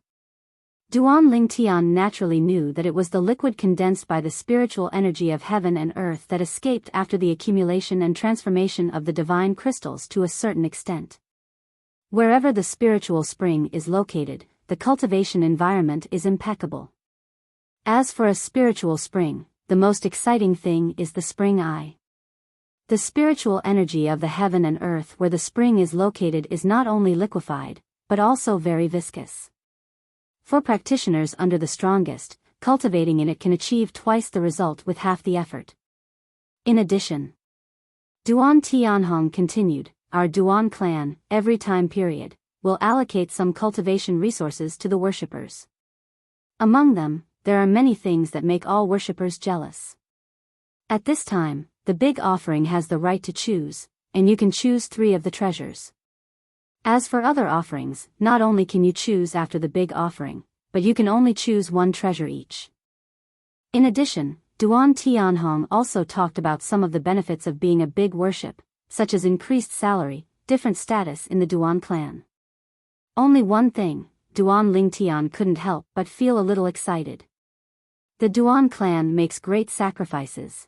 Duan Ling Tian naturally knew that it was the liquid condensed by the spiritual energy of heaven and earth that escaped after the accumulation and transformation of the divine crystals to a certain extent. Wherever the spiritual spring is located, the cultivation environment is impeccable. As for a spiritual spring, the most exciting thing is the spring eye. The spiritual energy of the heaven and earth where the spring is located is not only liquefied, but also very viscous. For practitioners under the strongest, cultivating in it can achieve twice the result with half the effort. In addition, Duan Tianhong continued, our Duan clan, every time period, will allocate some cultivation resources to the worshippers. Among them, there are many things that make all worshippers jealous. At this time, the big offering has the right to choose, and you can choose 3 of the treasures. As for other offerings, not only can you choose after the big offering, but you can only choose 1 treasure each. In addition, Duan Tianhong also talked about some of the benefits of being a big worship, such as increased salary, different status in the Duan clan. Only one thing, Duan Ling Tian couldn't help but feel a little excited. The Duan clan makes great sacrifices.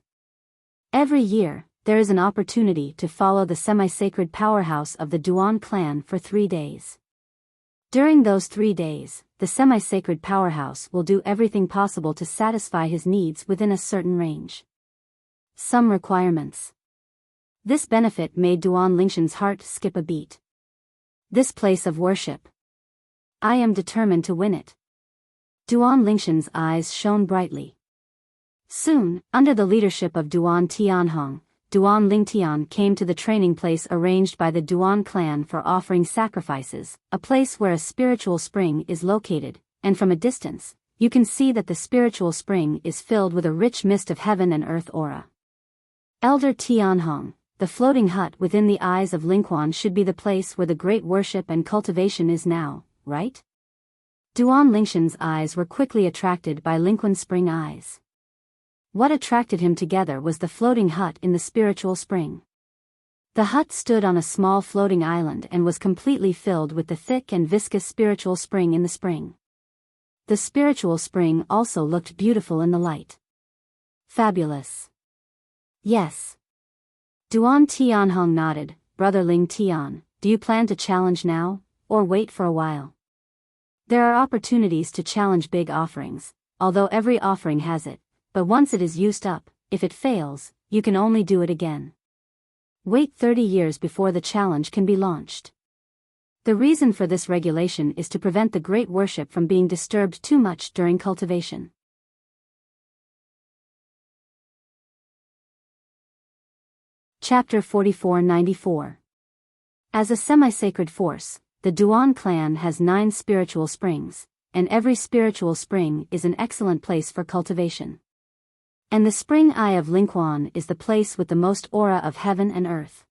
Every year, there is an opportunity to follow the semi-sacred powerhouse of the Duan clan for 3 days. During those 3 days, the semi-sacred powerhouse will do everything possible to satisfy his needs within a certain range. Some requirements. This benefit made Duan Lingshan's heart skip a beat. This place of worship. I am determined to win it. Duan Lingshan's eyes shone brightly. Soon, under the leadership of Duan Tianhong, Duan Lingtian came to the training place arranged by the Duan clan for offering sacrifices, a place where a spiritual spring is located, and from a distance, you can see that the spiritual spring is filled with a rich mist of heaven and earth aura. Elder Tianhong, the floating hut within the eyes of Lingquan should be the place where the great worship and cultivation is now, right? Duan Lingshan's eyes were quickly attracted by Lingquan's spring eyes. What attracted him together was the floating hut in the spiritual spring. The hut stood on a small floating island and was completely filled with the thick and viscous spiritual spring in the spring. The spiritual spring also looked beautiful in the light. Fabulous. Yes. Duan Tianhong nodded. Brother Ling Tian, do you plan to challenge now, or wait for a while? There are opportunities to challenge big offerings, although every offering has it, but once it is used up, if it fails, you can only do it again. Wait 30 years before the challenge can be launched. The reason for this regulation is to prevent the great worship from being disturbed too much during cultivation. Chapter 4494. As a semi-sacred force, the Duan clan has 9 spiritual springs, and every spiritual spring is an excellent place for cultivation. And the spring eye of Lingquan is the place with the most aura of heaven and earth.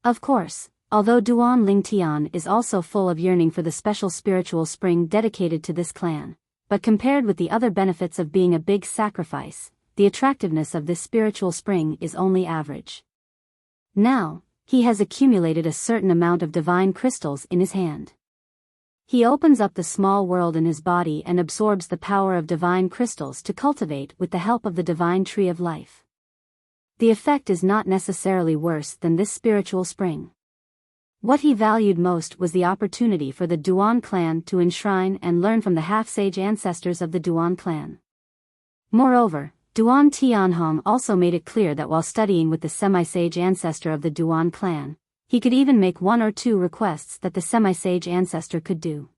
Of course, although Duan Lingtian is also full of yearning for the special spiritual spring dedicated to this clan, but compared with the other benefits of being a big sacrifice, the attractiveness of this spiritual spring is only average. Now, he has accumulated a certain amount of divine crystals in his hand. He opens up the small world in his body and absorbs the power of divine crystals to cultivate with the help of the divine tree of life. The effect is not necessarily worse than this spiritual spring. What he valued most was the opportunity for the Duan clan to enshrine and learn from the half-sage ancestors of the Duan clan. Moreover, Duan Tianhong also made it clear that while studying with the semi-sage ancestor of the Duan clan, he could even make 1 or 2 requests that the semi-sage ancestor could do.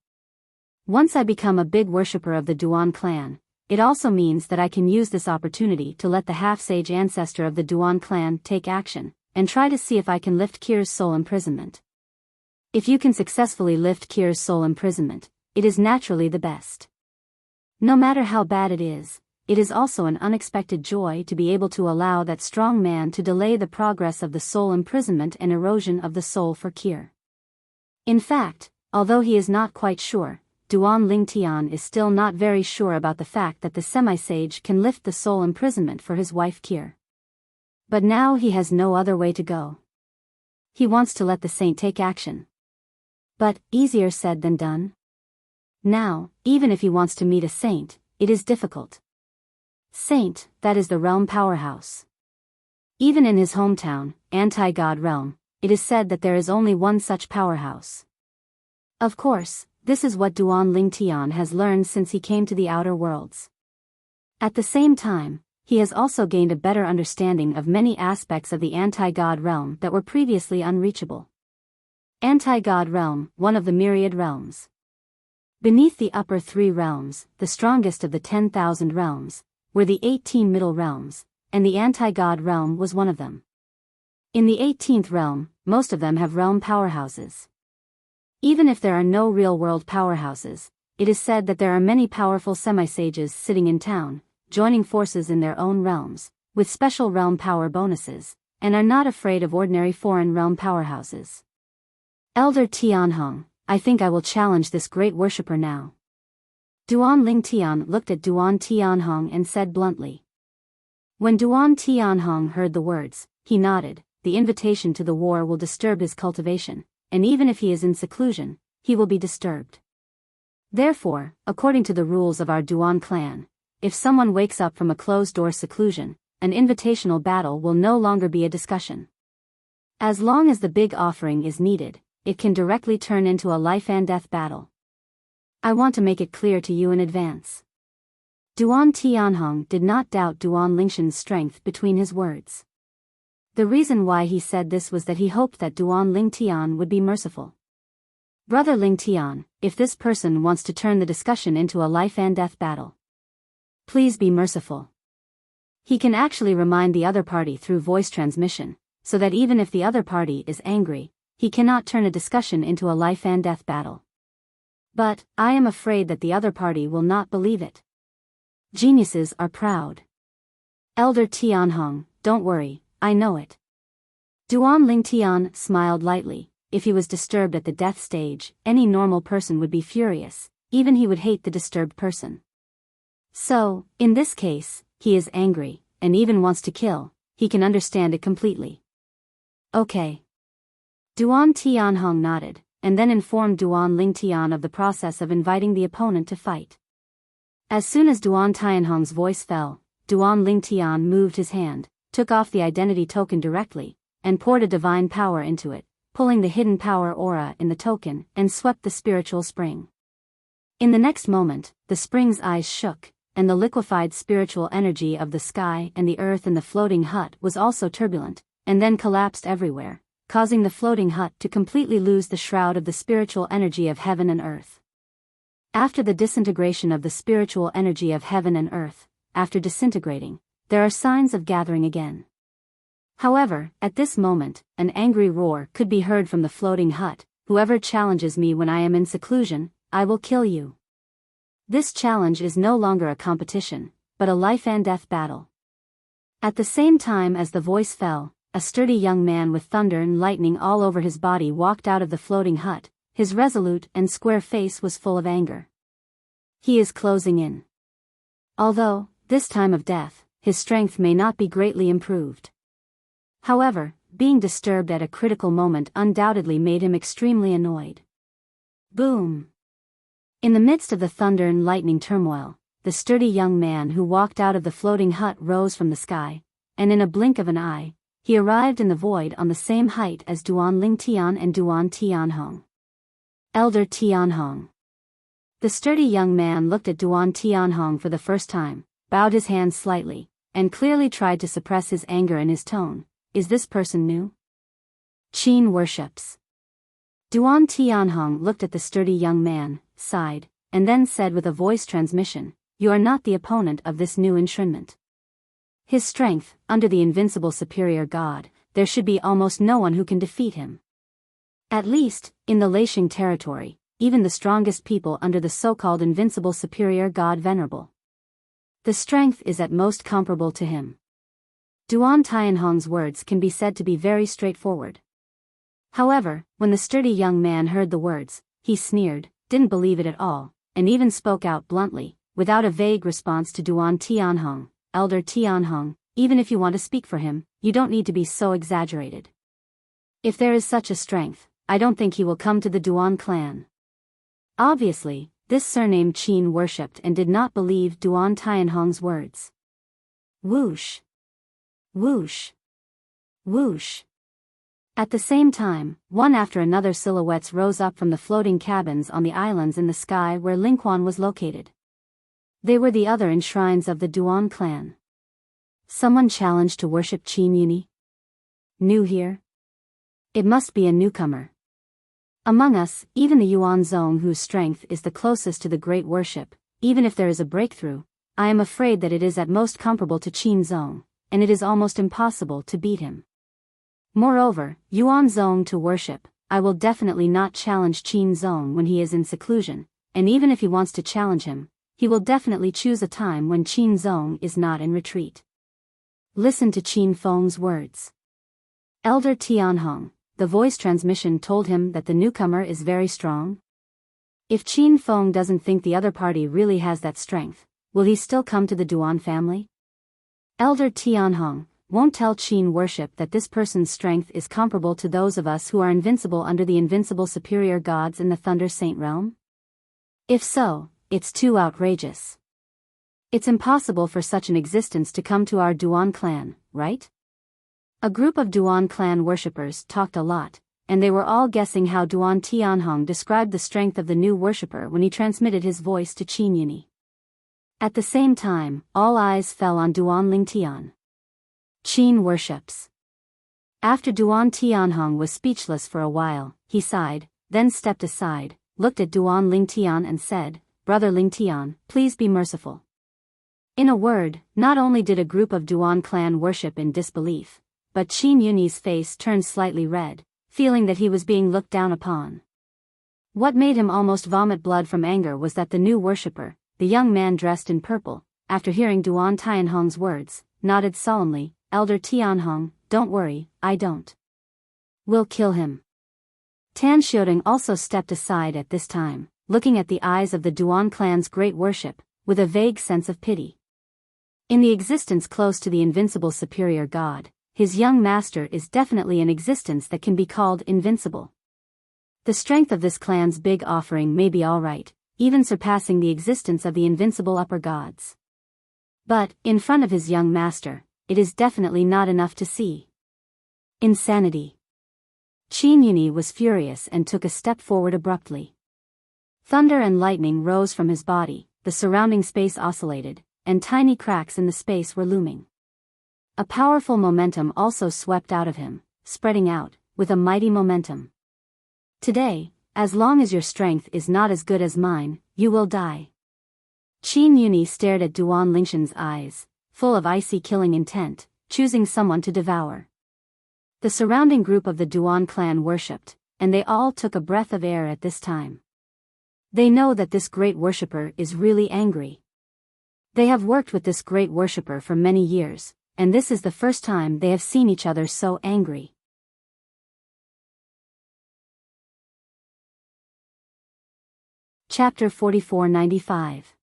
Once I become a big worshipper of the Duan clan, it also means that I can use this opportunity to let the half-sage ancestor of the Duan clan take action, and try to see if I can lift Kir's soul imprisonment. If you can successfully lift Kir's soul imprisonment, it is naturally the best. No matter how bad it is also an unexpected joy to be able to allow that strong man to delay the progress of the soul imprisonment and erosion of the soul for Kir. In fact, although he is not quite sure, Duan Lingtian is still not very sure about the fact that the semi-sage can lift the soul imprisonment for his wife Kir. But now he has no other way to go. He wants to let the saint take action. But, easier said than done. Now, even if he wants to meet a saint, it is difficult. Saint, that is the realm powerhouse. Even in his hometown, anti-god realm, it is said that there is only one such powerhouse. Of course, this is what Duan Lingtian has learned since he came to the outer worlds. At the same time, he has also gained a better understanding of many aspects of the anti-god realm that were previously unreachable. Anti-god realm, one of the myriad realms. Beneath the upper 3 realms, the strongest of the 10,000 realms, were the 18 middle realms, and the anti-god realm was one of them. In the 18th realm, most of them have realm powerhouses. Even if there are no real-world powerhouses, it is said that there are many powerful semi-sages sitting in town, joining forces in their own realms, with special realm power bonuses, and are not afraid of ordinary foreign realm powerhouses. Elder Tianhong, I think I will challenge this great worshipper now. Duan Lingtian looked at Duan Tianhong and said bluntly. When Duan Tianhong heard the words, he nodded. The invitation to the war will disturb his cultivation, and even if he is in seclusion, he will be disturbed. Therefore, according to the rules of our Duan clan, if someone wakes up from a closed-door seclusion, an invitational battle will no longer be a discussion. As long as the big offering is needed, it can directly turn into a life-and-death battle. I want to make it clear to you in advance. Duan Tianhong did not doubt Duan Lingshan's strength between his words. The reason why he said this was that he hoped that Duan Lingtian would be merciful. Brother Lingtian, if this person wants to turn the discussion into a life and death battle. Please be merciful. He can actually remind the other party through voice transmission, so that even if the other party is angry, he cannot turn a discussion into a life and death battle. But, I am afraid that the other party will not believe it. Geniuses are proud. Elder Tianhong, don't worry, I know it. Duan Lingtian smiled lightly. If he was disturbed at the death stage, any normal person would be furious, even he would hate the disturbed person. So, in this case, he is angry, and even wants to kill, he can understand it completely. Okay. Duan Tianhong nodded, and then informed Duan Lingtian of the process of inviting the opponent to fight. As soon as Duan Tianhong's voice fell, Duan Lingtian moved his hand, took off the identity token directly, and poured a divine power into it, pulling the hidden power aura in the token, and swept the spiritual spring. In the next moment, the spring's eyes shook, and the liquefied spiritual energy of the sky and the earth in the floating hut was also turbulent, and then collapsed everywhere, causing the floating hut to completely lose the shroud of the spiritual energy of heaven and earth. After the disintegration of the spiritual energy of heaven and earth, after disintegrating, there are signs of gathering again. However, at this moment, an angry roar could be heard from the floating hut. Whoever challenges me when I am in seclusion, I will kill you. This challenge is no longer a competition, but a life and death battle. At the same time as the voice fell, a sturdy young man with thunder and lightning all over his body walked out of the floating hut. His resolute and square face was full of anger. He is closing in. Although, this time of death, his strength may not be greatly improved. However, being disturbed at a critical moment undoubtedly made him extremely annoyed. Boom! In the midst of the thunder and lightning turmoil, the sturdy young man who walked out of the floating hut rose from the sky, and in a blink of an eye, he arrived in the void on the same height as Duan Lingtian and Duan Tianhong. Elder Tianhong. The sturdy young man looked at Duan Tianhong for the first time, bowed his hands slightly, and clearly tried to suppress his anger in his tone. Is this person new? Qin worships. Duan Tianhong looked at the sturdy young man, sighed, and then said with a voice transmission, "You are not the opponent of this new enshrinement. His strength, under the invincible superior god, there should be almost no one who can defeat him. At least, in the Leixing territory, even the strongest people under the so-called invincible superior god venerable. The strength is at most comparable to him." Duan Tianhong's words can be said to be very straightforward. However, when the sturdy young man heard the words, he sneered, didn't believe it at all, and even spoke out bluntly, without a vague response to Duan Tianhong. "Elder Tianhong, even if you want to speak for him, you don't need to be so exaggerated. If there is such a strength, I don't think he will come to the Duan clan." Obviously, this surname Qin worshipped and did not believe Duan Tianhong's words. Whoosh! Whoosh! Whoosh! At the same time, one after another silhouettes rose up from the floating cabins on the islands in the sky where Lingquan was located. They were the other enshrines of the Duan clan. Someone challenged to worship Qin Yuni? New here? It must be a newcomer. Among us, even the Yuan Zong whose strength is the closest to the great worship, even if there is a breakthrough, I am afraid that it is at most comparable to Qin Zong, and it is almost impossible to beat him. Moreover, Yuan Zong to worship, I will definitely not challenge Qin Zong when he is in seclusion, and even if he wants to challenge him, he will definitely choose a time when Qin Zong is not in retreat. Listen to Qin Feng's words. Elder Tianhong, the voice transmission told him that the newcomer is very strong. If Qin Feng doesn't think the other party really has that strength, will he still come to the Duan family? Elder Tianhong, won't tell Qin worship that this person's strength is comparable to those of us who are invincible under the invincible superior gods in the Thunder Saint realm? If so, it's too outrageous. It's impossible for such an existence to come to our Duan clan, right? A group of Duan clan worshippers talked a lot, and they were all guessing how Duan Tianhong described the strength of the new worshipper when he transmitted his voice to Qin Yuni. At the same time, all eyes fell on Duan Lingtian. Qin worships. After Duan Tianhong was speechless for a while, he sighed, then stepped aside, looked at Duan Lingtian and said, "Brother Lingtian, please be merciful." In a word, not only did a group of Duan clan worship in disbelief, but Qin Yunyi's face turned slightly red, feeling that he was being looked down upon. What made him almost vomit blood from anger was that the new worshipper, the young man dressed in purple, after hearing Duan Tianhong's words, nodded solemnly, "Elder Tianhong, don't worry, I don't. We'll kill him." Tan Xiaodong also stepped aside at this time, looking at the eyes of the Duan clan's great worship, with a vague sense of pity. In the existence close to the invincible superior god, his young master is definitely an existence that can be called invincible. The strength of this clan's big offering may be alright, even surpassing the existence of the invincible upper gods. But, in front of his young master, it is definitely not enough to see. Insanity. Qin Yunyi was furious and took a step forward abruptly. Thunder and lightning rose from his body, the surrounding space oscillated, and tiny cracks in the space were looming. A powerful momentum also swept out of him, spreading out, with a mighty momentum. "Today, as long as your strength is not as good as mine, you will die." Qin Yunyi stared at Duan Lingshan's eyes, full of icy killing intent, choosing someone to devour. The surrounding group of the Duan clan worshipped, and they all took a breath of air at this time. They know that this great worshipper is really angry. They have worked with this great worshipper for many years, and this is the first time they have seen each other so angry. Chapter 4495.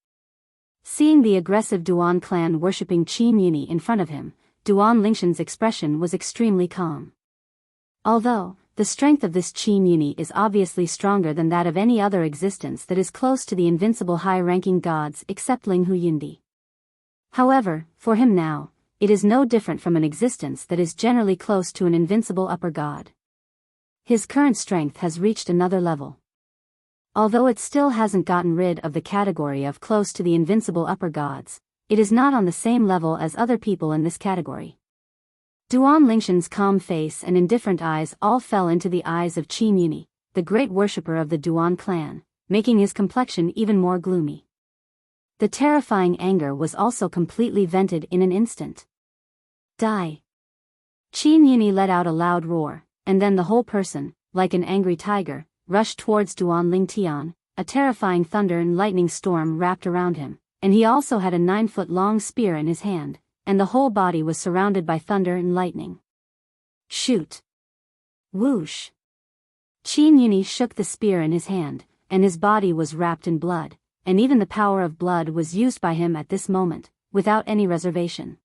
Seeing the aggressive Duan clan worshipping Qin Yunyi in front of him, Duan Lingshan's expression was extremely calm. Although, the strength of this Qin Yunyi is obviously stronger than that of any other existence that is close to the invincible high-ranking gods except Ling Hu Yundi. However, for him now, it is no different from an existence that is generally close to an invincible upper god. His current strength has reached another level. Although it still hasn't gotten rid of the category of close to the invincible upper gods, it is not on the same level as other people in this category. Duan Lingshan's calm face and indifferent eyes all fell into the eyes of Qin Yunyi, the great worshipper of the Duan clan, making his complexion even more gloomy. The terrifying anger was also completely vented in an instant. "Die!" Qin Yunyi let out a loud roar, and then the whole person, like an angry tiger, rushed towards Duan Lingtian. A terrifying thunder and lightning storm wrapped around him, and he also had a 9-foot-long spear in his hand, and the whole body was surrounded by thunder and lightning. Shoot! Whoosh! Qin Yunyi shook the spear in his hand, and his body was wrapped in blood, and even the power of blood was used by him at this moment, without any reservation.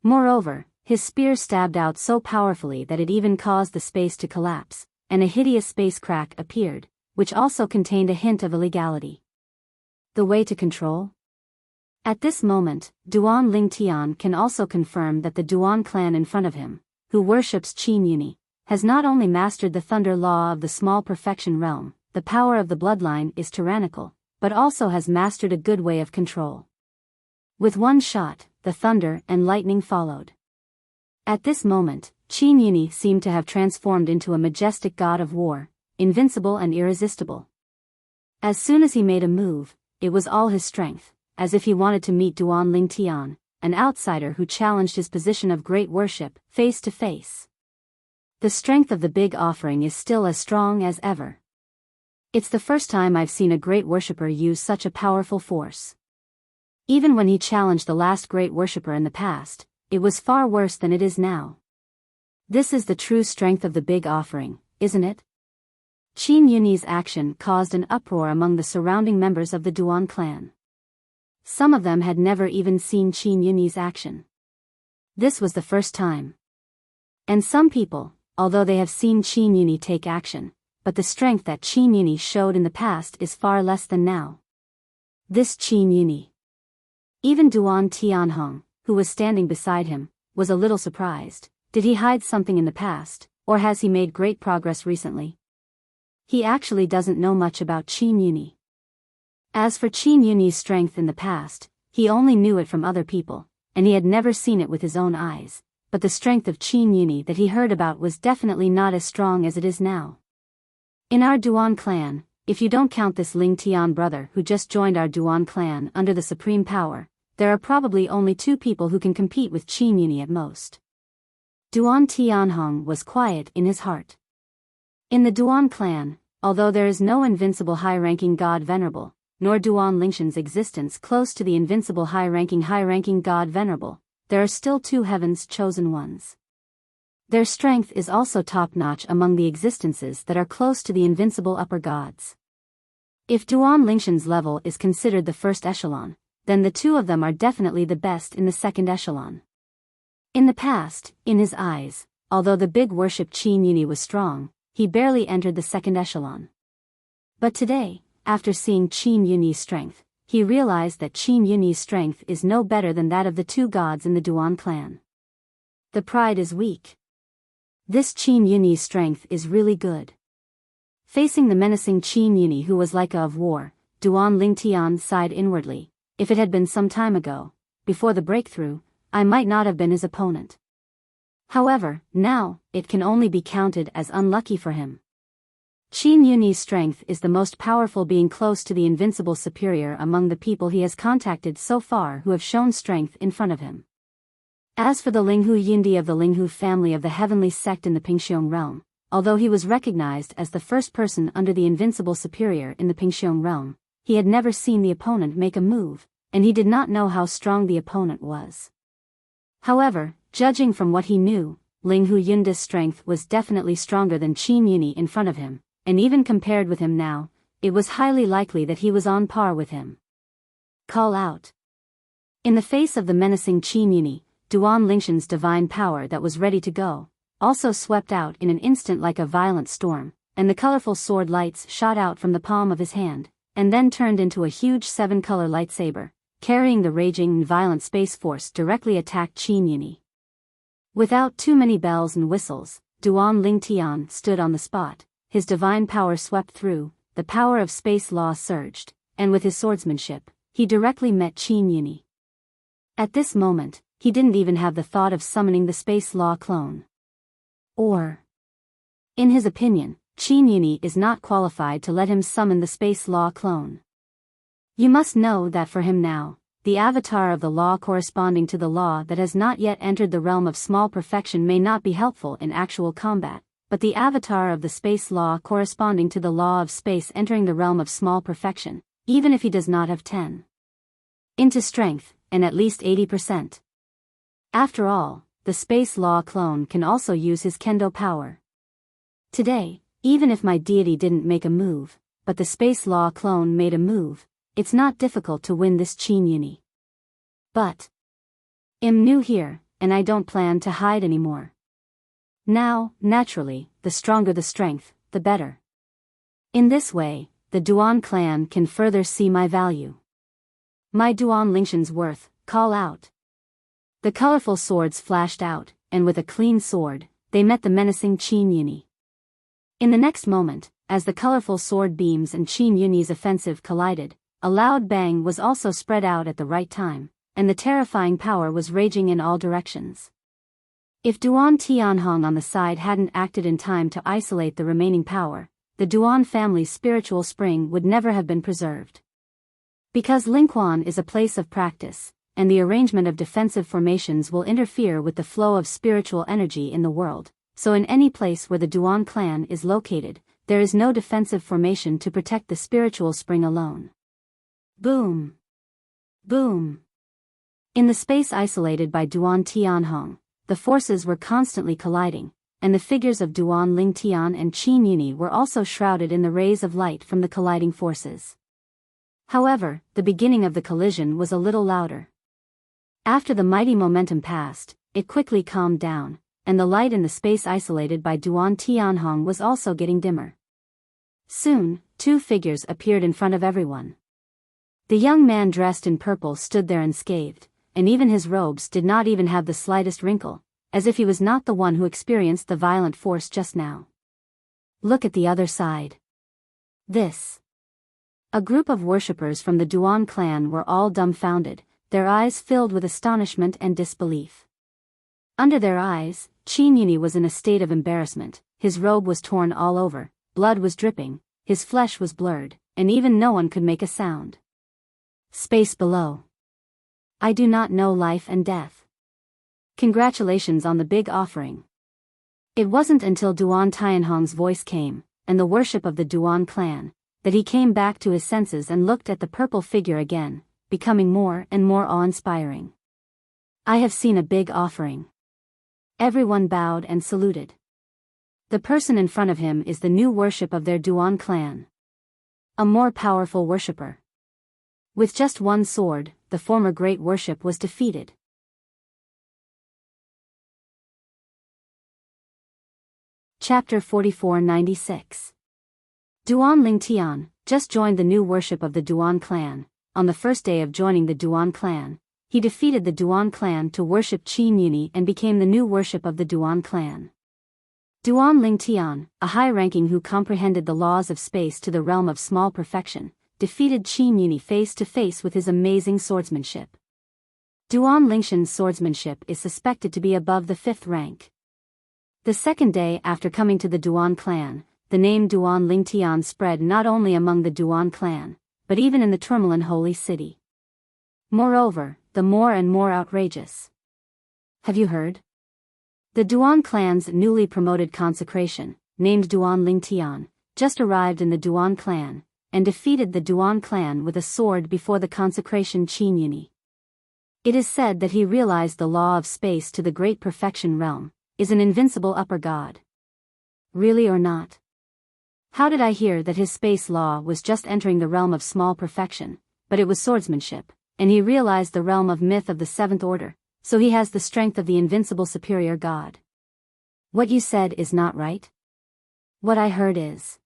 Moreover, his spear stabbed out so powerfully that it even caused the space to collapse, and a hideous space crack appeared, which also contained a hint of illegality. The way to control? At this moment, Duan Lingtian can also confirm that the Duan clan in front of him, who worships Qin Yunyi, has not only mastered the thunder law of the small perfection realm, the power of the bloodline is tyrannical, but also has mastered a good way of control. With one shot, the thunder and lightning followed. At this moment, Qin Yunyi seemed to have transformed into a majestic god of war, invincible and irresistible. As soon as he made a move, it was all his strength, as if he wanted to meet Duan Lingtian, an outsider who challenged his position of great worship, face to face. The strength of the big offering is still as strong as ever. It's the first time I've seen a great worshipper use such a powerful force. Even when he challenged the last great worshipper in the past, it was far worse than it is now. This is the true strength of the big offering, isn't it? Qin Yunyi's action caused an uproar among the surrounding members of the Duan clan. Some of them had never even seen Qin Yunyi's action. This was the first time. And some people, although they have seen Qin Yunyi take action, but the strength that Qin Yunyi showed in the past is far less than now. This Qin Yunyi. Even Duan Tianhong, who was standing beside him, was a little surprised. Did he hide something in the past, or has he made great progress recently? He actually doesn't know much about Qin Yunyi. As for Qin Yunyi's strength in the past, he only knew it from other people, and he had never seen it with his own eyes, but the strength of Qin Yunyi that he heard about was definitely not as strong as it is now. In our Duan clan, if you don't count this Ling Tian brother who just joined our Duan clan under the supreme power, there are probably only 2 people who can compete with Qin Yuni at most. Duan Tianhong was quiet in his heart. In the Duan clan, although there is no invincible high-ranking god venerable, nor Duan Lingshan's existence close to the invincible high-ranking god venerable, there are still 2 heaven's chosen ones. Their strength is also top-notch among the existences that are close to the invincible upper gods. If Duan Lingshan's level is considered the first echelon, then the 2 of them are definitely the best in the second echelon. In the past, in his eyes, although the big worship Qin Yuni was strong, he barely entered the second echelon. But today, after seeing Qin Yuni's strength, he realized that Qin Yuni's strength is no better than that of the 2 gods in the Duan clan. The pride is weak. This Qin Yuni's strength is really good. Facing the menacing Qin Yuni who was like a of war, Duan Lingtian sighed inwardly. If it had been some time ago, before the breakthrough, I might not have been his opponent. However, now, it can only be counted as unlucky for him. Qin Yuni's strength is the most powerful being close to the invincible superior among the people he has contacted so far who have shown strength in front of him. As for the Linghu Yindi of the Linghu family of the heavenly sect in the Pingxiong realm, although he was recognized as the first person under the invincible superior in the Pingxiong realm, he had never seen the opponent make a move, and he did not know how strong the opponent was. However, judging from what he knew, Linghu Yunda's strength was definitely stronger than Qin Yuni in front of him, and even compared with him now, it was highly likely that he was on par with him. Call out. In the face of the menacing Qin Yuni, Duan Lingshan's divine power that was ready to go, also swept out in an instant like a violent storm, and the colorful sword lights shot out from the palm of his hand, and then turned into a huge 7-color lightsaber, carrying the raging and violent space force directly attacked Qin Yuni. Without too many bells and whistles, Duan Lingtian stood on the spot, his divine power swept through, the power of space law surged, and with his swordsmanship, he directly met Qin Yuni. At this moment, he didn't even have the thought of summoning the space law clone. In his opinion, Qin Yuni is not qualified to let him summon the space law clone. You must know that for him now, the avatar of the law corresponding to the law that has not yet entered the realm of small perfection may not be helpful in actual combat, but the avatar of the space law corresponding to the law of space entering the realm of small perfection, even if he does not have 10 into strength, and at least 80%. After all, the space law clone can also use his kendo power. Today, even if my deity didn't make a move, but the space law clone made a move, it's not difficult to win this Qin Yuni. But I'm new here, and I don't plan to hide anymore. Now, naturally, the stronger the strength, the better. In this way, the Duan clan can further see my value. My Duan Lingshan's worth, call out. The colorful swords flashed out, and with a clean sword, they met the menacing Qin Yuni. In the next moment, as the colorful sword beams and Qin Yuni's offensive collided, a loud bang was also spread out at the right time, and the terrifying power was raging in all directions. If Duan Tianhong on the side hadn't acted in time to isolate the remaining power, the Duan family's spiritual spring would never have been preserved. Because Lingquan is a place of practice, and the arrangement of defensive formations will interfere with the flow of spiritual energy in the world, so in any place where the Duan clan is located, there is no defensive formation to protect the spiritual spring alone. Boom! Boom! In the space isolated by Duan Tianhong, the forces were constantly colliding, and the figures of Duan Lingtian and Qin Yuni were also shrouded in the rays of light from the colliding forces. However, the beginning of the collision was a little louder. After the mighty momentum passed, it quickly calmed down, and the light in the space isolated by Duan Tianhong was also getting dimmer. Soon, 2 figures appeared in front of everyone. The young man dressed in purple stood there unscathed, and even his robes did not even have the slightest wrinkle, as if he was not the one who experienced the violent force just now. Look at the other side. This. A group of worshippers from the Duan clan were all dumbfounded, their eyes filled with astonishment and disbelief. Under their eyes, Qin Yuni was in a state of embarrassment, his robe was torn all over, blood was dripping, his flesh was blurred, and even no one could make a sound. Space below. I do not know life and death. Congratulations on the big offering. It wasn't until Duan Tianhong's voice came, and the worship of the Duan clan, that he came back to his senses and looked at the purple figure again, becoming more and more awe-inspiring. I have seen a big offering. Everyone bowed and saluted. The person in front of him is the new worship of their Duan clan. A more powerful worshipper. With just one sword, the former great worship was defeated. Chapter 4496. Duan Lingtian just joined the new worship of the Duan clan. On the first day of joining the Duan clan, he defeated the Duan clan to worship Qin Yuni and became the new worship of the Duan clan. Duan Lingtian, a high-ranking who comprehended the laws of space to the realm of small perfection, defeated Qin Yuni face to face with his amazing swordsmanship. Duan Lingshan's swordsmanship is suspected to be above the 5th rank. The second day after coming to the Duan clan, the name Duan Lingtian spread not only among the Duan clan, but even in the Tourmaline holy city. Moreover, the more and more outrageous. Have you heard? The Duan clan's newly promoted consecration, named Duan Lingtian, just arrived in the Duan clan, and defeated the Duan clan with a sword before the consecration Qin Yuni. It is said that he realized the law of space to the great perfection realm, is an invincible upper god. Really or not? How did I hear that his space law was just entering the realm of small perfection, but it was swordsmanship, and he realized the realm of myth of the 7th order, so he has the strength of the invincible superior god. What you said is not right? What I heard is.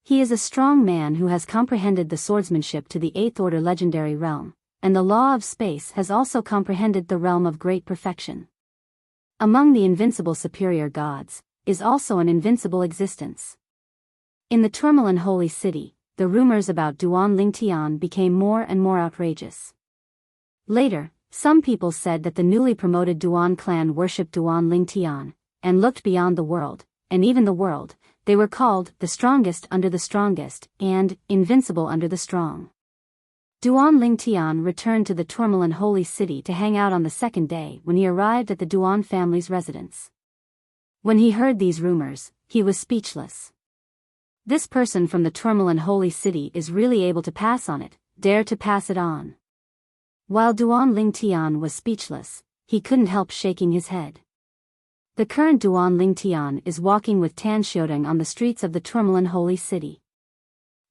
He is a strong man who has comprehended the swordsmanship to the 8th order legendary realm, and the law of space has also comprehended the realm of great perfection. Among the invincible superior gods, is also an invincible existence. In the Tourmaline holy city, the rumors about Duan Lingtian became more and more outrageous. Later, some people said that the newly promoted Duan clan worshipped Duan Lingtian, and looked beyond the world, and even the world. They were called the strongest under the strongest, and invincible under the strong. Duan Lingtian returned to the Tourmaline holy city to hang out on the second day when he arrived at the Duan family's residence. When he heard these rumors, he was speechless. This person from the Tourmaline holy city is really able to pass on it, dare to pass it on. While Duan Lingtian was speechless, he couldn't help shaking his head. The current Duan Lingtian is walking with Tan Xiaodong on the streets of the Tourmaline holy city.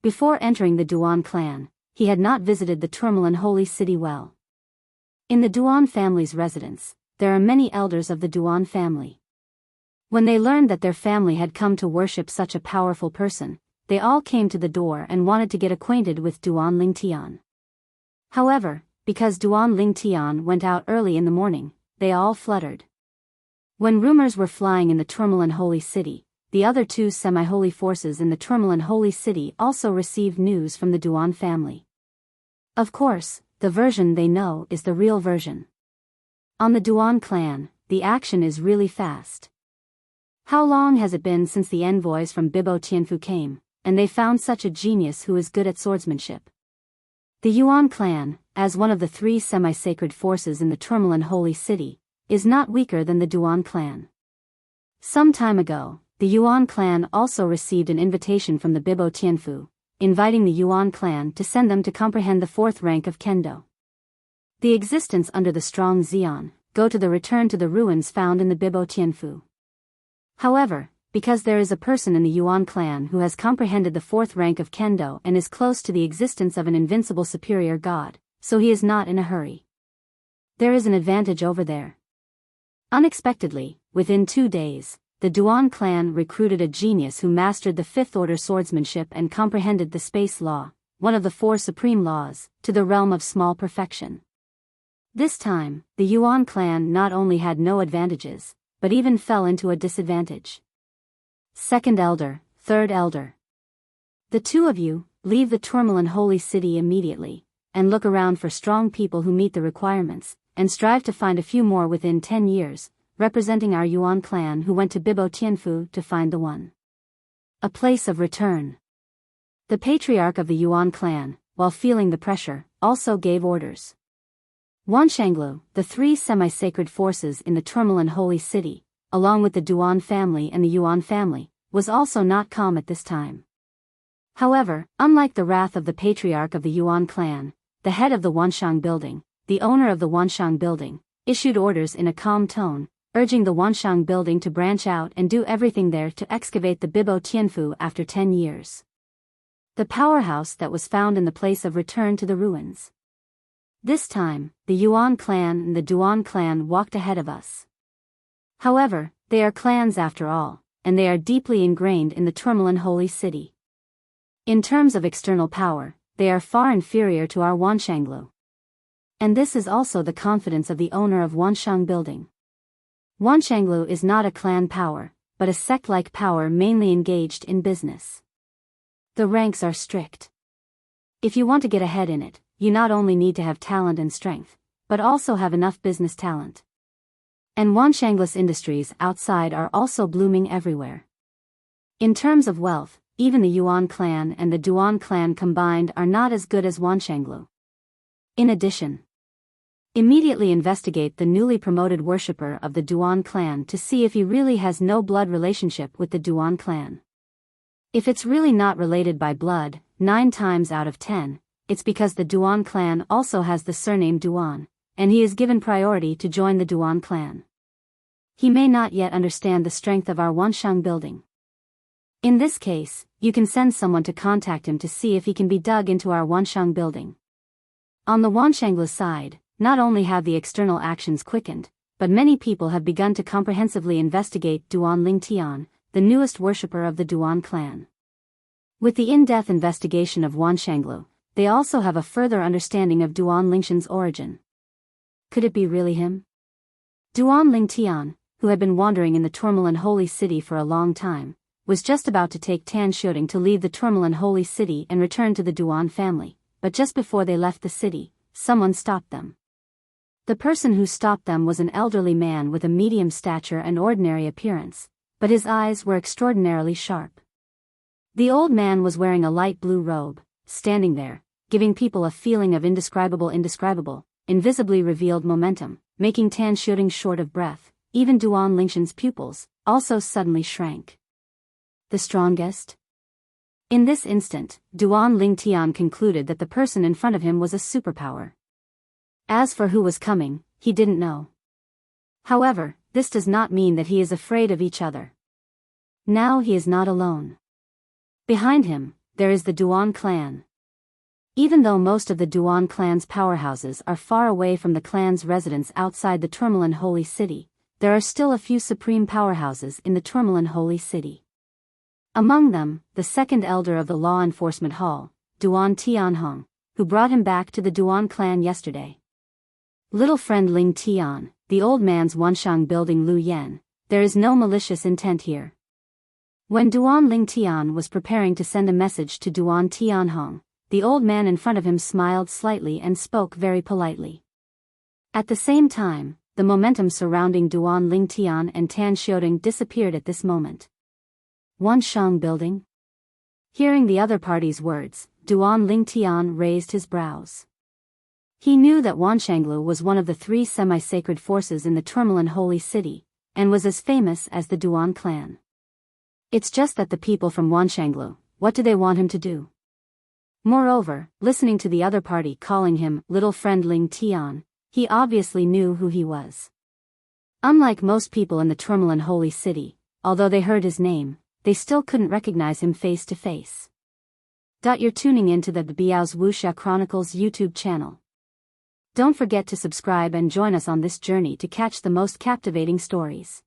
Before entering the Duan clan, he had not visited the Tourmaline holy city well. In the Duan family's residence, there are many elders of the Duan family. When they learned that their family had come to worship such a powerful person, they all came to the door and wanted to get acquainted with Duan Lingtian. However, because Duan Lingtian went out early in the morning, they all fluttered. When rumors were flying in the Tourmaline holy city, the other two semi-holy forces in the Tourmaline holy city also received news from the Duan family. Of course, the version they know is the real version. On the Duan clan, the action is really fast. How long has it been since the envoys from Biyao Tianfu came, and they found such a genius who is good at swordsmanship? The Yuan clan, as one of the 3 semi-sacred forces in the Tourmaline holy city, is not weaker than the Duan clan. Some time ago, the Yuan clan also received an invitation from the Biyao Tianfu, inviting the Yuan clan to send them to comprehend the 4th rank of Kendo. The existence under the strong Xian, go to the return to the ruins found in the Biyao Tianfu. However, because there is a person in the Yuan clan who has comprehended the 4th rank of Kendo and is close to the existence of an invincible superior god, so he is not in a hurry. There is an advantage over there. Unexpectedly, within 2 days, the Duan clan recruited a genius who mastered the 5th order swordsmanship and comprehended the space law, one of the 4 supreme laws, to the realm of small perfection. This time, the Yuan clan not only had no advantages, but even fell into a disadvantage. 2nd elder, 3rd elder. The 2 of you, leave the Tourmaline holy city immediately, and look around for strong people who meet the requirements, and strive to find a few more within 10 years, representing our Yuan clan who went to Biyao Tianfu to find the one. A place of return. The patriarch of the Yuan clan, while feeling the pressure, also gave orders. Wanshanglu, the three semi-sacred forces in the Tourmaline holy city, along with the Duan family and the Yuan family, was also not calm at this time. However, unlike the wrath of the patriarch of the Yuan clan, the head of the Wanshang building, the owner of the Wanshang building, issued orders in a calm tone, urging the Wanshang building to branch out and do everything there to excavate the Bibo Tianfu after 10 years. The powerhouse that was found in the place of return to the ruins. This time, the Yuan clan and the Duan clan walked ahead of us. However, they are clans after all, and they are deeply ingrained in the Tourmaline holy city. In terms of external power, they are far inferior to our Wanshanglu. And this is also the confidence of the owner of Wanshang building. Wanshanglu is not a clan power, but a sect-like power mainly engaged in business. The ranks are strict. If you want to get ahead in it, you not only need to have talent and strength, but also have enough business talent. And Wanshanglu's industries outside are also blooming everywhere. In terms of wealth, even the Yuan clan and the Duan clan combined are not as good as Wanshanglu. In addition, immediately investigate the newly promoted worshipper of the Duan clan to see if he really has no blood relationship with the Duan clan. If it's really not related by blood, 9 times out of 10, it's because the Duan clan also has the surname Duan, and he is given priority to join the Duan clan. He may not yet understand the strength of our Wanshang building. In this case, you can send someone to contact him to see if he can be dug into our Wanshang building. On the Wanshanglu side, not only have the external actions quickened, but many people have begun to comprehensively investigate Duan Lingtian, the newest worshipper of the Duan clan. With the in-depth investigation of Wanshanglu, they also have a further understanding of Duan Lingshan's origin. Could it be really him? Duan Lingtian, who had been wandering in the Tourmaline holy city for a long time, was just about to take Tan Shuting to leave the Tourmaline holy city and return to the Duan family, but just before they left the city, someone stopped them. The person who stopped them was an elderly man with a medium stature and ordinary appearance, but his eyes were extraordinarily sharp. The old man was wearing a light blue robe, standing there, giving people a feeling of indescribable, invisibly revealed momentum, making Tan Shuting short of breath. Even Duan Lingshan's pupils also suddenly shrank. The strongest? In this instant, Duan Lingtian concluded that the person in front of him was a superpower. As for who was coming, he didn't know. However, this does not mean that he is afraid of each other. Now he is not alone. Behind him, there is the Duan clan. Even though most of the Duan clan's powerhouses are far away from the clan's residence outside the Tourmaline holy city, there are still a few supreme powerhouses in the Tourmaline holy city. Among them, the second elder of the law enforcement hall, Duan Tianhong, who brought him back to the Duan clan yesterday. Little friend Ling Tian, the old man's Wanshang building Lu Yan, there is no malicious intent here. When Duan Ling Tian was preparing to send a message to Duan Tianhong, the old man in front of him smiled slightly and spoke very politely. At the same time, the momentum surrounding Duan Lingtian and Tan Shuting disappeared at this moment. Wanshang building? Hearing the other party's words, Duan Lingtian raised his brows. He knew that Wanshanglu was one of the 3 semi-sacred forces in the Tourmaline holy city, and was as famous as the Duan clan. It's just that the people from Wanshanglu, what do they want him to do? Moreover, listening to the other party calling him little friend Ling Tian, he obviously knew who he was. Unlike most people in the Tourmaline holy city, although they heard his name, they still couldn't recognize him face to face. You're tuning into the Biyao's Wuxia Chronicles YouTube channel. Don't forget to subscribe and join us on this journey to catch the most captivating stories.